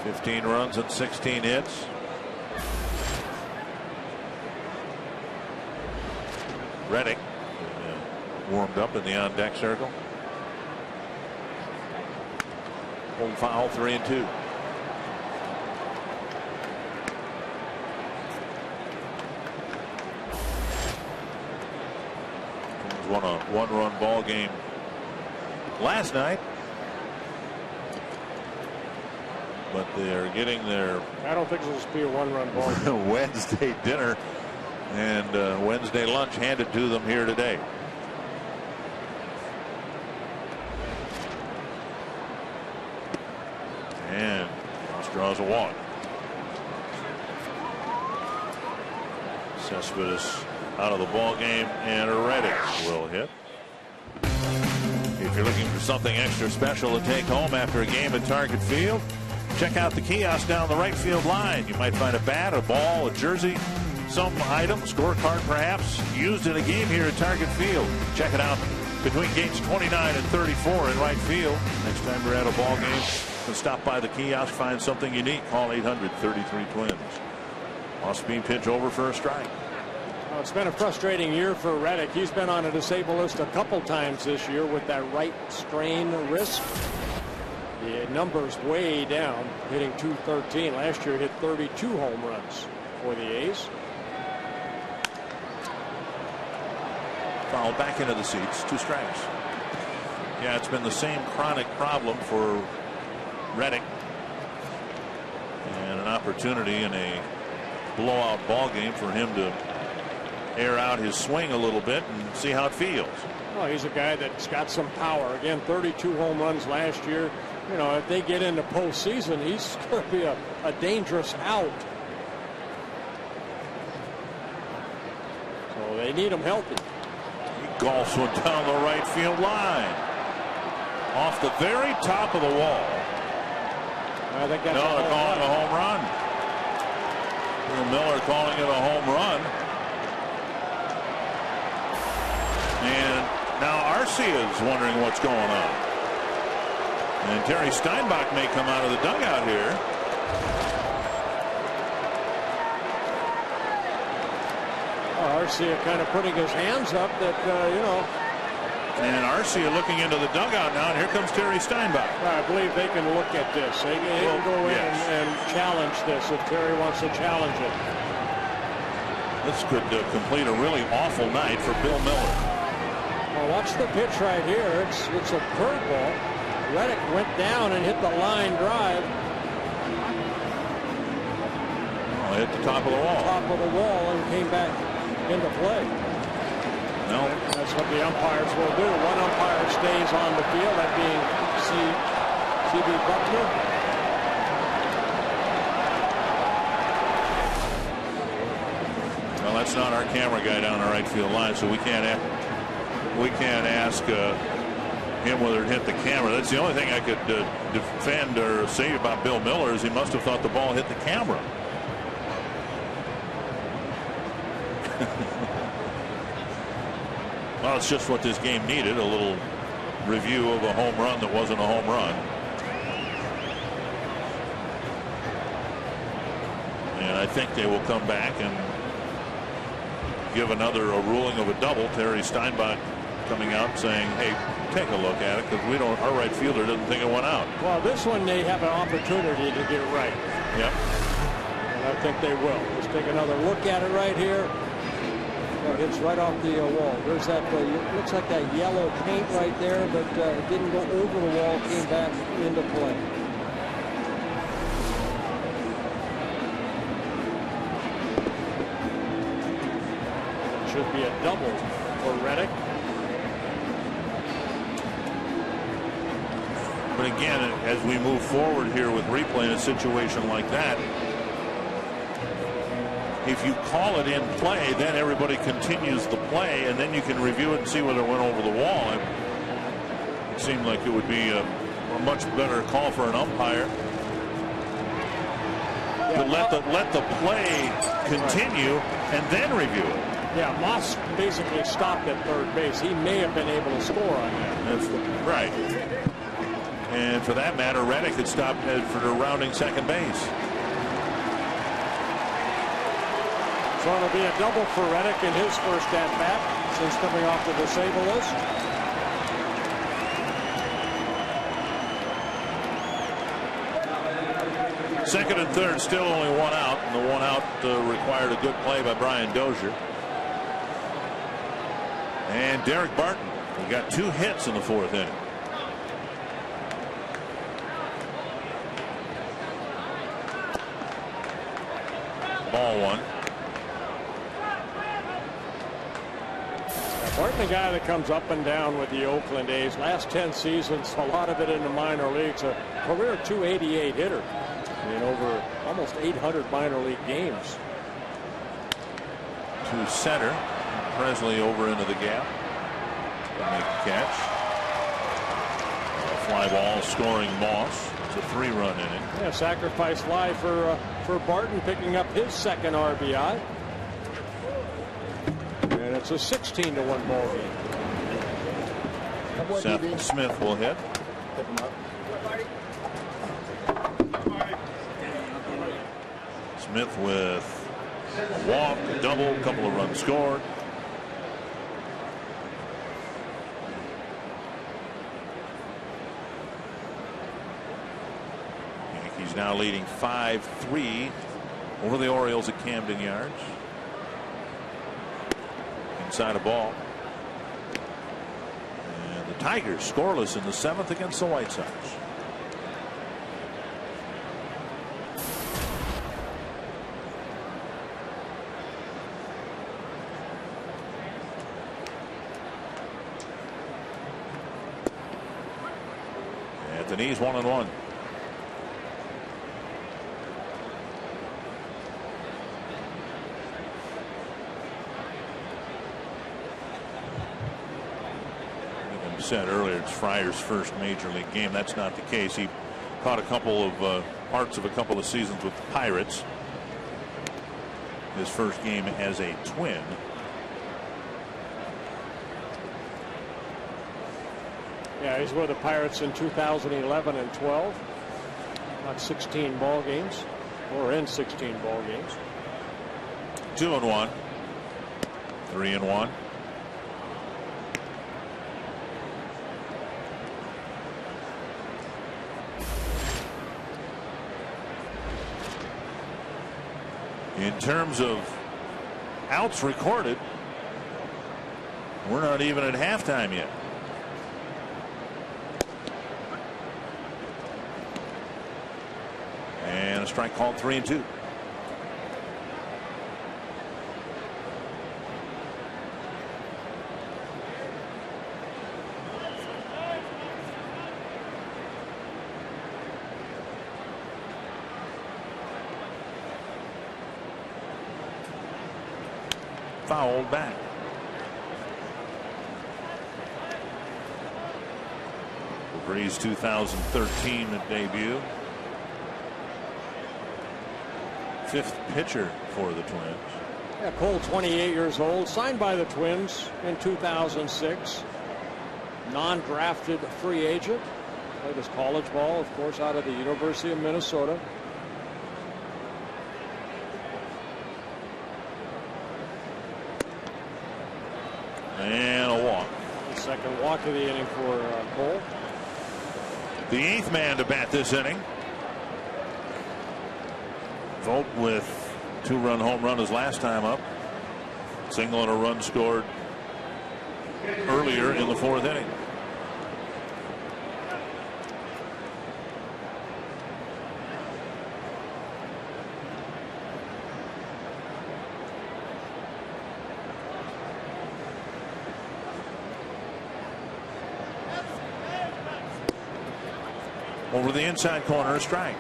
15 runs and 16 hits. Reddick warmed up in the on-deck circle. Home foul, 3-2. Won a 1-run ball game last night, but they're getting their I don't think this will be a 1-run ball game. Wednesday dinner and Wednesday lunch handed to them here today. And Ross draws a walk. Cespedes out of the ball game, and Reddick will hit. If you're looking for something extra special to take home after a game at Target Field, check out the kiosk down the right field line. You might find a bat, a ball, a jersey, some item, scorecard perhaps, used in a game here at Target Field. Check it out between gates 29 and 34 in right field. Next time you're at a ball game, stop by the kiosk, find something unique. Call 800-33-TWINS. Off-speed pitch over for a strike. Well, it's been a frustrating year for Reddick. He's been on a disabled list a couple times this year with that right strain wrist. The numbers way down, hitting .213. Last year, hit 32 home runs for the A's. Foul back into the seats. 2 strikes. Yeah, it's been the same chronic problem for Reddick. And an opportunity in a blowout ball game for him to air out his swing a little bit and see how it feels. Well, he's a guy that's got some power. Again, 32 home runs last year. You know, if they get into postseason, he's going to be a dangerous out. So they need him healthy. He golfs one down the right field line. Off the very top of the wall. I think that's they're calling a home run. Bill Miller calling it a home run. And now Arcia is wondering what's going on. And Terry Steinbach may come out of the dugout here. Arcia kind of putting his hands up that, you know. And Arcia looking into the dugout now, and here comes Terry Steinbach. I believe they can look at this. They can go in and challenge this if Terry wants to challenge it. This could complete a really awful night for Bill Miller. Well, watch the pitch right here. It's a curveball. Reddick went down and hit the line drive. Oh, hit the top of the wall. Top of the wall and came back into play. No. That's what the umpires will do. One umpire stays on the field, that being C.B. Buckner. Well, that's not our camera guy down the right field line, so we can't ask him whether it hit the camera. That's the only thing I could defend or say about Bill Miller is he must have thought the ball hit the camera. Well, it's just what this game needed, a little review of a home run that wasn't a home run. And I think they will come back and give a ruling of a double. Terry Steinbach coming out saying, hey, take a look at it, because our right fielder doesn't think it went out. Well, this one they have an opportunity to get right. Yep. And I think they will. Let's take another look at it right here. It hits right off the wall. There's that, looks like that yellow paint right there, but it didn't go over the wall, came back into play. Should be a double for Reddick. But again, as we move forward here with replay in a situation like that, if you call it in play, then everybody continues the play, and then you can review it and see whether it went over the wall. It seemed like it would be a much better call for an umpire to let the play continue and then review it. Yeah, Moss basically stopped at third base. He may have been able to score on that. That's right. And for that matter, Reddick had stopped for the rounding second base. So it'll be a double for Reddick in his first at-bat since coming off the disabled list. Second and third, still only one out, and the one out required a good play by Brian Dozier. And Derek Barton, he got 2 hits in the 4th inning. Ball 1. Barton, a guy that comes up and down with the Oakland A's. Last 10 seasons, a lot of it in the minor leagues. A career .288 hitter in over almost 800 minor league games. To center. Presley over into the gap. Make a catch. fly ball scoring Moss. It's a 3-run inning. Yeah, sacrifice fly for Barton, picking up his second RBI. And it's a 16-1 ball game. Seth Smith will hit. Smith with a walk, a double, a couple of runs scored. Yankees now leading 5-3 over the Orioles at Camden Yards. Inside a ball. And the Tigers scoreless in the 7th against the White Sox. Anthony's 1-1. Said earlier it's Fryer's first major league game. That's not the case. He caught a couple of parts of a couple of seasons with the Pirates. His first game as a Twin. Yeah, he's with the Pirates in 2011 and 12. Not 16 ball games, or in 16 ball games. 2-1. 3-1. In terms of outs recorded, we're not even at halftime yet. And a strike called, 3-2. Fouled back. Breeze 2013 debut. 5th pitcher for the Twins. Yeah, Cole, 28 years old, signed by the Twins in 2006. Non-drafted free agent. Played his college ball, of course, out of the University of Minnesota. And a walk. The second walk of the inning for Cole. The 8th man to bat this inning. Vogt with 2-run home run his last time up. Single and a run scored earlier in the 4th inning. Over the inside corner, a strike.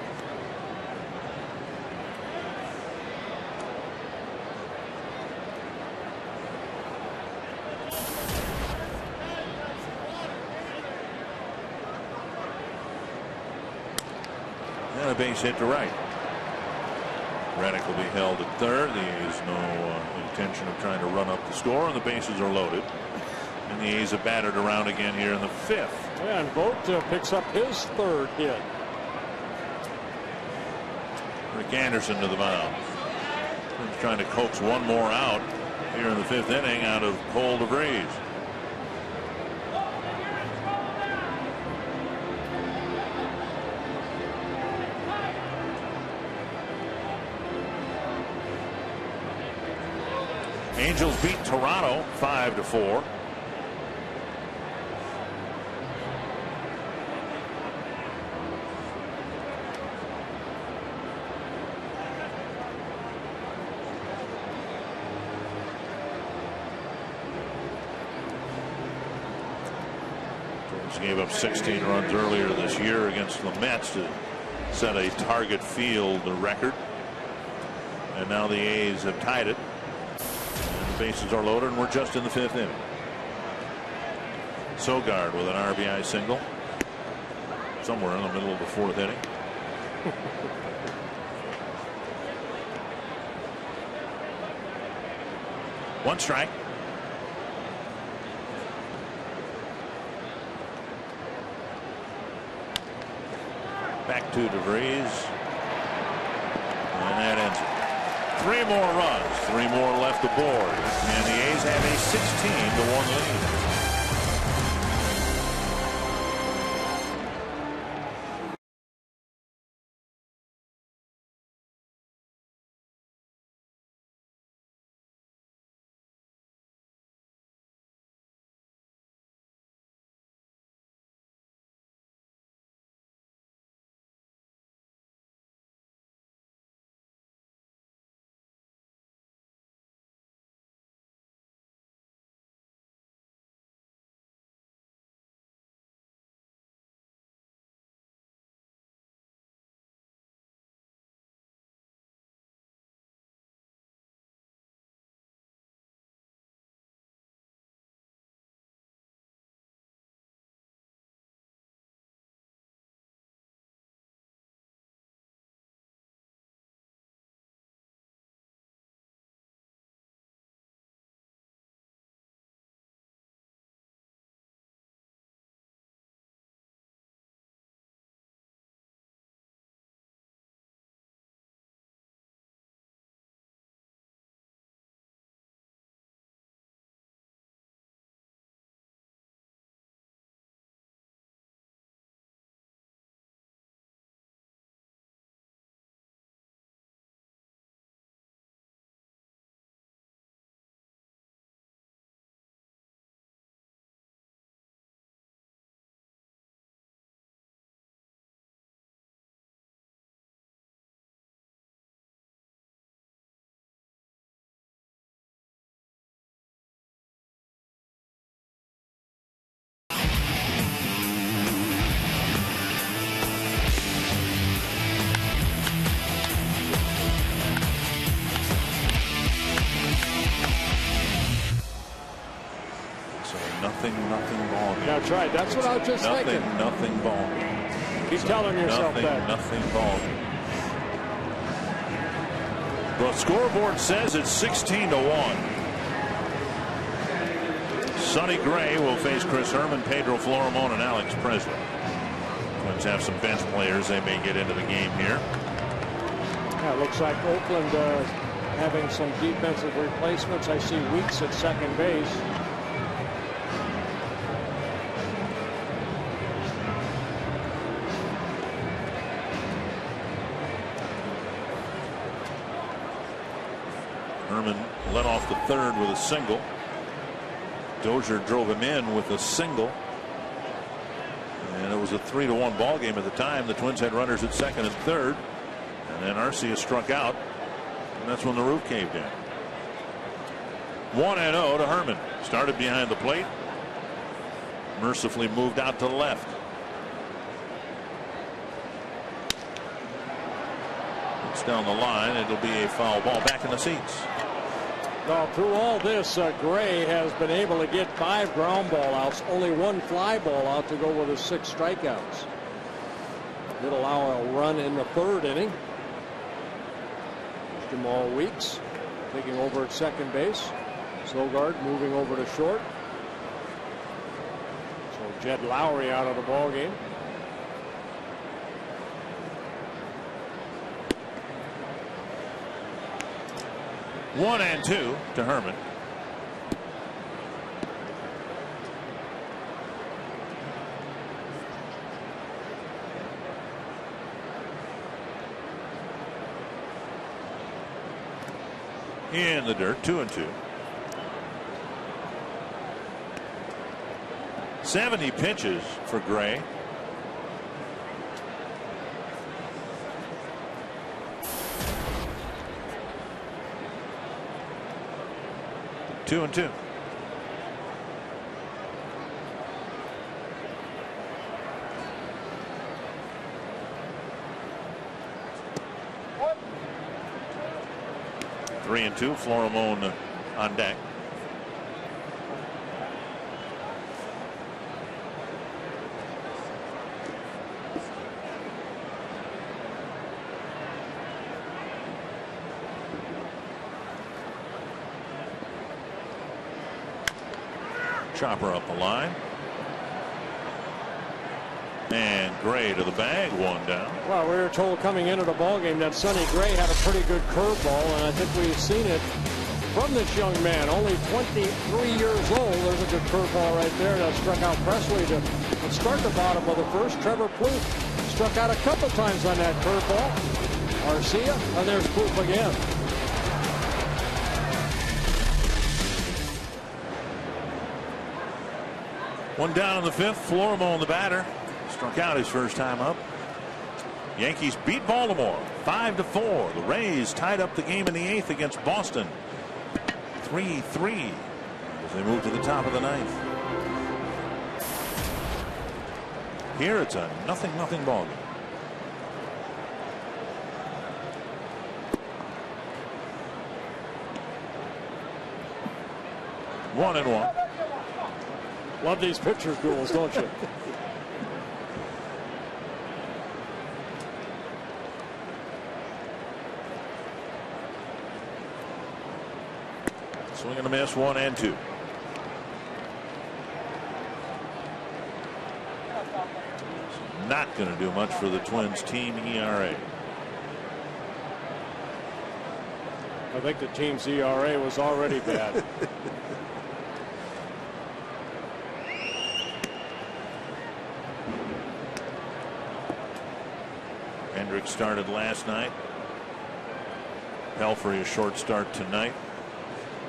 And a base hit to right. Reddick will be held at third. There is no intention of trying to run up the score, and the bases are loaded. And the A's have batted around again here in the 5th. Yeah, and Vogt picks up his 3rd hit. Rick Anderson to the mound. He's trying to coax one more out here in the 5th inning out of Cole DeVries. Angels beat Toronto 5-4. Gave up 16 runs earlier this year against the Mets to set a target field record. And now the A's have tied it. And the bases are loaded, and we're just in the 5th inning. Sogard with an RBI single. somewhere in the middle of the 4th inning. One strike. Back to DeVries. And that ends it. 3 more runs, 3 more left aboard, and the A's have a 16-1 lead. Nothing ball game. That's right. That's what I was just thinking. Nothing ball game. Keep telling yourself that. Nothing ball game. The scoreboard says it's 16-1. Sonny Gray will face Chris Herman, Pedro Florimon, and Alex Presley. Twins have some bench players. They may get into the game here. Yeah, it looks like Oakland having some defensive replacements. I see Weeks at second base. Herman led off the 3rd with a single. Dozier drove him in with a single. And it was a 3-1 ball game at the time. The Twins had runners at 2nd and 3rd. And then Arcia struck out. And that's when the roof caved in. 1-0 to Herman. Started behind the plate. Mercifully moved out to left. It's down the line. It'll be a foul ball. Back in the seats. Well, through all this, Gray has been able to get 5 ground ball outs, only 1 fly ball out to go with his 6 strikeouts. Did allow a run in the 3rd inning. Jamal Weeks taking over at second base. Sogard moving over to short. So Jed Lowry out of the ball game. One and 2 to Herman. In the dirt, 2-2. 70 pitches for Gray. Two and 2. Three and 2. Florimon on deck. chopper up the line. And Gray to the bag, 1 down. Well, we were told coming into the ballgame that Sonny Gray had a pretty good curveball, and I think we've seen it from this young man, only 23 years old. There's a good curveball right there that struck out Presley to start the bottom of the first. Trevor Plouffe struck out a couple times on that curveball. Arcia, and there's Plouffe again. One down in the 5th. Florimo in the batter. Struck out his first time up. Yankees beat Baltimore 5-4. The Rays tied up the game in the 8th against Boston 3-3 as they move to the top of the 9th. Here it's a 0-0 ball game. One and one. Love these pitchers duels, don't you? Swing and a miss, 1 and 2. Not going to do much for the Twins team ERA. I think the team's ERA was already bad. Hendricks started last night. Pelfrey a short start tonight.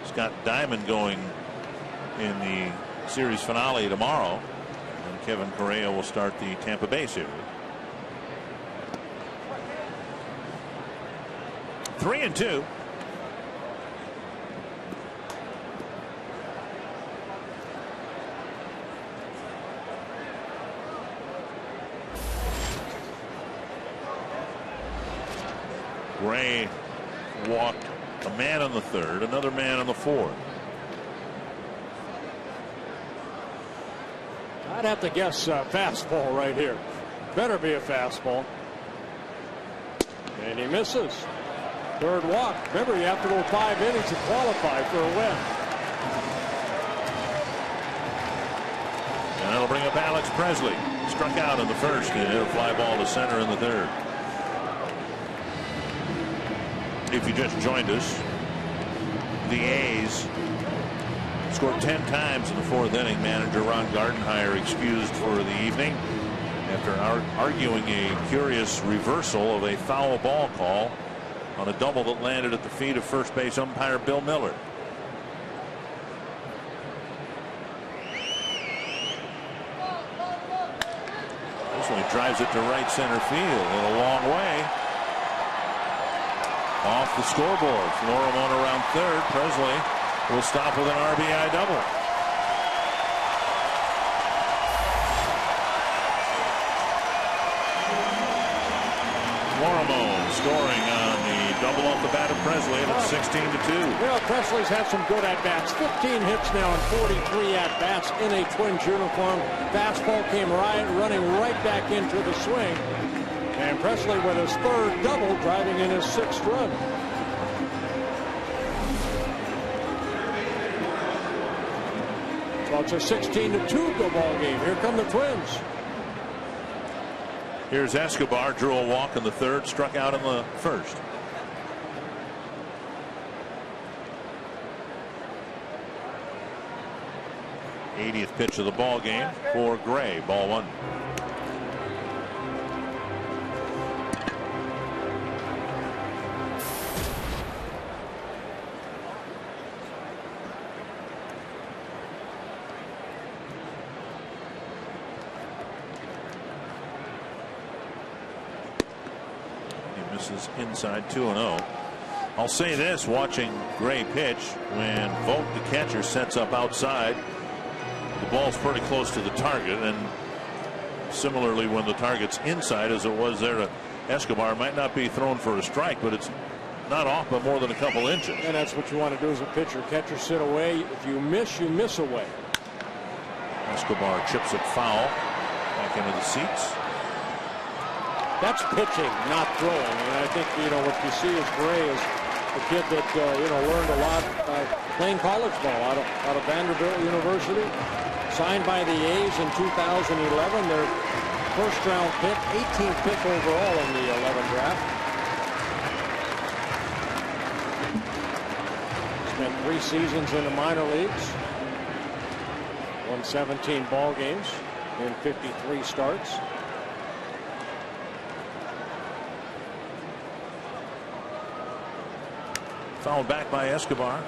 Scott Diamond going in the series finale tomorrow. And Kevin Correa will start the Tampa Bay series. 3-2. Gray walked a man on the 3rd, another man on the 4th. I'd have to guess fastball right here. Better be a fastball. And he misses. 3rd walk. Remember, you have to go 5 innings to qualify for a win. And that'll bring up Alex Presley. Struck out in the 1st and hit a fly ball to center in the 3rd. If you just joined us, the A's scored 10 times in the 4th inning. Manager Ron Gardenhire excused for the evening after arguing a curious reversal of a foul ball call on a double that landed at the feet of first base umpire Bill Miller. This one drives it to right center field in a long way. Off the scoreboard. Florimo around 3rd. Presley will stop with an RBI double. Florimo scoring on the double off the bat of Presley, and it's 16-2. Well, Presley's had some good at-bats. 15 hits now and 43 at-bats in a Twins uniform. Fastball came running right back into the swing. And Presley with his 3rd double, driving in his 6th run. Well, it's a 16-2 ball game. Here come the Twins. Here's Escobar, drew a walk in the 3rd, struck out in the 1st. '80th pitch of the ball game for Gray. Ball 1. Inside 2-0. I'll say this, watching Gray pitch, when Vogt, the catcher, sets up outside, the ball's pretty close to the target, and similarly when the target's inside, as it was there to Escobar, might not be thrown for a strike, but it's not off by more than a couple inches. And that's what you want to do as a pitcher. Catcher sit away. If you miss away. Escobar chips it foul back into the seats. That's pitching, not throwing. And I think, what you see is Gray is A kid that learned a lot playing college ball out of Vanderbilt University. Signed by the A's in 2011. Their first-round pick, 18th pick overall in the 11 draft. Spent 3 seasons in the minor leagues. Won 17 ball games in 53 starts. Fouled back by Escobar.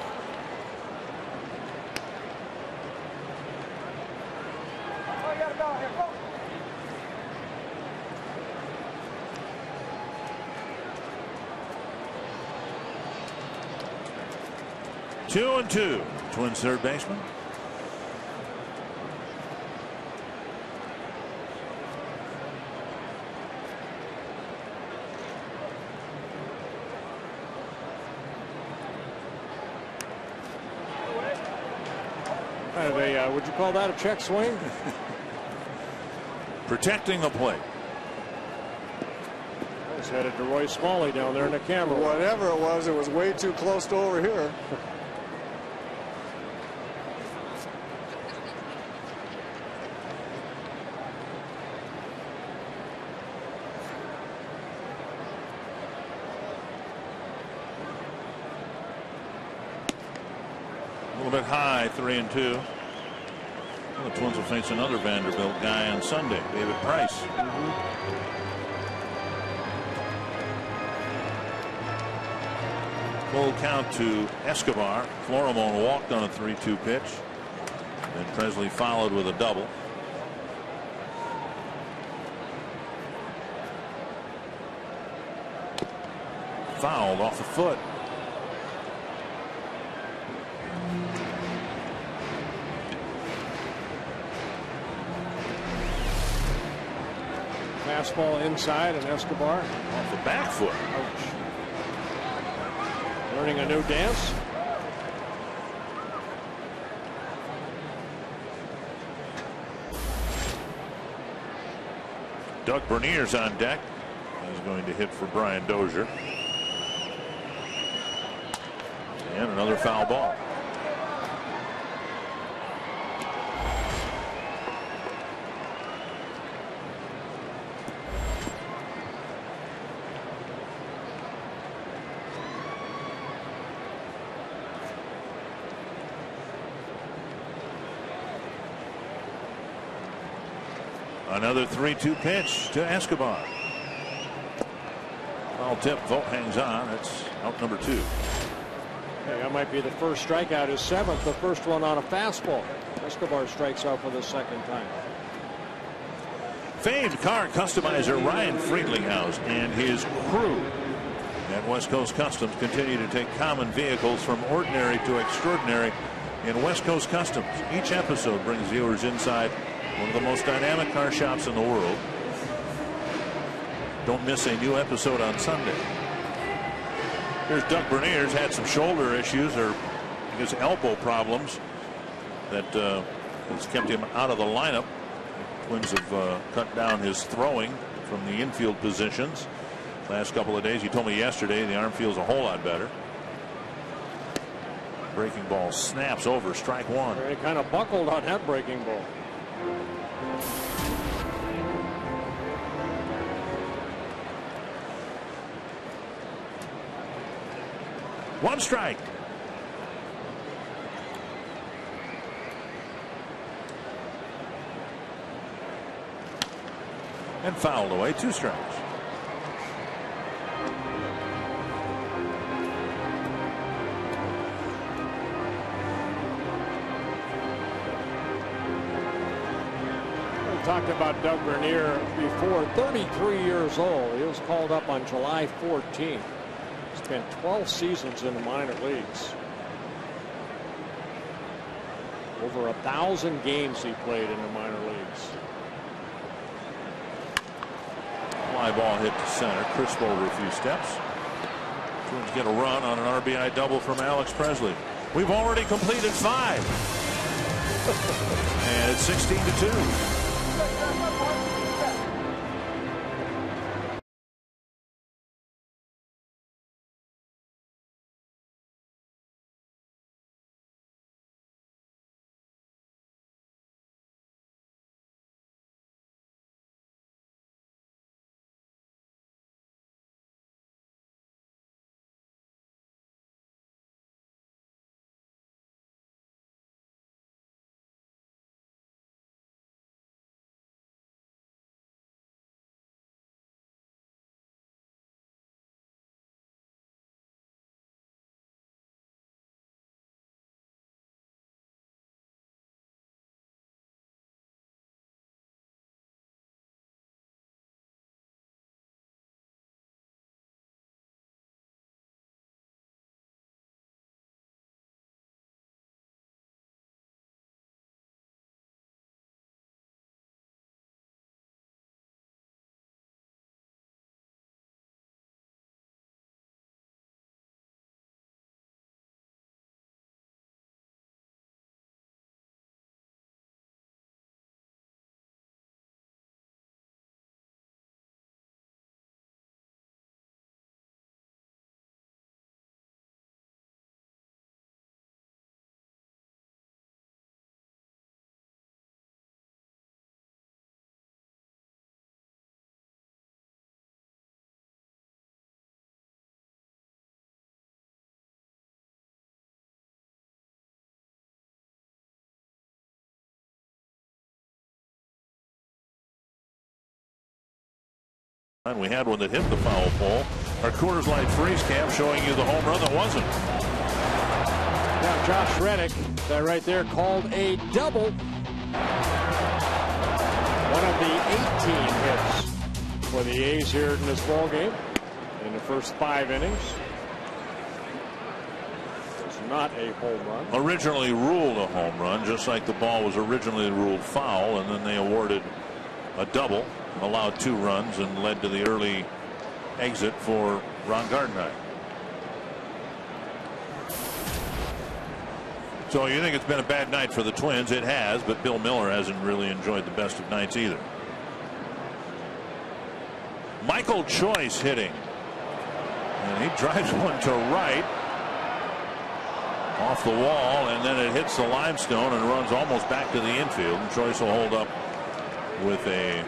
Two and two. Twins third baseman. Kind of a, would you call that a check swing? Protecting the plate. It's headed to Roy Smalley down there in the camera. Whatever it was way too close to over here. A little bit high, 3-2. Well, the Twins will face another Vanderbilt guy on Sunday, David Price. Full count to Escobar. Florimon walked on a 3-2 pitch. And Presley followed with a double. Fouled off the foot. Fastball inside and Escobar off the back foot. Ouch. Learning a new dance. Doug Bernier's on deck. He's going to hit for Brian Dozier. And another foul ball. Another 3-2 pitch to Escobar. Foul tip. Vogt hangs on. It's out number 2. Hey, that might be the first strikeout. His 7th. The first one on a fastball. Escobar strikes out for the 2nd time. Famed car customizer Ryan Friedlinghaus and his crew at West Coast Customs continue to take common vehicles from ordinary to extraordinary in West Coast Customs. Each episode brings viewers inside one of the most dynamic car shops in the world. Don't miss a new episode on Sunday. Here's Doug Bernier's had some shoulder issues or I guess elbow problems that has kept him out of the lineup. Twins have cut down his throwing from the infield positions last couple of days. He told me yesterday the arm feels a whole lot better. Breaking ball snaps over, strike one. He kind of buckled on that breaking ball. One strike. And fouled away. 2 strikes. We talked about Doug Bernier before. 33 years old. He was called up on July 14th. Spent 12 seasons in the minor leagues. Over 1,000 games he played in the minor leagues. Fly ball hit to center, crisp over a few steps. Twins get a run on an RBI double from Alex Presley. We've already completed 5. And it's 16-2. We had one that hit the foul pole. Our Coors Light freeze cam showing you the home run that wasn't. Now Josh Reddick, that right there, called a double. One of the 18 hits for the A's here in this ball game in the first 5 innings. It's not a home run. Originally ruled a home run, just like the ball was originally ruled foul, and then they awarded a double, allowed 2 runs, and led to the early exit for Ron Gardenhire. So you think it's been a bad night for the Twins? It has, but Bill Miller hasn't really enjoyed the best of nights either. Michael Choice hitting, and he drives one to right off the wall, and then it hits the limestone and runs almost back to the infield, and Choice will hold up with a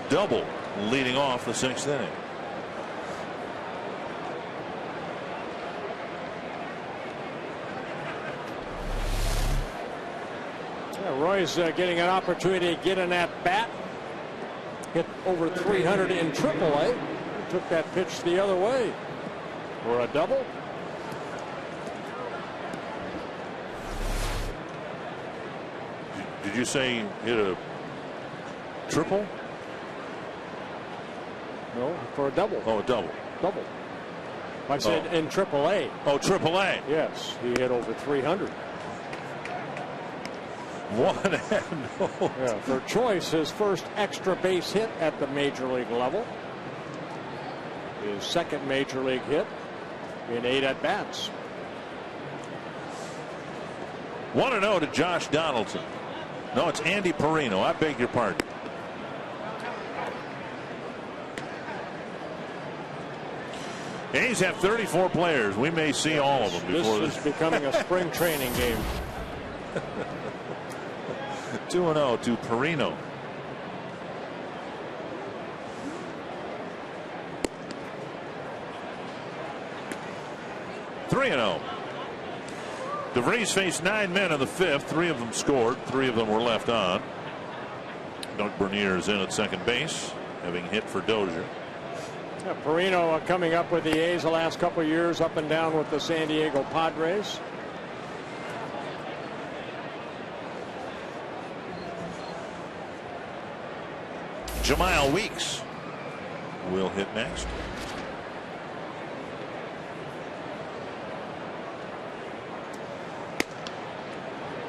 double leading off the 6th inning. Roy's getting an opportunity to get in that bat. Hit over 300 in AAA. Took that pitch the other way for a double. Did you say hit a triple? No, for a double. Oh, a double. Double. I said in AAA. Oh, AAA. Yes, he hit over 300. Yeah, for Choice, his first extra base hit at the major league level. His second major league hit in 8 at bats. 1-0 to Josh Donaldson. No, it's Andy Perino. I beg your pardon. A's have 34 players. We may see all of them before this. This is becoming a spring training game. 2-0 to Perino. (3-0). DeVries faced 9 men in the 5th. 3 of them scored. 3 of them were left on. Doug Bernier is in at second base, having hit for Dozier. Yeah, Perino coming up with the A's the last couple of years, up and down with the San Diego Padres. Jemile Weeks will hit next.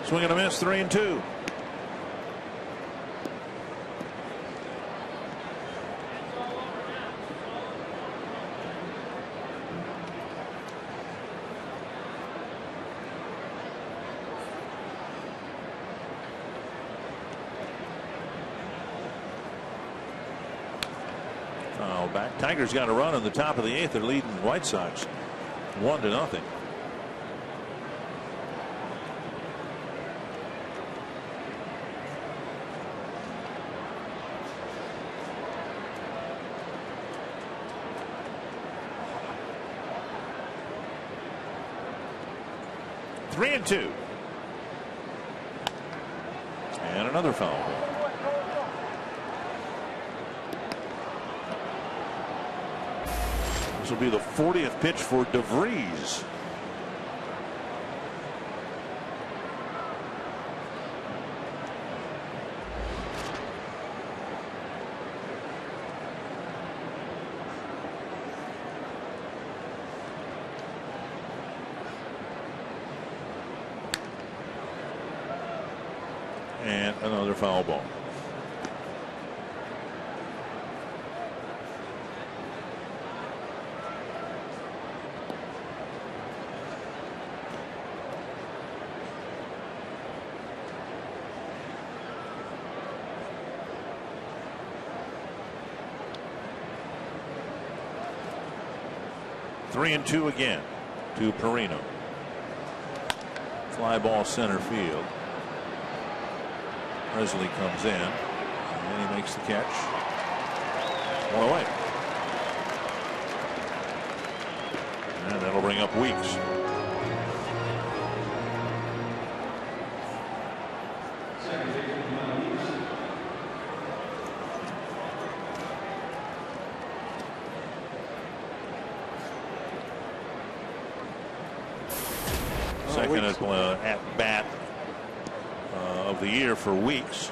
Swing and a miss, 3-2. Foul back. Tigers got a run in the top of the 8th. They're leading the White Sox 1-0. Three and 2. And another foul. This will be the 40th pitch for DeVries. And another foul ball. Three and 2 again to Perino. Fly ball center field. Presley comes in and he makes the catch. 1 away. And that'll bring up Weeks. second at bat of the year for Weeks.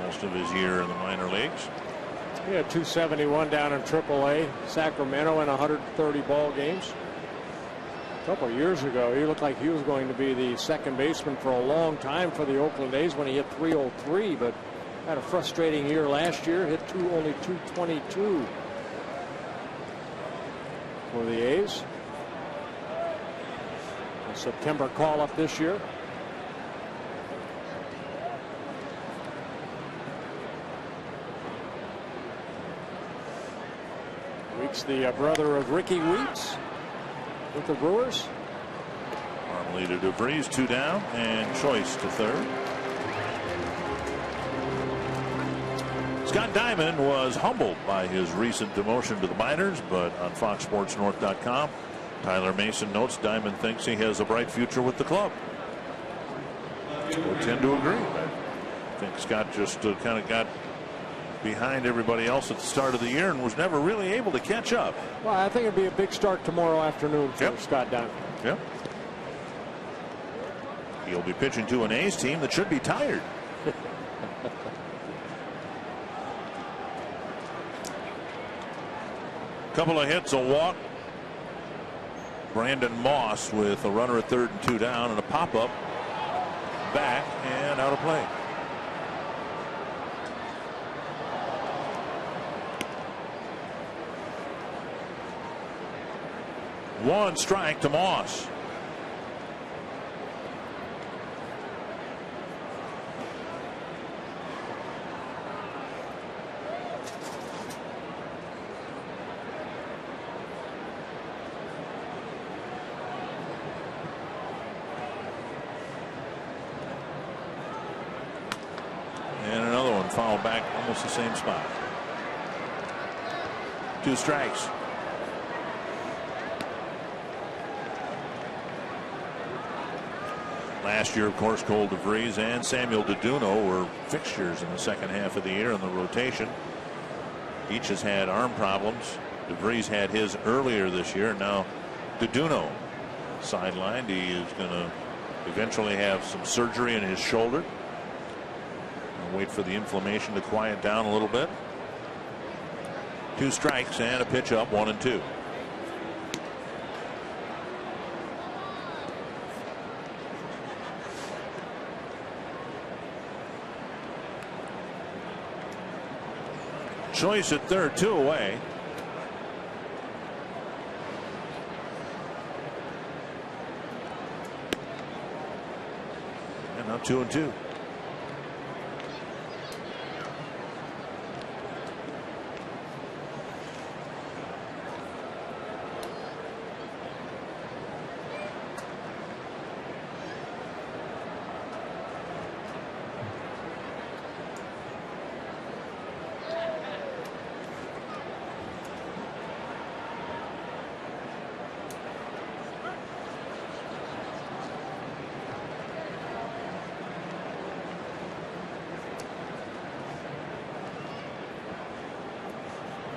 Most of his year in the minor leagues. He had 271 down in AAA Sacramento in 130 ball games. A couple of years ago, he looked like he was going to be the second baseman for a long time for the Oakland A's when he hit 303, but had a frustrating year last year. Hit only 222 for the A's. A September call up this year. Weeks, the brother of Ricky Weeks with the Brewers. On leader DeVries, 2 down, and Choice to third. Scott Diamond was humbled by his recent demotion to the minors, but on FoxSportsNorth.com, Tyler Mason notes Diamond thinks he has a bright future with the club. I would tend to agree. I think Scott just kind of got behind everybody else at the start of the year and was never really able to catch up. Well, I think it'd be a big start tomorrow afternoon for Scott Diamond. Yep. He'll be pitching to an A's team that should be tired. Couple of hits, a walk. Brandon Moss with a runner at third and 2 down, and a pop-up back and out of play. One strike to Moss. And another one fouled back, almost the same spot. 2 strikes. Last year, of course, Cole DeVries and Samuel DeDuno were fixtures in the second half of the year in the rotation. Each has had arm problems. DeVries had his earlier this year. Now DeDuno sidelined. He is going to eventually have some surgery in his shoulder. I'll wait for the inflammation to quiet down a little bit. 2 strikes and a pitch up, 1-2. Choice at third, 2 away. And now 2-2.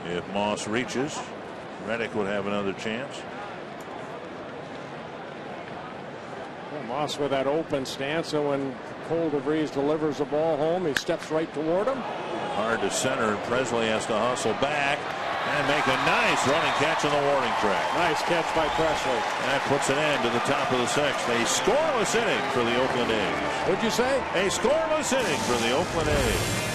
If Moss reaches, Reddick would have another chance. Well, Moss with that open stance, and when Cole DeVries delivers the ball home, he steps right toward him. Hard to center, and Presley has to hustle back and make a nice running catch on the warning track. Nice catch by Presley. That puts an end to the top of the 6th. A scoreless inning for the Oakland A's. What'd you say? A scoreless inning for the Oakland A's.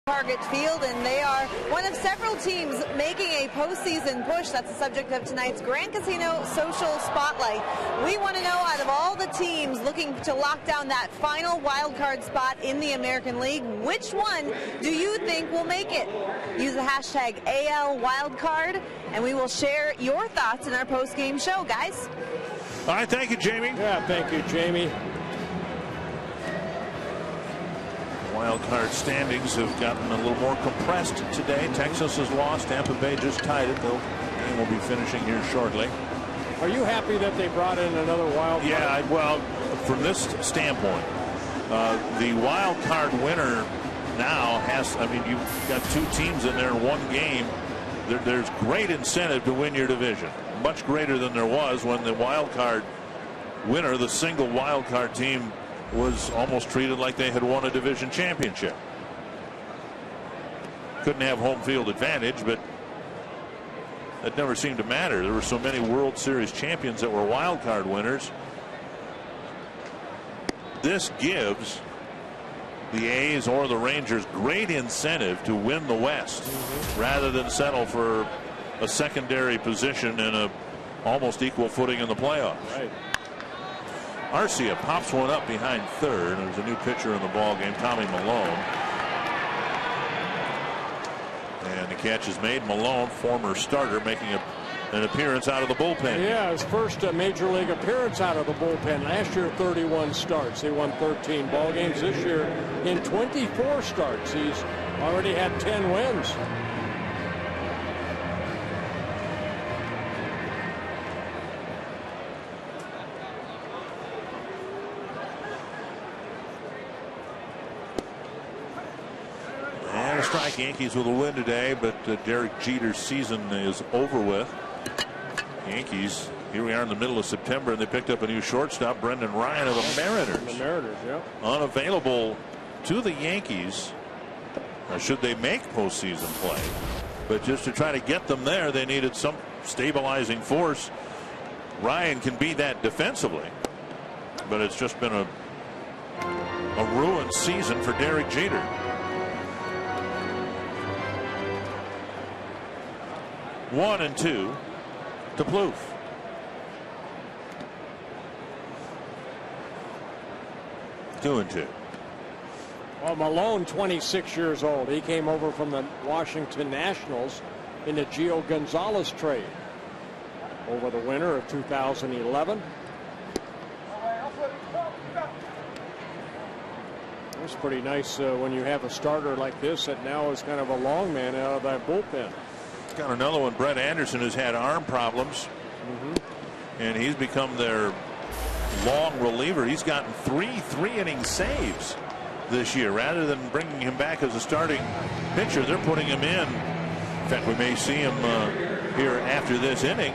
Target Field, and they are one of several teams making a postseason push. That's the subject of tonight's Grand Casino Social Spotlight. We want to know, out of all the teams looking to lock down that final wild card spot in the American League, which one do you think will make it? Use the hashtag ALWildcard, and we will share your thoughts in our post-game show, guys. All right, thank you, Jamie. Yeah, thank you, Jamie. Wild card standings have gotten a little more compressed today. Texas has lost. Tampa Bay just tied it. The game will be finishing here shortly. Are you happy that they brought in another wild card? Yeah, well, from this standpoint, the wild card winner now has, I mean, you've got two teams in there in one game. There's great incentive to win your division, much greater than there was when the wild card winner, the single wild card team, was almost treated like they had won a division championship. Couldn't have home field advantage, but that never seemed to matter. There were so many World Series champions that were wild card winners. This gives the A's or the Rangers great incentive to win the West rather than settle for a secondary position in a almost equal footing in the playoffs. Right. Arcia pops one up behind third. There's a new pitcher in the ball game, Tommy Milone. And the catch is made. Milone, former starter, making an appearance out of the bullpen. Yeah, his first major league appearance out of the bullpen. Last year, 31 starts. They won 13 ball games. This year, in 24 starts, he's already had 10 wins. Strike. Yankees with a win today, but Derek Jeter's season is over with. Yankees, here we are in the middle of September, and they picked up a new shortstop, Brendan Ryan of the Mariners. The Mariners, yeah. Unavailable to the Yankees, should they make postseason play. But just to try to get them there, they needed some stabilizing force. Ryan can be that defensively, but it's just been a ruined season for Derek Jeter. 1-2 to Plouffe. Two and two. Well, Milone, 26 years old. He came over from the Washington Nationals in the Gio Gonzalez trade over the winter of 2011. It's pretty nice when you have a starter like this that now is kind of a long man out of that bullpen. Got another one. Brett Anderson has had arm problems, and he's become their long reliever. He's gotten three-inning saves this year. Rather than bringing him back as a starting pitcher, they're putting him in. In fact, we may see him here after this inning,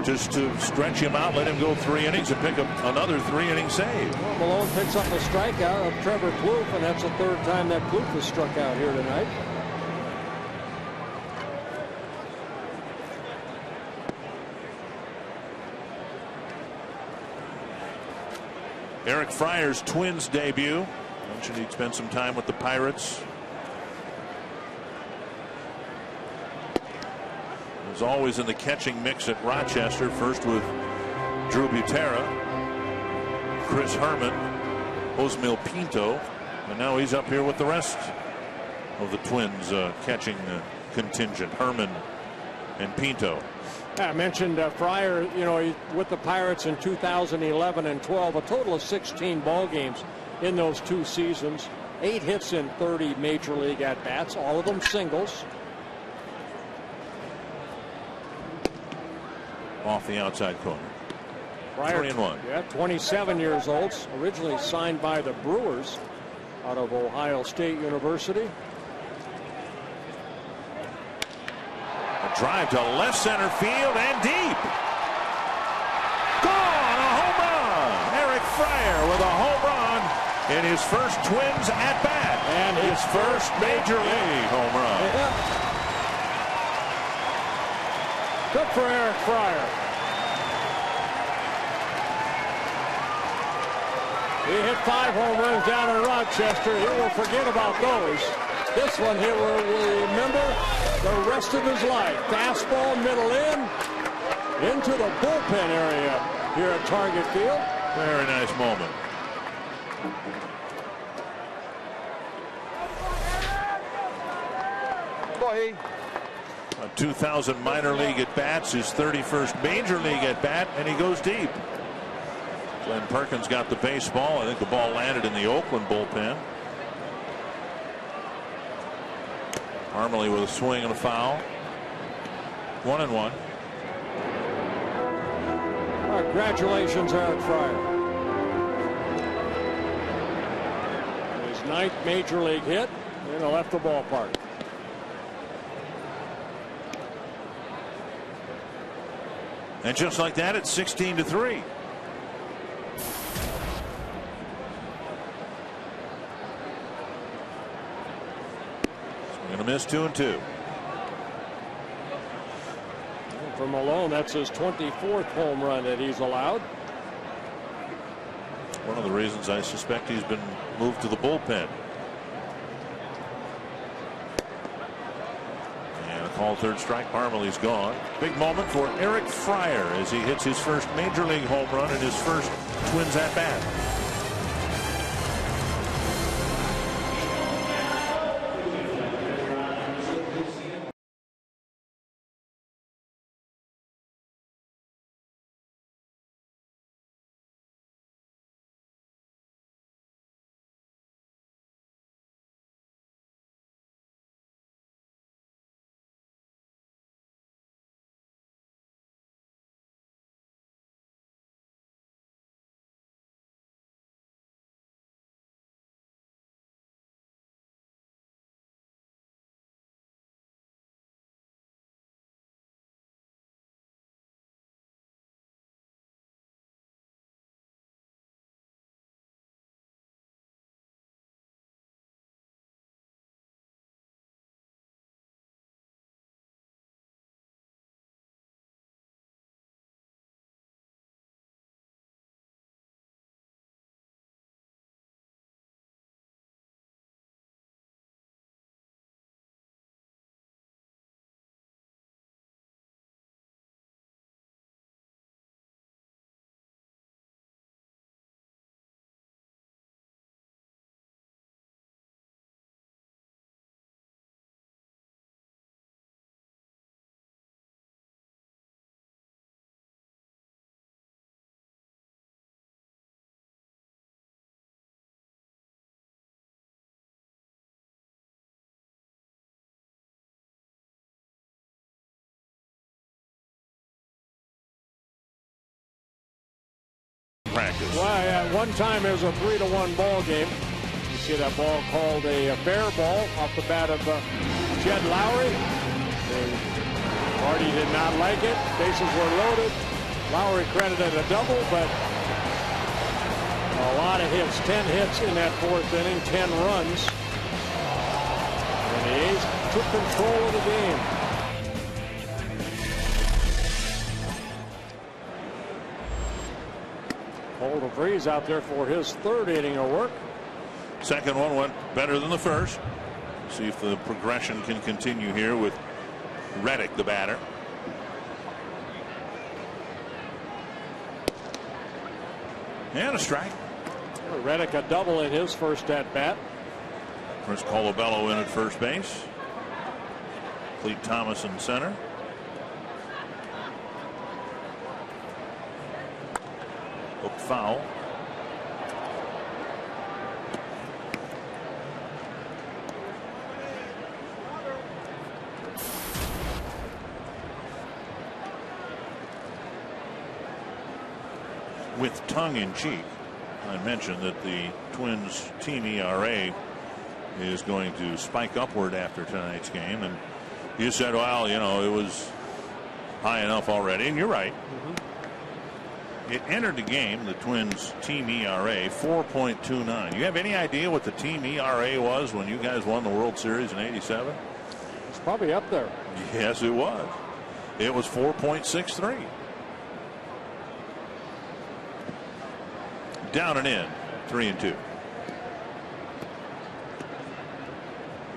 just to stretch him out, let him go 3 innings and pick up another 3-inning save. Well, Milone picks up a strikeout of Trevor Plouffe, and that's the third time that Plouffe has struck out here tonight. Eric Fryer's Twins debut. Mentioned he'd spent some time with the Pirates. Was always in the catching mix at Rochester. First with Drew Butera, Chris Herman, Osmil Pinto, and now he's up here with the rest of the Twins catching contingent. Herman and Pinto. I mentioned Fryer, you know, with the Pirates in 2011 and 12, a total of 16 ball games in those 2 seasons, 8 hits in 30 major league at bats, all of them singles. Off the outside corner. Fryer, 3-1. Yeah, 27 years old, originally signed by the Brewers out of Ohio State University. Drive to left center field and deep. Gone! A home run! Eric Fryer with a home run in his first Twins at bat. And his first major league home run. Yeah. Good for Eric Fryer. He hit 5 home runs down in Rochester. He will forget about those. This one here will remember the rest of his life. Fastball, middle into the bullpen area here at Target Field. Very nice moment. Boy. 2,000 minor league at bats, his 31st major league at bat, and he goes deep. Glenn Perkins got the baseball. I think the ball landed in the Oakland bullpen. Parmelee with a swing and a foul. 1-1. Congratulations, Eric Fryer. His 9th major league hit, and he left the ballpark. And just like that, it's 16-3. Swing and a miss, 2-2. For Malone, that's his 24th home run that he's allowed. One of the reasons I suspect he's been moved to the bullpen. And a call, third strike. Parmelee's gone. Big moment for Eric Fryer as he hits his first major league home run in his first Twins at bat. Practice. Well, at one time it was a 3-1 ball game. You see that ball called a fair ball off the bat of Jed Lowrie. Hardy did not like it. Bases were loaded. Lowrie credited a double, but a lot of hits. 10 hits in that 4th inning, 10 runs. And the A's took control of the game. Cole DeVries out there for his 3rd inning of work. Second one went better than the first. See if the progression can continue here with Reddick, the batter. And a strike. Reddick a double in his first at bat. Chris Colabello in at first base. Clete Thomas in center. Hooked foul. With tongue in cheek, I mentioned that the Twins team ERA is going to spike upward after tonight's game, and you said, well, you know, it was high enough already, and you're right. It entered the game, the Twins team ERA, 4.29. You have any idea what the team ERA was when you guys won the World Series in '87? It's probably up there. Yes, it was. It was 4.63. Down and in, 3-2.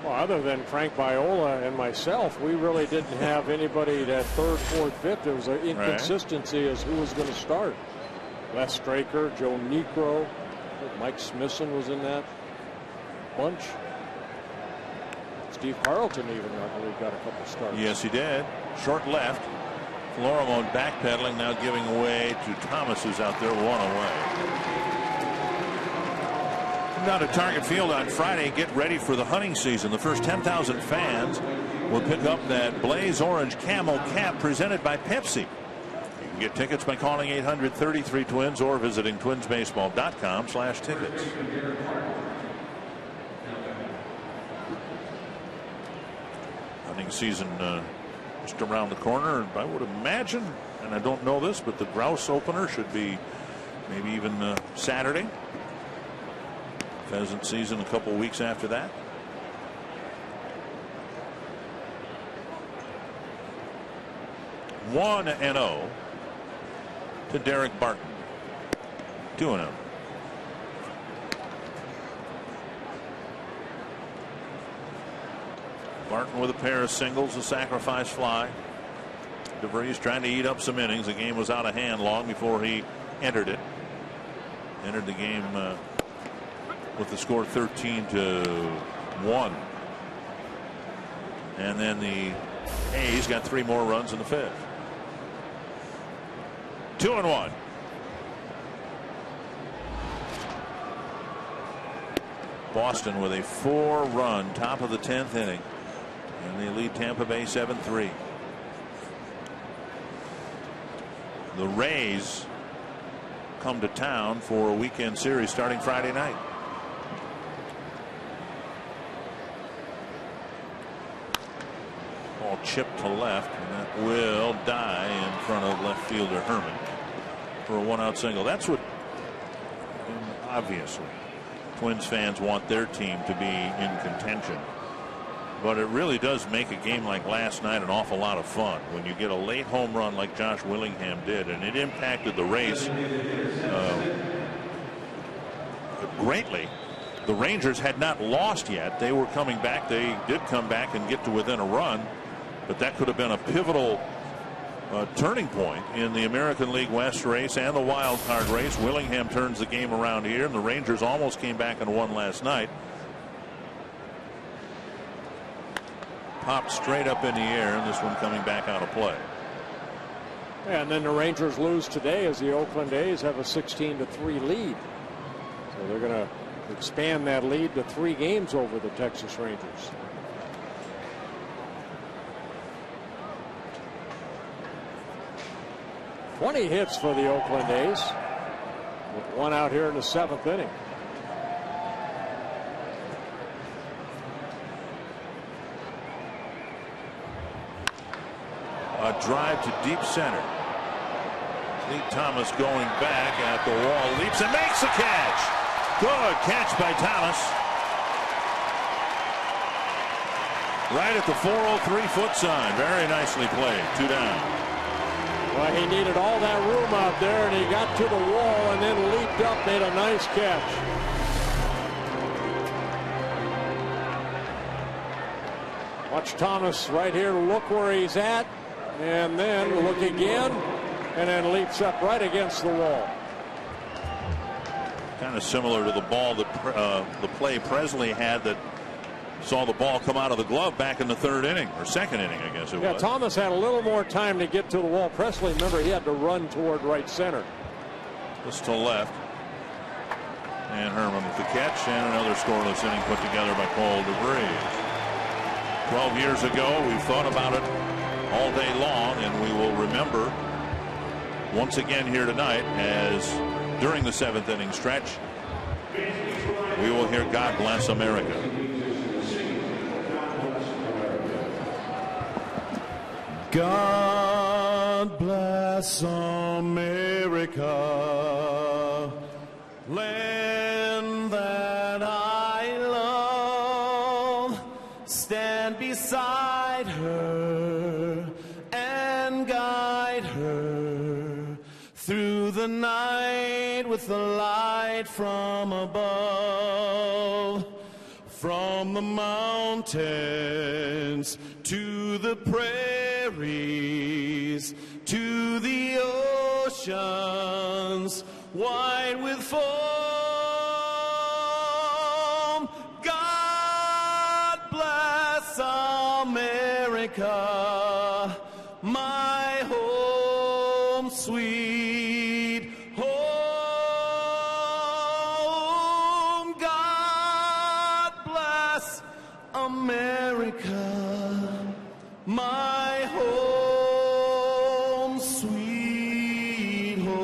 Well, other than Frank Viola and myself, we really didn't have anybody that third, fourth, fifth. There was an inconsistency as who was going to start. Les Straker, Joe Niekro, Mike Smithson was in that bunch. Steve Carlton even, I believe, got a couple starts. Yes, he did. Short left. Florimon backpedaling, now giving away to Thomas, who's out there, one away. Down to Target Field on Friday. Get ready for the hunting season. The first 10,000 fans will pick up that Blaze Orange Camel Cap presented by Pepsi. You can get tickets by calling 800-33-TWINS or visiting twinsbaseball.com/tickets. Hunting season just around the corner. I would imagine, and I don't know this, but the grouse opener should be maybe even Saturday. Pheasant season a couple weeks after that. One and 0 to Derek Barton. 2-0. Barton with a pair of singles, a sacrifice fly. DeVries trying to eat up some innings. The game was out of hand long before he entered it. Entered the game with the score 13-1. And then the A's got 3 more runs in the 5th. 2-1. Boston with a 4-run top of the 10th inning. And they lead Tampa Bay 7-3. The Rays come to town for a weekend series starting Friday night. Ball chipped to left, and that will die in front of left fielder Herman for a 1-out single. That's what, obviously, Twins fans want their team to be in contention. But it really does make a game like last night an awful lot of fun when you get a late home run like Josh Willingham did, and it impacted the race greatly. The Rangers had not lost yet. They were coming back. They did come back and get to within a run, but that could have been a pivotal turning point in the American League West race and the wild card race. Willingham turns the game around here, and the Rangers almost came back and won last night. Popped straight up in the air, and this one coming back out of play. And then the Rangers lose today as the Oakland A's have a 16-3 lead. So they're going to expand that lead to 3 games over the Texas Rangers. "20 hits for the Oakland A's, with 1 out here in the 7th inning. A drive to deep center. Lee Thomas going back at the wall, leaps and makes the catch. Good catch by Thomas. Right at the 403-foot sign. Very nicely played. 2 down. Well, he needed all that room out there, and he got to the wall and then leaped up, made a nice catch. Watch Thomas right here, look where he's at, and then look again, and then leaps up right against the wall. Kind of similar to the ball that the play Presley had that saw the ball come out of the glove back in the 3rd inning, or 2nd inning, I guess it was. Yeah, Thomas had a little more time to get to the wall. Presley, remember, he had to run toward right center. This to left. And Herman with the catch, and another scoreless inning put together by Cole DeVries. 12 years ago, we thought about it all day long, and we will remember once again here tonight as during the 7th inning stretch we will hear God Bless America. God bless America, land that I love. Stand beside her and guide her through the night with the light from above. From the mountains to the prairies to the oceans wide with foam, God bless America, my home sweet home. God bless America, my home sweet home.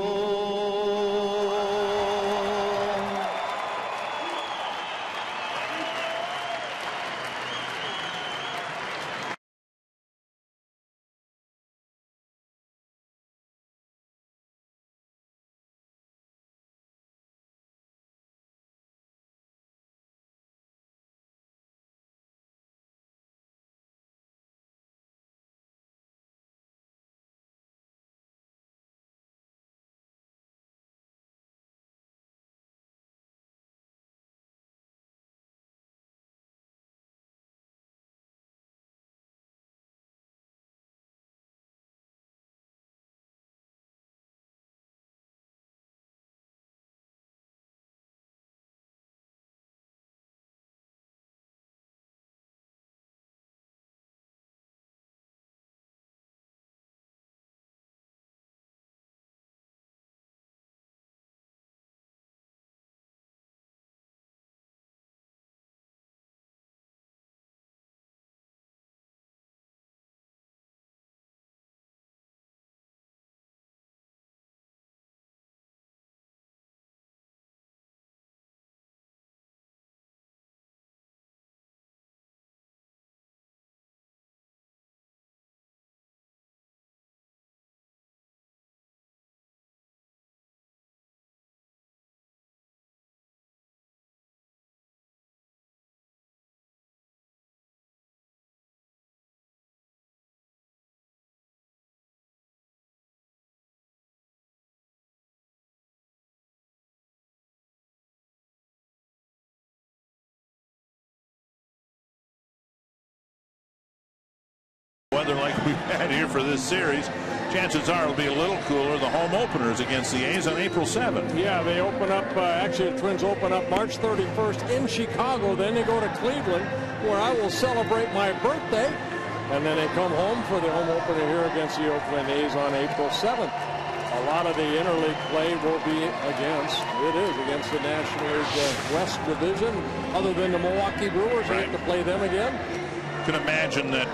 Weather like we've had here for this series, chances are it'll be a little cooler. The home openers against the A's on April 7th. Yeah, they open up, actually the Twins open up March 31st in Chicago. Then they go to Cleveland, where I will celebrate my birthday. And then they come home for the home opener here against the Oakland A's on April 7th. A lot of the interleague play will be against the National League West Division. Other than the Milwaukee Brewers, they have to play them again. Can imagine that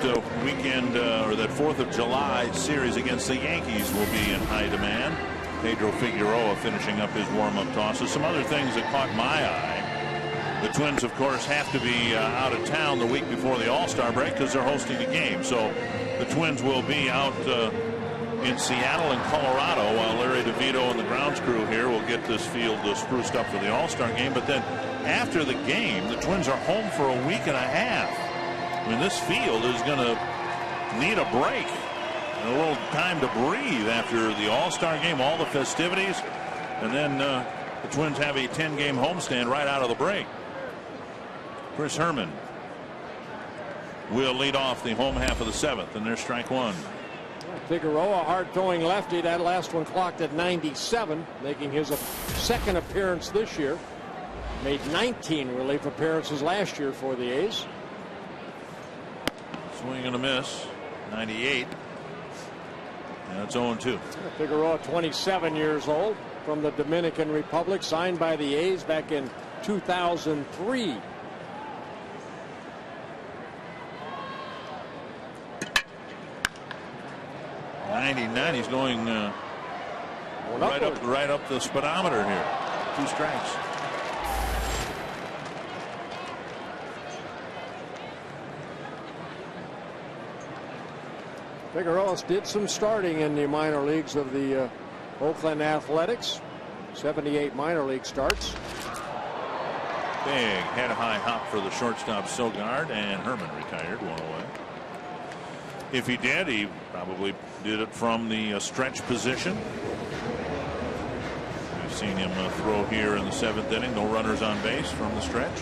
weekend or that 4th of July series against the Yankees will be in high demand. Pedro Figueroa finishing up his warm-up tosses. Some other things that caught my eye. The Twins, of course, have to be out of town the week before the All-Star break because they're hosting a game. So the Twins will be out in Seattle and Colorado while Larry DeVito and the grounds crew here will get this field spruced up for the All-Star game. But then after the game, the Twins are home for a week and a half. I mean, this field is going to need a break and a little time to breathe after the All-Star game, all the festivities, and then the Twins have a 10-game homestand right out of the break. Chris Herman will lead off the home half of the 7th, and there's strike one. Figueroa, hard-throwing lefty. That last one clocked at 97, making his second appearance this year. Made 19 relief appearances last year for the A's. Swing and a miss. 98. That's 0-2. Figueroa, 27 years old, from the Dominican Republic, signed by the A's back in 2003. .99. He's going right up the speedometer here. 2 strikes. Figueroa did some starting in the minor leagues of the Oakland Athletics. 78 minor league starts. Big head-high hop for the shortstop Sogard, and Herman retired, one away. If he did, he probably did it from the stretch position. We've seen him throw here in the 7th inning. No runners on base from the stretch.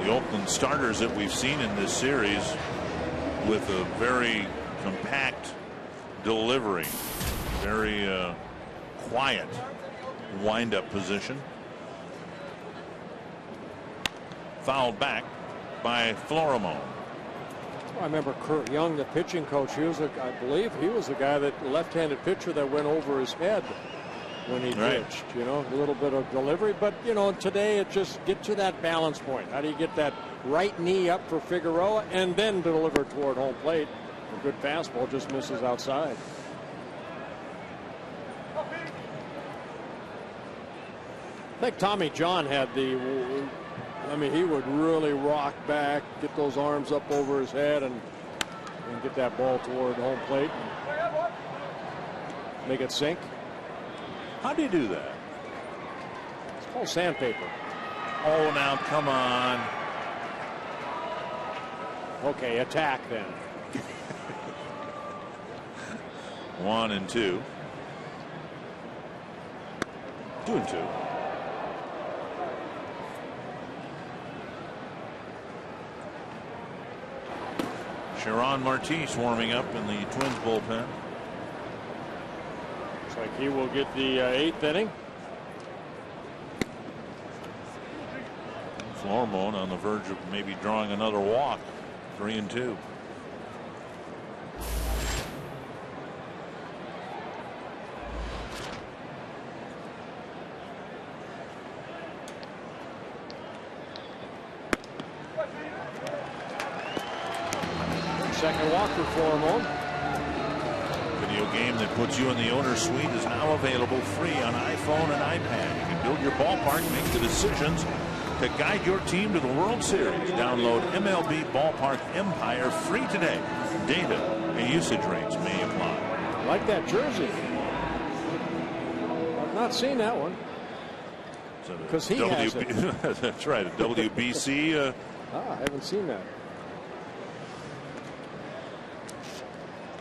The Oakland starters that we've seen in this series with a very compact delivery, very quiet wind-up position. Fouled back by Florimon. I remember Kurt Young, the pitching coach. I believe he was the guy, that left-handed pitcher that went over his head when he pitched. You know, a little bit of delivery, but you know, today it just get to that balance point. How do you get that right knee up for Figueroa and then deliver toward home plate? A good fastball just misses outside. I think Tommy John had I mean, he would really rock back, get those arms up over his head, and get that ball toward home plate and make it sink. How do you do that? It's called sandpaper. Oh, now come on. Okay, attack then. 1-2. 2-2. Sharon Martis warming up in the Twins bullpen. Looks like he will get the 8th inning. Florimon on the verge of maybe drawing another walk. 3-2. Second walk for Florimon. Video game that puts you in the owner's suite is now available free on iPhone and iPad. You can build your ballpark, make the decisions to guide your team to the World Series. Download MLB Ballpark Empire free today. Data and usage rates may apply. I like that jersey. I've not seen that one. Because he has it. That's right. A WBC. I haven't seen that.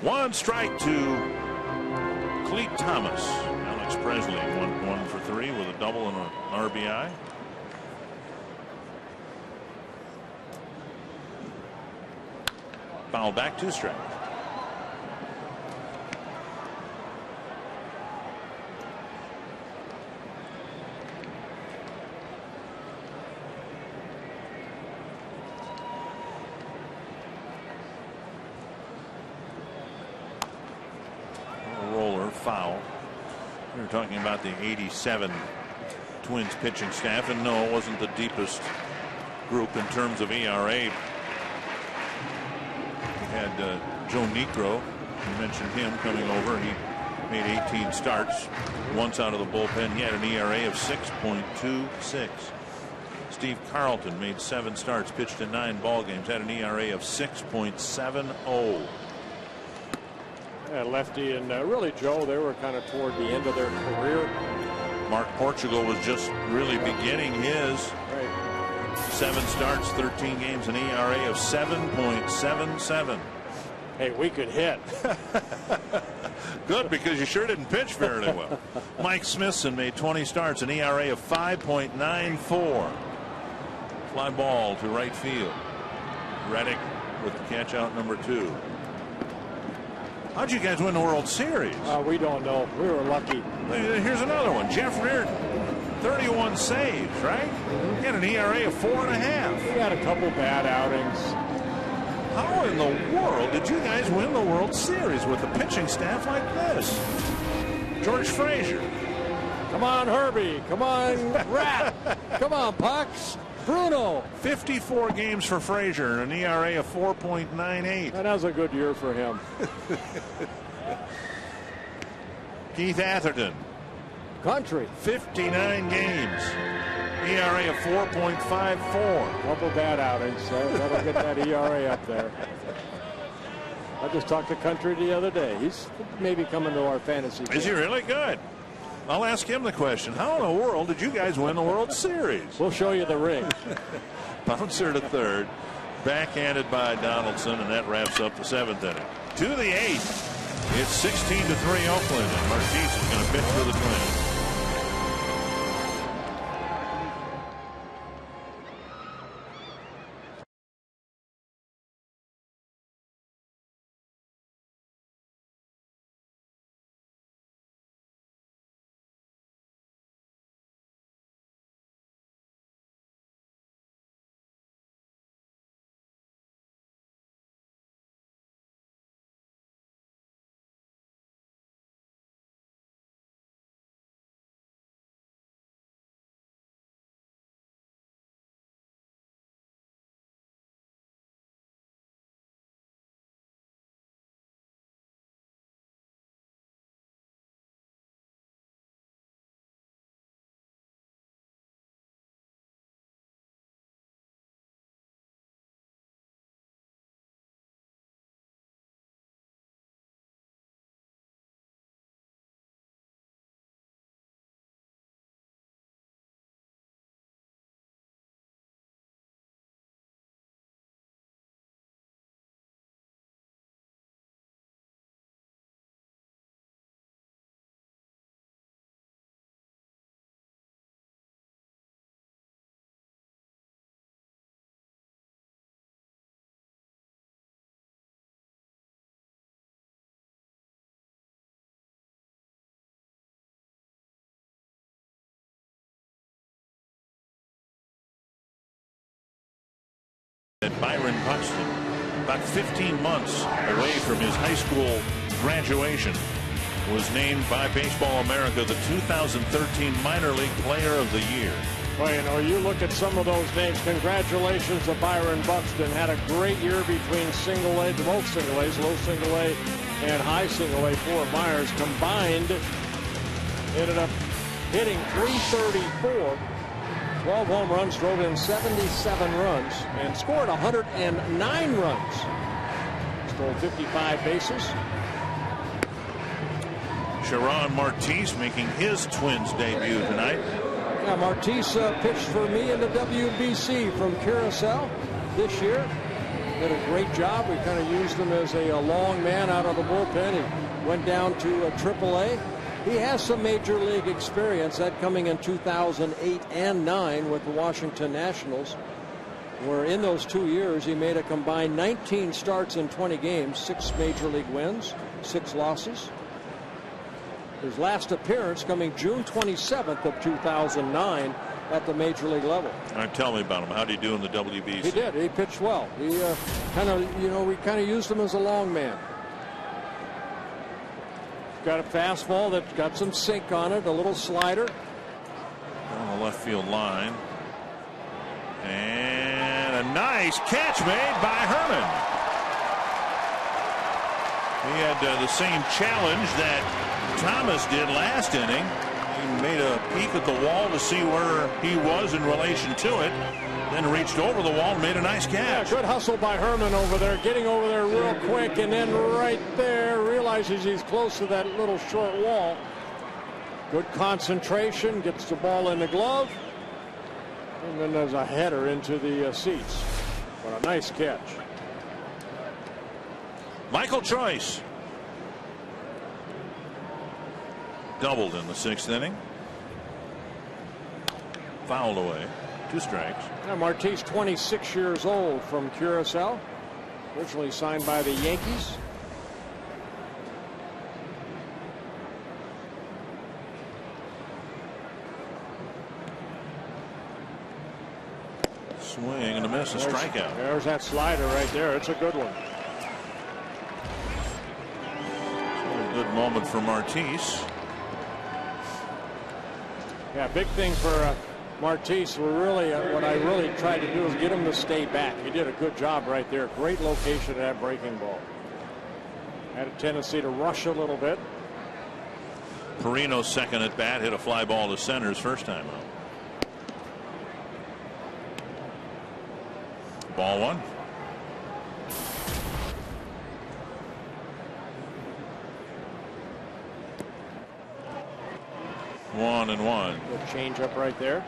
One strike to Clete Thomas. Alex Presley one for 3 with a double and an RBI. Foul back, 2 strikes. Foul. We were talking about the 87 Twins pitching staff, and no, it wasn't the deepest group in terms of ERA. We had Joe Niekro. You mentioned him coming over. He made 18 starts, once out of the bullpen. He had an ERA of 6.26. Steve Carlton made 7 starts, pitched in 9 ball games, had an ERA of 6.70. Lefty and really Joe, they were kind of toward the end of their career. Mark Portugal was just really beginning his. 7 starts, 13 games, an ERA of 7.77. Hey, we could hit. Good, because you sure didn't pitch fairly well. Mike Smithson made 20 starts, an ERA of 5.94. Fly ball to right field. Reddick with the catch out number 2. How'd you guys win the World Series? We don't know. We were lucky. Here's another one. Jeff Reardon, 31 saves, right? He had an ERA of 4.5. We had a couple bad outings. How in the world did you guys win the World Series with a pitching staff like this? George Frazier. Come on, Herbie. Come on, Rat. Come on, Pucks. Bruno. 54 games for Frazier and an ERA of 4.98. That was a good year for him. Keith Atherton. Country. 59 games. ERA of 4.54. Couple bad outings. That'll get that ERA up there. I just talked to Country the other day. He's maybe coming to our fantasy game. Is he really good? I'll ask him the question. How in the world did you guys win the World Series? We'll show you the ring. Bouncer to third. Backhanded by Donaldson, and that wraps up the 7th inning. To the 8th. It's 16-3 Oakland, and Martis is going to pitch for the Twins. Byron Buxton, about 15 months away from his high school graduation, was named by Baseball America the 2013 Minor League Player of the Year. Well, you know, you look at some of those names. Congratulations to Byron Buxton. Had a great year between single A, both single A's, low single A and high single A. Fort Myers combined ended up hitting .334. 12 home runs, drove in 77 runs, and scored 109 runs. Stole 55 bases. Sharon Martis making his Twins debut tonight. Yeah, Martis pitched for me in the WBC from Curacao this year. Did a great job. We kind of used him as a long man out of the bullpen. He went down to AAA. He has some major league experience, that coming in 2008 and 9 with the Washington Nationals, where in those 2 years he made a combined 19 starts in 20 games, 6 major league wins, 6 losses. His last appearance coming June 27th of 2009 at the major league level. All right, tell me about him. How did he do in the WBC? He did. He pitched well. He we kind of used him as a long man. Got a fastball that's got some sink on it, a little slider. On the left field line. And a nice catch made by Herman. He had the same challenge that Thomas did last inning. He made a peek at the wall to see where he was in relation to it. Then reached over the wall and made a nice catch. Yeah, good hustle by Herman over there, getting over there real quick, and then right there realizes he's close to that little short wall. Good concentration, gets the ball in the glove, and then there's a header into the seats. What a nice catch. Michael Choice doubled in the 6th inning. Fouled away. 2 strikes. Now Martis, 26 years old, from Curacao, originally signed by the Yankees. Swing and a miss, a strikeout. There's that slider right there. It's a good one. A good moment for Martis. Yeah, big thing for Martis. What I really tried to do is get him to stay back. He did a good job right there. Great location of that breaking ball. Had a tendency to rush a little bit. Perino's second at bat hit a fly ball to center his first time out. Ball 1. One and one. Good change up right there.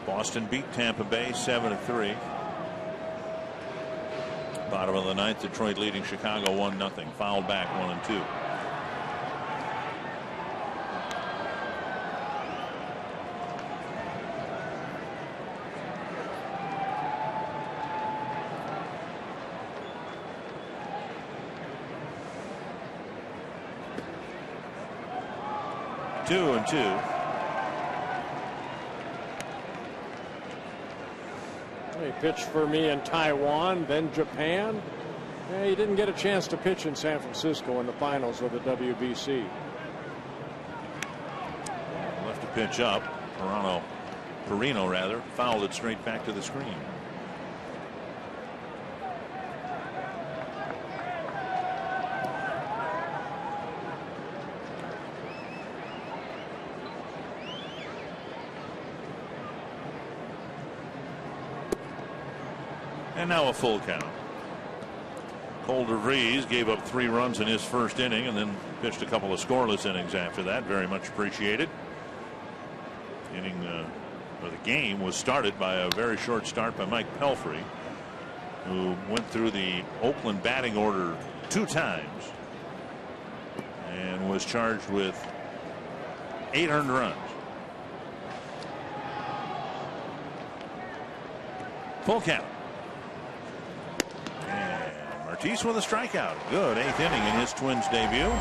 Boston beat Tampa Bay 7-3. Bottom of the 9th, Detroit leading Chicago 1-0. Fouled back 1-2. Two and two. He pitched for me in Taiwan, then Japan. Yeah, he didn't get a chance to pitch in San Francisco in the finals of the WBC. Left to pitch up. Perino rather fouled it straight back to the screen. And now a full count. Cole DeVries gave up 3 runs in his first inning and then pitched a couple of scoreless innings after that. Very much appreciated. The game was started by a very short start by Mike Pelfrey, who went through the Oakland batting order 2 times and was charged with 8 earned runs. Full count. Martis with a strikeout. Good 8th inning in his Twins debut.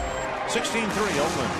16-3 Oakland.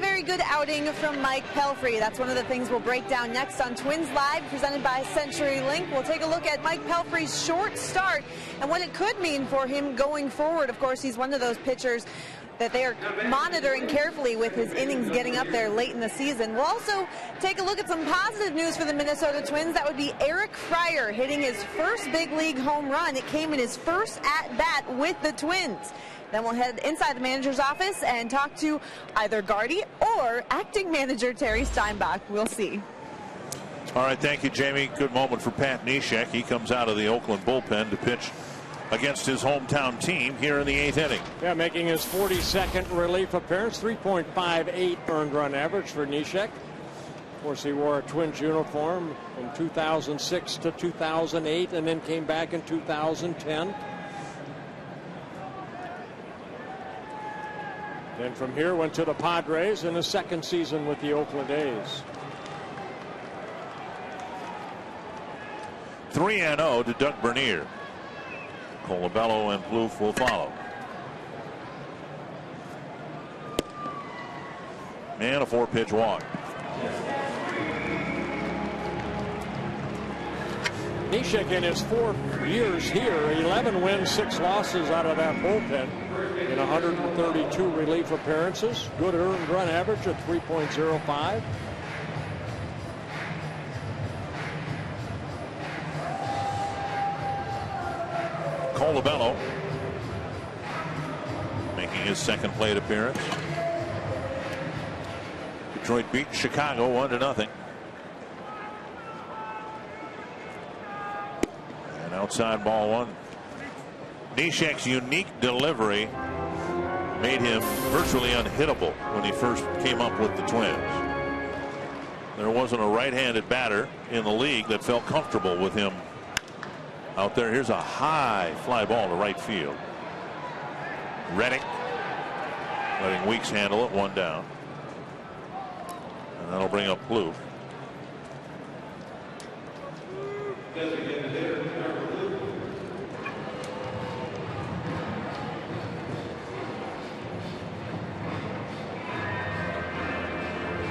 Very good outing from Mike Pelfrey. That's one of the things we'll break down next on Twins Live, presented by CenturyLink. We'll take a look at Mike Pelfrey's short start and what it could mean for him going forward. Of course, he's one of those pitchers that they are monitoring carefully with his innings getting up there late in the season. We'll also take a look at some positive news for the Minnesota Twins. That would be Eric Fryer hitting his first big league home run. It came in his first at-bat with the Twins. Then we'll head inside the manager's office and talk to either Gardy or acting manager Terry Steinbach. We'll see. All right, thank you, Jamie. Good moment for Pat Neshek. He comes out of the Oakland bullpen to pitch against his hometown team here in the 8th inning. Yeah, making his 42nd relief appearance, 3.58 earned run average for Neshek. Of course, he wore a Twins uniform from 2006 to 2008 and then came back in 2010. Then from here went to the Padres in his second season with the Oakland A's. 3-0 to Doug Bernier. Colabello and Plouffe will follow. And a 4-pitch walk. Neshek in his 4 years here, 11 wins, 6 losses out of that bullpen in 132 relief appearances. Good earned run average of 3.05. Colabello making his second plate appearance. Detroit beat Chicago 1-0. And outside ball one. Neshek's unique delivery made him virtually unhittable when he first came up with the Twins. There wasn't a right-handed batter in the league that felt comfortable with him out there. Here's a high fly ball to right field. Reddick letting Weeks handle it, 1 down. And that'll bring up Plouffe.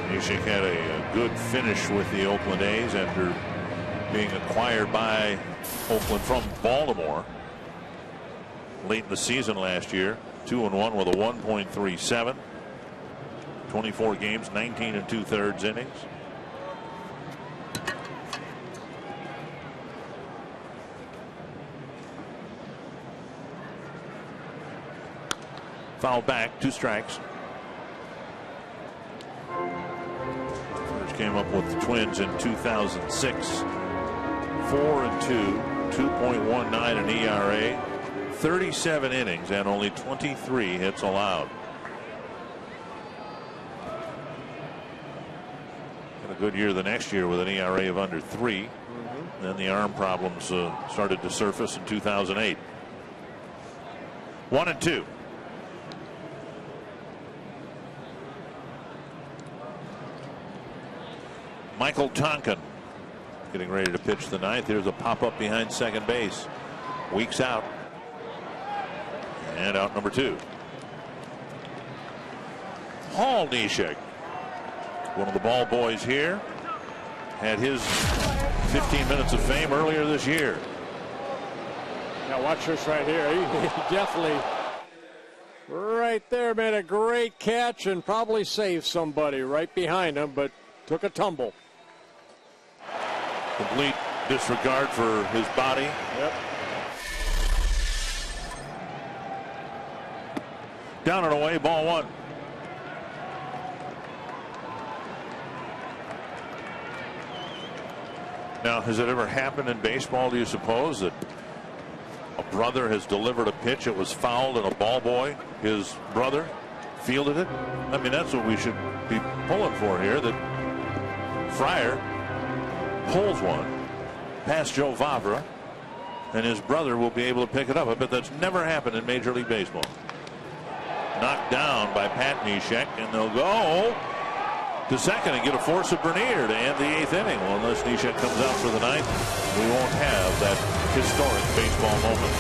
Neshek had a good finish with the Oakland A's after being acquired by Oakland from Baltimore late in the season last year. 2-1 with a 1.37. 24 games, 19 2/3 innings. Foul back, 2 strikes. First came up with the Twins in 2006. 4-2, 2.19 in ERA, 37 innings, and only 23 hits allowed. Had a good year the next year with an ERA of under 3. Then the arm problems started to surface in 2008. 1-2. Michael Tonkin getting ready to pitch the ninth. Here's a pop-up behind second base. Weeks out. And out number 2. Hall Neshek, one of the ball boys here, had his 15 minutes of fame earlier this year. Now watch this right here. He definitely right there made a great catch and probably saved somebody right behind him, but took a tumble. Complete disregard for his body. Yep. Down and away, ball 1. Now, has it ever happened in baseball, do you suppose, that a brother has delivered a pitch, it was fouled, and a ball boy, his brother, fielded it? I mean, that's what we should be pulling for here, that Fryer pulls one past Joe Vavra, and his brother will be able to pick it up. I bet that's never happened in Major League Baseball. Knocked down by Pat Neshek, and they'll go to second and get a force of Bernier to end the 8th inning. Well, unless Neshek comes out for the 9th, we won't have that historic baseball moment.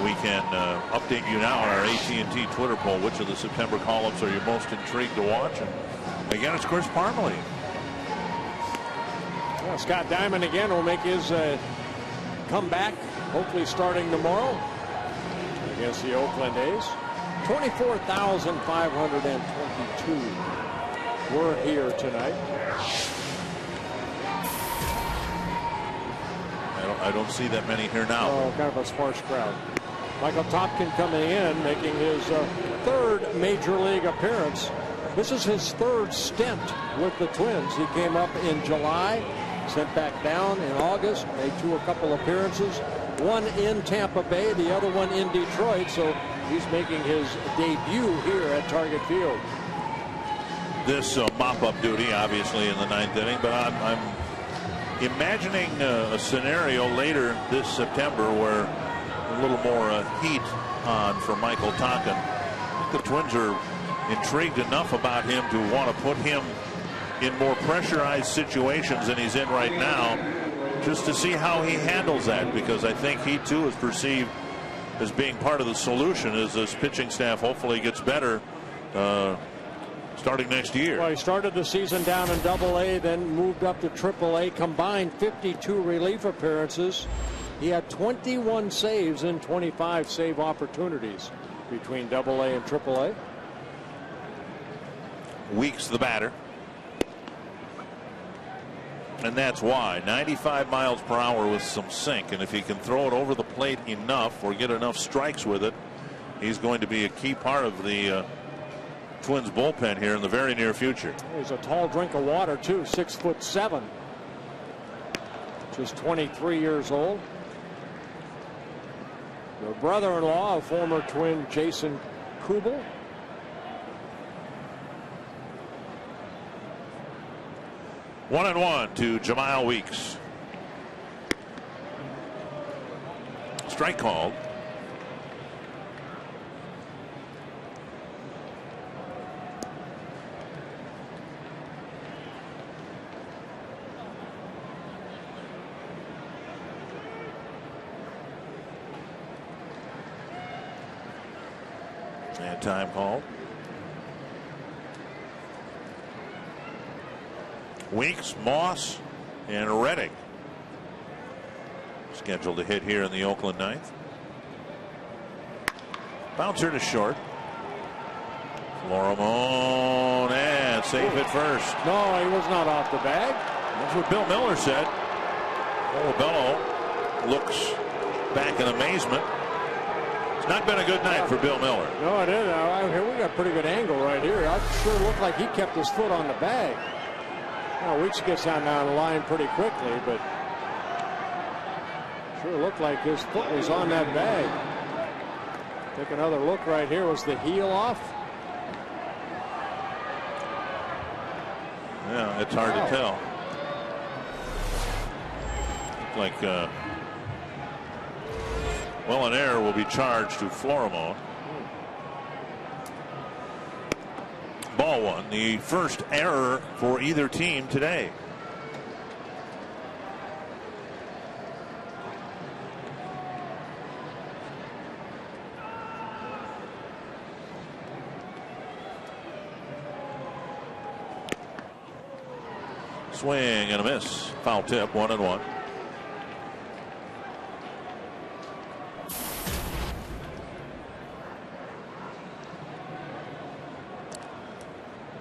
We can update you now on our AT&T Twitter poll. Which of the September call-ups are you most intrigued to watch? And again, it's Chris Parmelee. Well, Scott Diamond again will make his comeback, hopefully starting tomorrow against the Oakland A's. 24,522 were here tonight. I don't see that many here now. Oh, kind of a sparse crowd. Michael Topkin coming in, making his 3rd Major League appearance. This is his 3rd stint with the Twins. He came up in July, sent back down in August, made a couple appearances. One in Tampa Bay, the other one in Detroit. So he's making his debut here at Target Field. This mop-up duty, obviously, in the 9th inning, but I'm imagining a scenario later this September where a little more heat on for Michael Tonkin. I think the Twins are intrigued enough about him to want to put him in more pressurized situations than he's in right now, just to see how he handles that, because I think he too is perceived as being part of the solution as this pitching staff hopefully gets better starting next year. Well, he started the season down in Double-A, then moved up to Triple-A, combined 52 relief appearances. He had 21 saves in 25 save opportunities between AA and AAA. Weeks the batter. And that's why 95 miles per hour with some sink, and if he can throw it over the plate enough or get enough strikes with it, he's going to be a key part of the Twins bullpen here in the very near future. He's a tall drink of water too, 6'7", just 23 years old. The brother-in-law of former Twin Jason Kubel. One and one to Jemile Weeks. Strike called. And time called. Weeks, Moss, and Reddick scheduled to hit here in the Oakland ninth. Bouncer to short. Florimon and safe at first. No, he was not off the bag. That's what Bill Miller said. Olabello looks back in amazement. It's not been a good night for Bill Miller. No, it is. Here we got a pretty good angle right here. It sure looked like he kept his foot on the bag. Well, Weeks gets down the line pretty quickly, but sure looked like his foot was on that bag. Take another look right here. Was the heel off? Yeah, it's hard to tell. Like, well, an error will be charged to Florimon. Ball one, the first error for either team today. Swing and a miss. Foul tip, 1-1.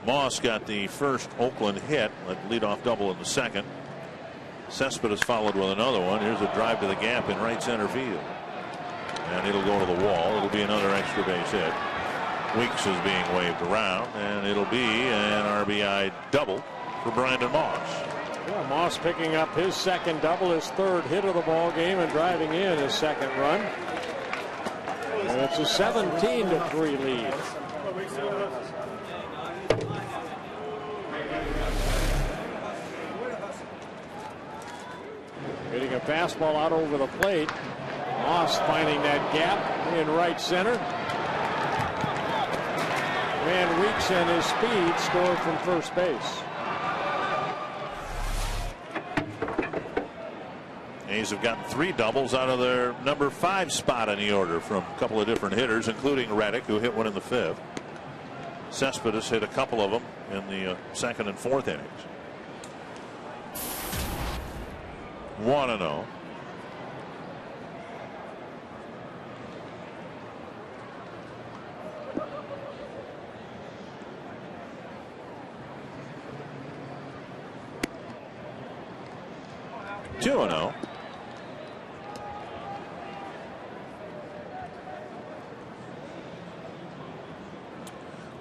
Moss got the first Oakland hit, a leadoff double in the second. Cespedes followed with another one. Here's a drive to the gap in right center field. And it'll go to the wall. It'll be another extra base hit. Weeks is being waved around, and it'll be an RBI double for Brandon Moss. Yeah, Moss picking up his second double, his third hit of the ball game, and driving in his second run. And it's a 17-3 lead. Hitting a fastball out over the plate. Moss finding that gap in right center. And Weeks and his speed scored from first base. A's have gotten 3 doubles out of their number 5 spot in the order from a couple of different hitters, including Reddick, who hit one in the 5th. Cespedes hit a couple of them in the 2nd and 4th innings. 1-0.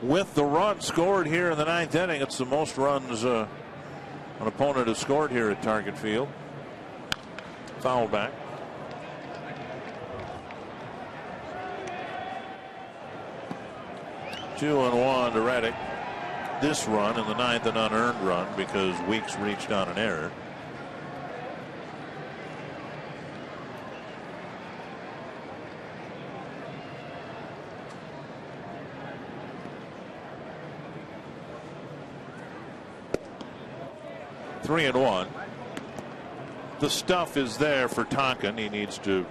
With the run scored here in the 9th inning, it's the most runs an opponent has scored here at Target Field. Foul back. Two and one to Reddick. This run in the 9th, an unearned run because Weeks reached on an error. Three and one. The stuff is there for Tonkin. He needs to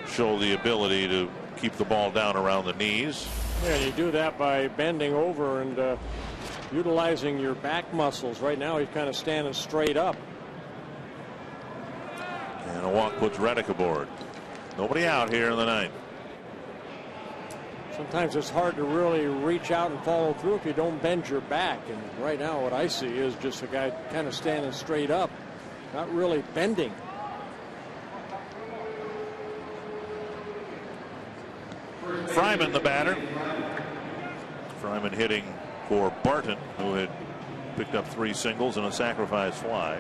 show the ability to keep the ball down around the knees. Yeah, you do that by bending over and utilizing your back muscles. Right now he's kind of standing straight up. And a walk puts Reddick aboard. Nobody out here in the ninth. Sometimes it's hard to really reach out and follow through if you don't bend your back. And right now what I see is just a guy kind of standing straight up, not really bending. Fryman, the batter. Fryman hitting for Barton, who had picked up 3 singles and a sacrifice fly.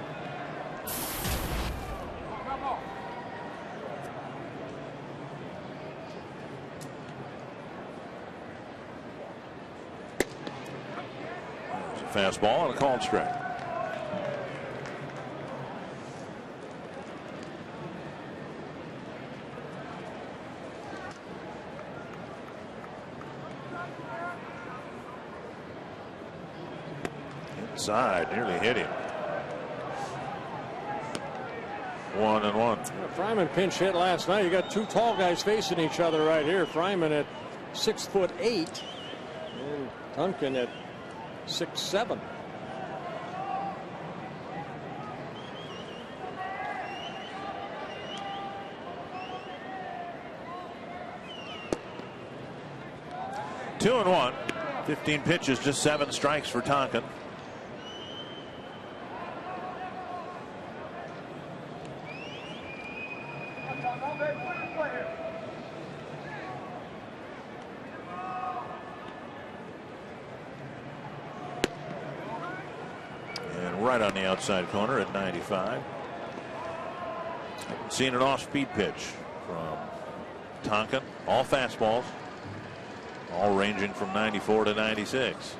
Fastball and a called strike. Inside, nearly hit him. 1-1. Fryman pinch hit last night. You got 2 tall guys facing each other right here. Fryman at 6'8", and Tonkin at 6'7". Two and 1. 15 pitches, just 7 strikes for Tonkin. Right on the outside corner at 95. Haven't seen an off-speed pitch from Tonkin. All fastballs, all ranging from 94 to 96.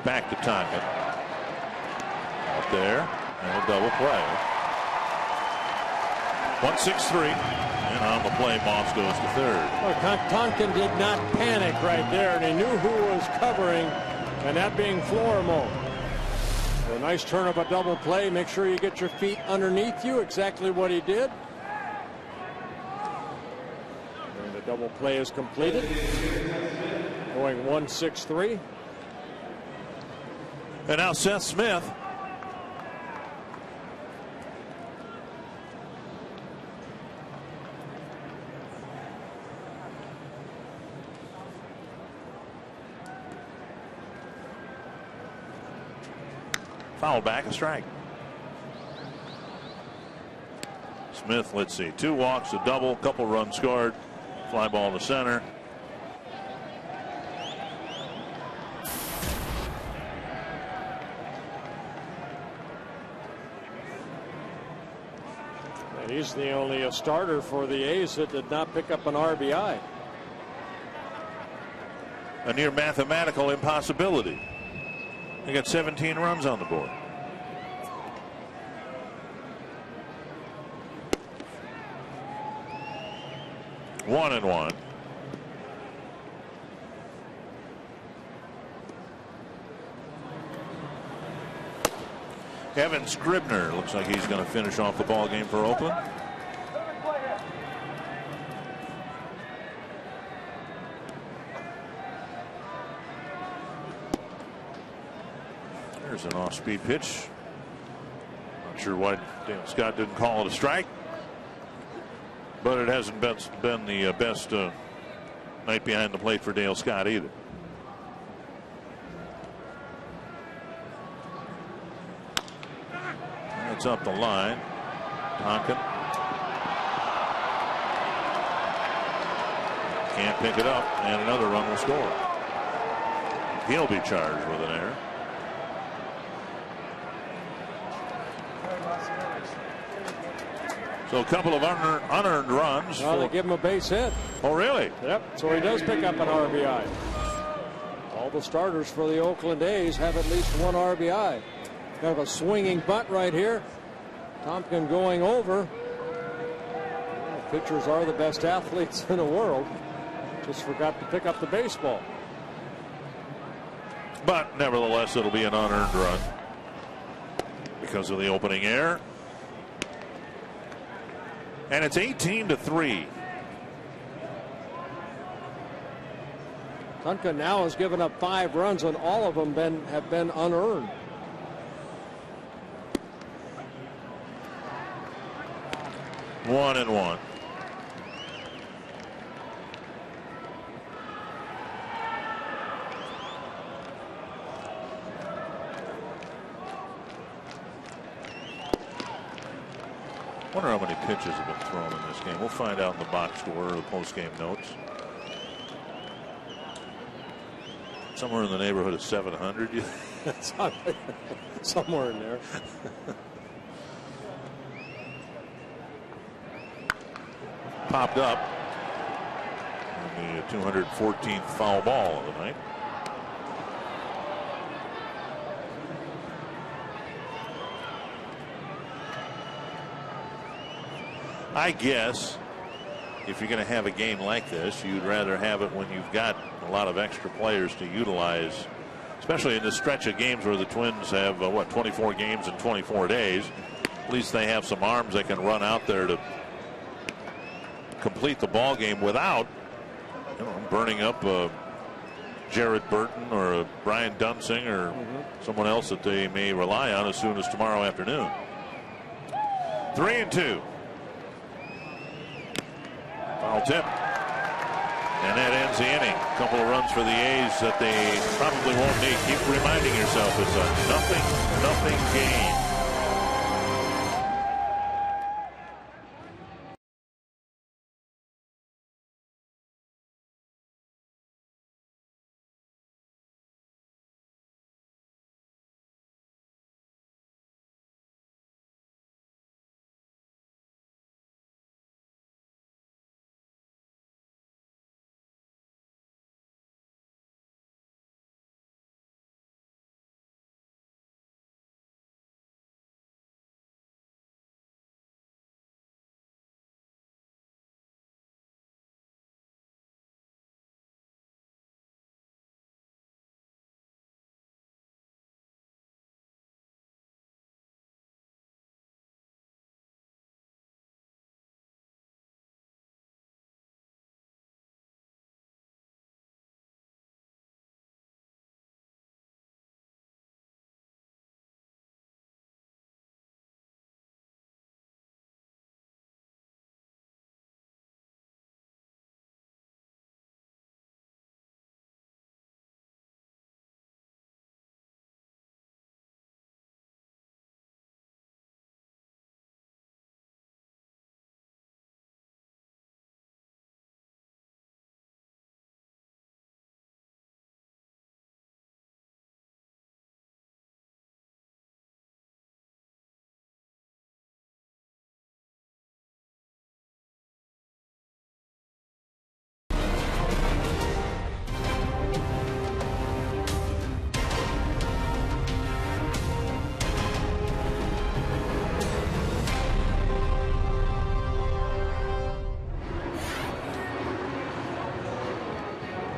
Back to Tonkin. Out there, and a double play. 1-6-3. And on the play, Moss goes to third. Well, Tonkin did not panic right there, and he knew who was covering, and that being Florimon. So a nice turn of a double play. Make sure you get your feet underneath you. Exactly what he did. And the double play is completed. Going 1-6-3. And now Seth Smith. Foul back, a strike. Smith, let's see, 2 walks, a double, couple runs scored, fly ball to center. And he's the only starter for the A's that did not pick up an RBI. A near mathematical impossibility. They got 17 runs on the board. One and 1. Kevin Scribner looks like he's going to finish off the ball game for Oakland. There's an off-speed pitch. Not sure why Dale Scott didn't call it a strike, but it hasn't been the best night behind the plate for Dale Scott either. It's up the line. Tonkin can't pick it up, and another run will score. He'll be charged with an error. So a couple of unearned runs. Well, they give him a base hit. Oh, really? Yep. So he does pick up an RBI. All the starters for the Oakland A's have at least 1 RBI. Kind of a swinging bunt right here. Tonkin going over. Well, pitchers are the best athletes in the world. Just forgot to pick up the baseball. But nevertheless, it'll be an unearned run because of the opening error. And it's 18-3. Kuhnke now has given up 5 runs, and all of them have been unearned. One and one. Wonder how many pitches have been thrown in this game. We'll find out in the box score or the post-game notes. Somewhere in the neighborhood of 700. Somewhere in there. Popped up. And the 214th foul ball of the night. I guess if you're going to have a game like this, you'd rather have it when you've got a lot of extra players to utilize, especially in this stretch of games where the Twins have 24 games in 24 days. At least they have some arms they can run out there to complete the ball game without burning up Jared Burton or Brian Dunsing or someone else that they may rely on as soon as tomorrow afternoon. 3-2. Foul tip. And that ends the inning. A couple of runs for the A's that they probably won't need. Keep reminding yourself it's a nothing game.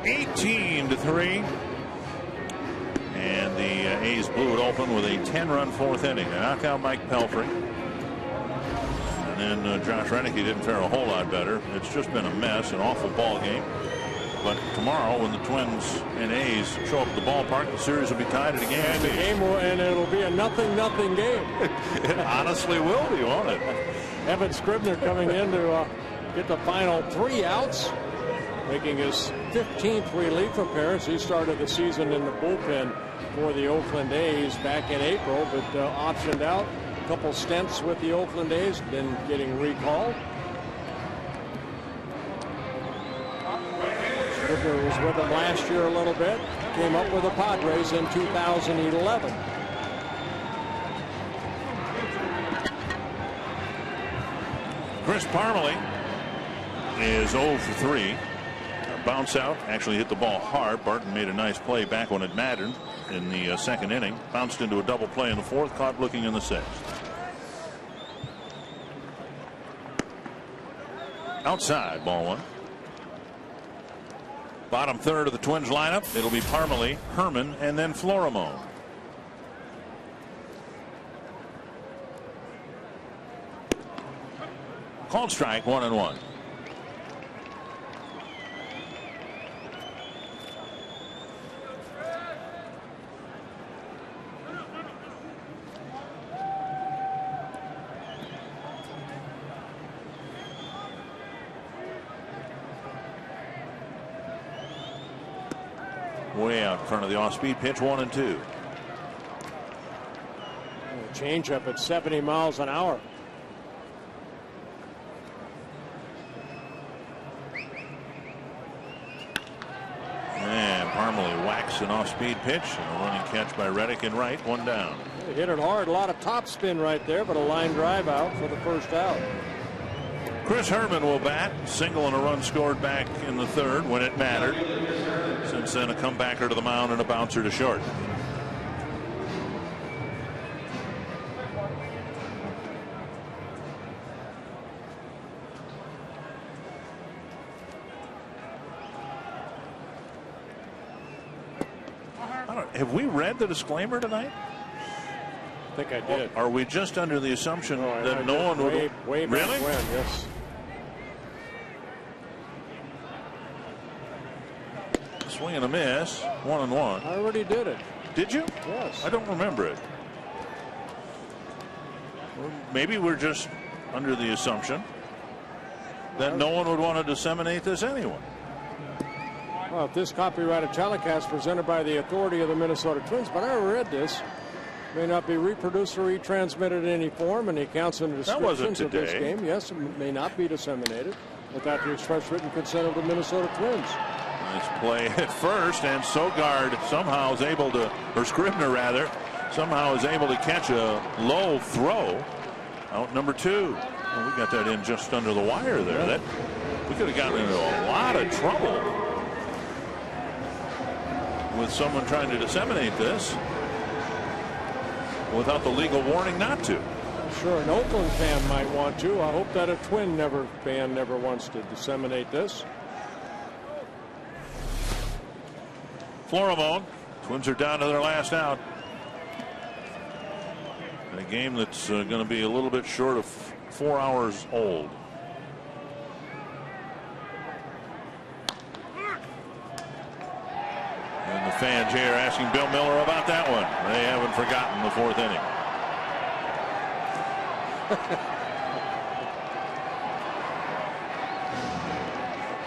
(18-3). And the A's blew it open with a 10-run fourth inning. They knock out Mike Pelfrey. And then Josh Renicky didn't fare a whole lot better. It's just been a mess, an awful ball game. But tomorrow, when the Twins and A's show up at the ballpark, the series will be tied at a game. And it'll be a nothing game. It honestly will be, won't it? Evan Scribner coming in to get the final 3 outs, making his 15th relief appearance. He started the season in the bullpen for the Oakland A's back in April, but optioned out. A couple stints with the Oakland A's, then getting recalled. Scribner was with them last year a little bit. Came up with the Padres in 2011. Chris Parmelee is 0 for 3. Bounce out, actually hit the ball hard. Barton made a nice play back when it mattered in the second inning. Bounced into a double play in the fourth, caught looking in the sixth. Outside, ball one. Bottom third of the Twins lineup. It'll be Parmelee, Herman, and then Florimon. Called strike, 1-1. Way out in front of the off-speed pitch, 1-2. Changeup at 70 miles an hour. And Parmalee whacks an off-speed pitch and a running catch by Reddick in right, 1 down. He hit it hard, a lot of top spin right there, but a line drive out for the first out. Chris Herman will bat, single and a run scored back in the 3rd when it mattered. Since then, a comebacker to the mound and a bouncer to short. Have we read the disclaimer tonight? I think I did. Are we just under the assumption that no one would way back really? When, yes. Swing and a miss, 1-1. I already did it. Did you? Yes. I don't remember it. Well, maybe we're just under the assumption that no one would want to disseminate this anyway. Well, if this copyrighted telecast presented by the authority of the Minnesota Twins, but I read this, may not be reproduced or retransmitted in any form, and the accounts and descriptions of this game, yes, it may not be disseminated without the express written consent of the Minnesota Twins. Nice play at first, and Sogard somehow is able to, or Scribner rather, somehow is able to catch a low throw. Out number 2. Well, we got that in just under the wire there. That we could have gotten into a lot of trouble with someone trying to disseminate this without the legal warning not to. Sure, an Oakland fan might want to. I hope that a Twin fan never wants to disseminate this. Florimone. Twins are down to their last out. In a game that's going to be a little bit short of 4 hours old. And the fans here asking Bill Miller about that one. They haven't forgotten the 4th inning.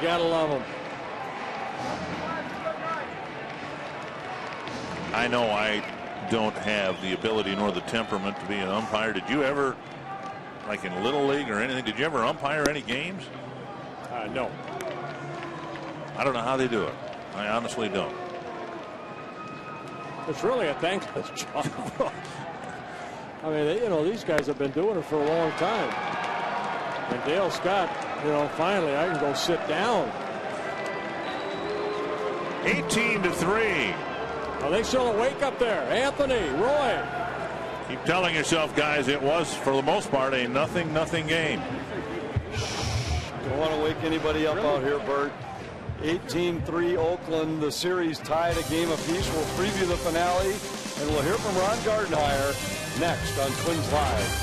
Gotta love them. I know I don't have the ability nor the temperament to be an umpire. Did you ever, like in Little League or anything, did you ever umpire any games? No. I don't know how they do it. I honestly don't. It's really a thankless job. I mean, these guys have been doing it for a long time. And Dale Scott, finally I can go sit down. 18-3. Are they still awake up there? Anthony, Roy. Keep telling yourself, guys, it was, for the most part, a nothing game. Don't want to wake anybody up out here, Bert. 18-3 Oakland. The series tied a game apiece. We'll preview the finale, and we'll hear from Ron Gardenhire next on Twins Live.